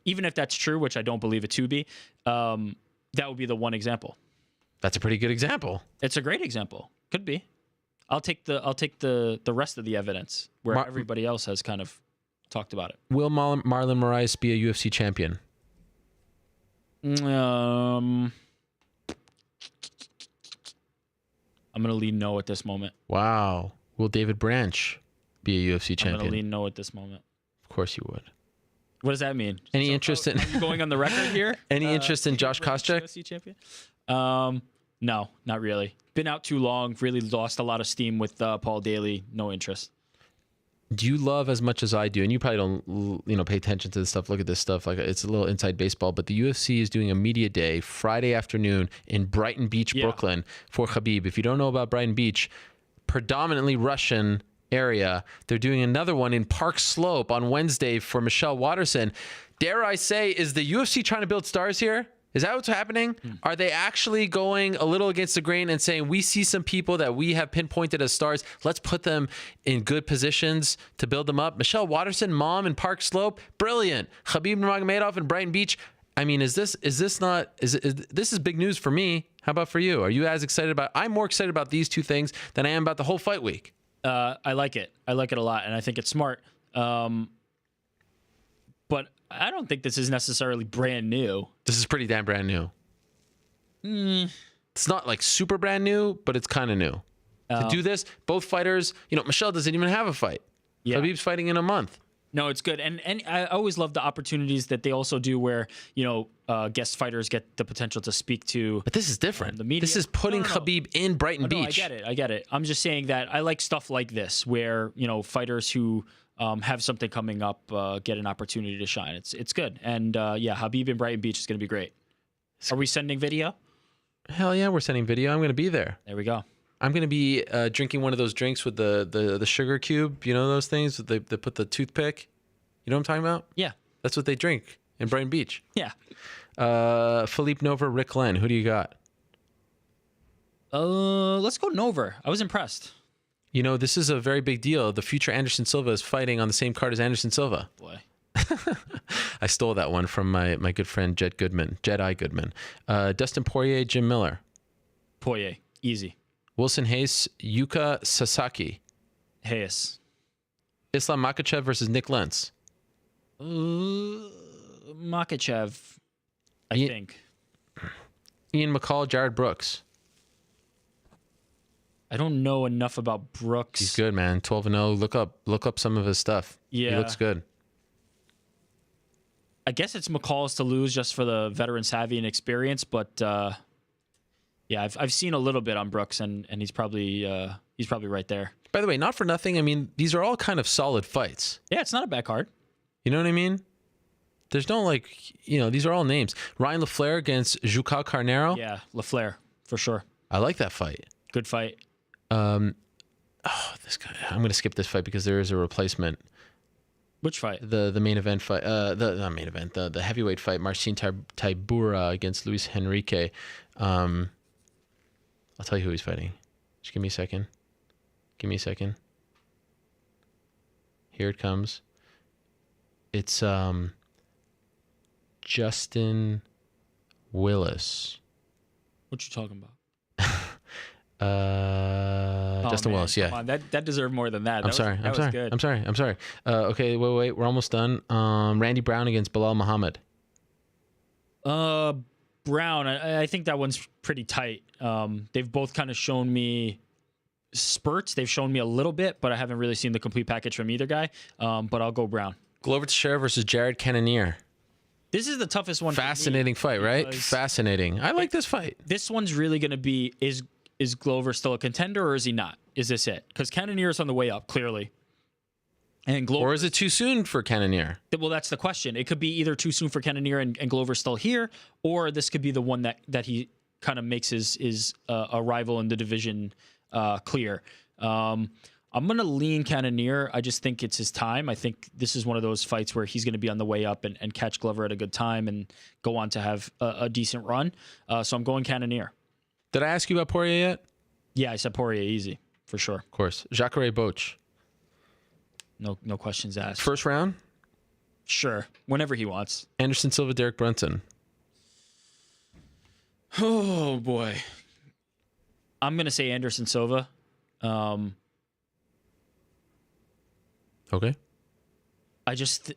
Even if that's true, which I don't believe it to be, that would be the one example. That's a pretty good example. It's a great example. Could be. I'll take the rest of the evidence where everybody else has kind of talked about it. Will Marlon Moraes be a UFC champion? I'm going to lean no at this moment. Wow. Will David Branch be a UFC champion? I'm going to lean no at this moment. Of course you would. What does that mean? Any interest in... Are you going on the record here? Any interest in Josh Koscheck? UFC champion? No, not really. Been out too long. Really lost a lot of steam with Paul Daly. No interest. Do you love as much as I do? And you probably don't, pay attention to this stuff. Look at this stuff. Like, it's a little inside baseball. But the UFC is doing a media day Friday afternoon in Brighton Beach, Brooklyn, for Khabib. If you don't know about Brighton Beach, predominantly Russian area. They're doing another one in Park Slope on Wednesday for Michelle Watterson. Dare I say, is the UFC trying to build stars here? Is that what's happening? Are they actually going a little against the grain and saying, we see some people that we have pinpointed as stars, let's put them in good positions to build them up? Michelle Watterson, mom in Park Slope, brilliant. Khabib Nurmagomedov in Brighton Beach. I mean, this is big news for me. How about for you? Are you as excited about? I'm more excited about these two things than I am about the whole fight week. I like it. I like it a lot, and I think it's smart. But I don't think this is necessarily brand new. This is pretty damn brand new. It's not like super brand new, but it's kind of new. To do this, both fighters, Michelle doesn't even have a fight. Yeah. Khabib's fighting in a month. No, it's good. And I always love the opportunities that they also do where, guest fighters get the potential to speak to. But this is different. The media. This is putting Khabib in Brighton Beach. I get it. I'm just saying that I like stuff like this where, fighters who have something coming up get an opportunity to shine. It's good. And Khabib in Brighton Beach is going to be great. Are we sending video? Hell yeah, we're sending video. I'm going to be there. There we go. I'm going to be drinking one of those drinks with the sugar cube. You know those things? They put the toothpick. You know what I'm talking about? Yeah. That's what they drink in Brighton Beach. Yeah. Philippe Nova, Rick Lenn. Who do you got? Let's go Nova. I was impressed. This is a very big deal. The future Anderson Silva is fighting on the same card as Anderson Silva. Boy. I stole that one from my good friend Jedi Goodman. Dustin Poirier, Jim Miller. Poirier, easy. Wilson Hayes, Yuka Sasaki. Hayes. Islam Makhachev versus Nick Lentz. Makhachev, I think. Ian McCall, Jared Brooks. I don't know enough about Brooks. He's good, man. 12-0. Look up some of his stuff. Yeah. He looks good. I guess it's McCall's to lose just for the veteran savvy and experience, but yeah, I've seen a little bit on Brooks, and he's probably right there. By the way, not for nothing. I mean, these are all kind of solid fights. Yeah, it's not a bad card. You know what I mean? There's no these are all names. Ryan LaFleur against Jucal Carnero. Yeah, LaFleur for sure. I like that fight. Good fight. This guy. I'm going to skip this fight because there is a replacement. Which fight? The main event fight. Not main event. The heavyweight fight. Marcin Tybura against Luis Henrique. I'll tell you who he's fighting. Just give me a second. Here it comes. It's Justin Willis. What you talking about? Justin Willis, yeah. Come on, that deserved more than that. I'm sorry. Okay, wait. We're almost done. Randy Brown against Bilal Muhammad. Brown, I think that one's pretty tight. They've both kind of shown me spurts. They've shown me a little bit, but I haven't really seen the complete package from either guy. But I'll go Brown. Glover Teixeira versus Jared Cannonier. This is the toughest one. Fascinating fight, right? Fascinating. I like this fight. This one's really going to be, is Glover still a contender or is he not? Is this it? Because Cannonier is on the way up, clearly. And Glover, or is it too soon for Cannonier? Well, that's the question. It could be either too soon for Cannonier and Glover's still here, or this could be the one that he kind of makes his a rival in the division clear. I'm going to lean Cannonier. I just think it's his time. I think this is one of those fights where he's going to be on the way up and catch Glover at a good time and go on to have a decent run. So I'm going Cannonier. Did I ask you about Poirier yet? Yeah, I said Poirier easy, for sure. Of course. Jacare Boch. No questions asked. First round? Sure. Whenever he wants. Anderson Silva, Derek Brunson. Oh, boy. I'm going to say Anderson Silva. Okay. I just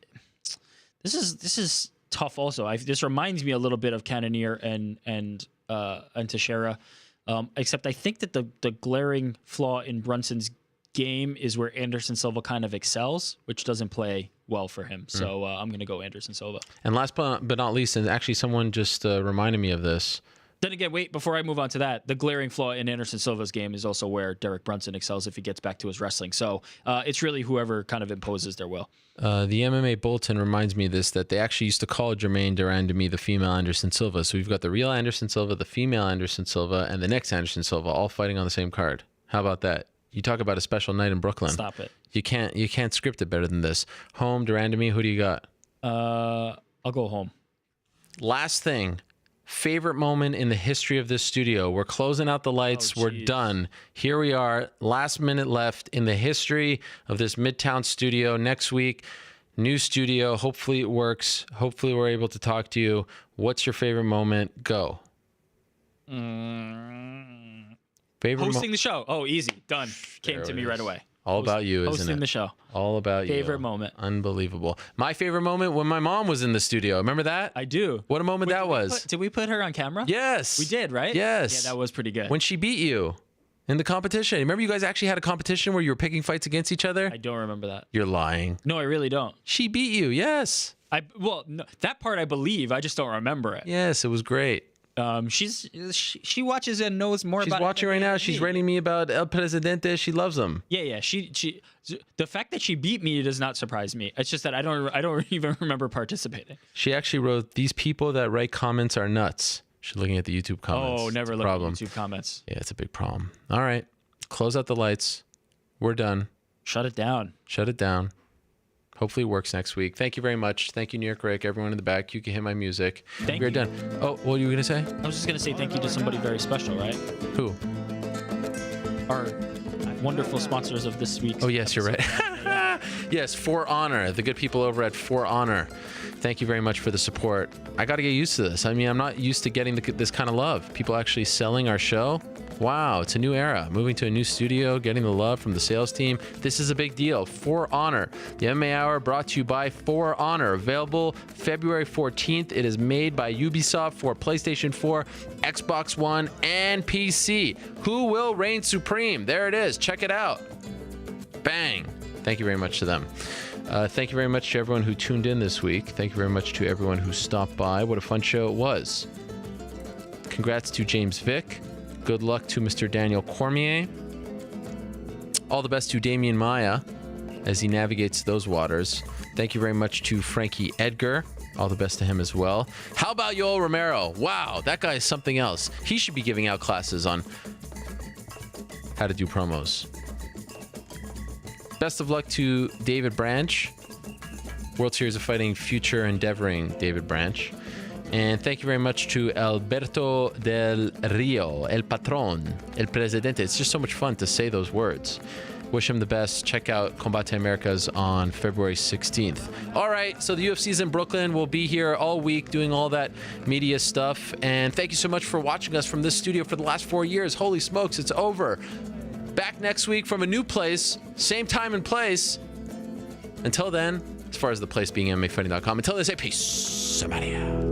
this is tough. Also, this reminds me a little bit of Cannonier and Teixeira, except I think that the glaring flaw in Brunson's game is where Anderson Silva kind of excels, which doesn't play well for him. So I'm going to go Anderson Silva. And last but not least, and actually someone just reminded me of this. Then again, wait, before I move on to that, the glaring flaw in Anderson Silva's game is also where Derek Brunson excels if he gets back to his wrestling. So it's really whoever kind of imposes their will. The MMA Bulletin reminds me of this, that they actually used to call Jermaine Durandamy the female Anderson Silva. So we've got the real Anderson Silva, the female Anderson Silva, and the next Anderson Silva all fighting on the same card. How about that? You talk about a special night in Brooklyn. Stop it. You can't script it better than this. Home, Durandamy, who do you got? I'll go home. Last thing. Favorite moment in the history of this studio. We're closing out the lights. We're done. Here we are. Last minute left in the history of this Midtown studio. Next week, new studio. Hopefully it works. Hopefully we're able to talk to you. What's your favorite moment? Go. Hosting the show. Oh, easy. Done. Came to me right away. All about you, isn't it? Hosting the show. All about you. Favorite moment. Unbelievable. My favorite moment when my mom was in the studio. Remember that? I do. What a moment that was. Did we put her on camera? Yes. We did, right? Yes. Yeah, that was pretty good. When she beat you in the competition. Remember you guys actually had a competition where you were picking fights against each other? I don't remember that. You're lying. No, I really don't. She beat you, yes. No, that part I believe. I just don't remember it. Yes, it was great. She watches and knows more about. She's watching right now. She's writing me about El Presidente. She loves him. Yeah. She the fact that she beat me does not surprise me. It's just that I don't even remember participating. She actually wrote, "These people that write comments are nuts." She's looking at the YouTube comments. Oh, never look at YouTube comments. Yeah, it's a big problem. All right, close out the lights. We're done. Shut it down. Shut it down. Hopefully it works next week. Thank you very much. Thank you, New York Rick, everyone in the back. You can hit my music. We're done. Oh, what were you going to say? I was just going to say thank you to somebody very special, right? Who? Our wonderful sponsors of this week's Oh, yes, you're right. Yes, For Honor, the good people over at For Honor. Thank you very much for the support. I got to get used to this. I mean, I'm not used to getting this kind of love. People actually selling our show. Wow, it's a new era. Moving to a new studio, getting the love from the sales team. This is a big deal. For Honor. The MMA Hour brought to you by For Honor. Available February 14th. It is made by Ubisoft for PlayStation 4, Xbox One, and PC. Who will reign supreme? There it is. Check it out. Bang. Thank you very much to them. Thank you very much to everyone who tuned in this week. Thank you very much to everyone who stopped by. What a fun show it was. Congrats to James Vick. Good luck to Mr. Daniel Cormier. All the best to Demian Maia as he navigates those waters. Thank you very much to Frankie Edgar. All the best to him as well. How about Yoel Romero? Wow, that guy is something else. He should be giving out classes on how to do promos. Best of luck to David Branch. World Series of Fighting future endeavoring David Branch. And thank you very much to Alberto Del Rio, El Patron, El Presidente. It's just so much fun to say those words. Wish him the best. Check out Combate Americas on February 16th. All right, so the UFC's in Brooklyn. We'll be here all week doing all that media stuff. And thank you so much for watching us from this studio for the last 4 years. Holy smokes, it's over. Back next week from a new place, same time and place. Until then, as far as the place being MMAfighting.com, until then, say peace. Somebody out.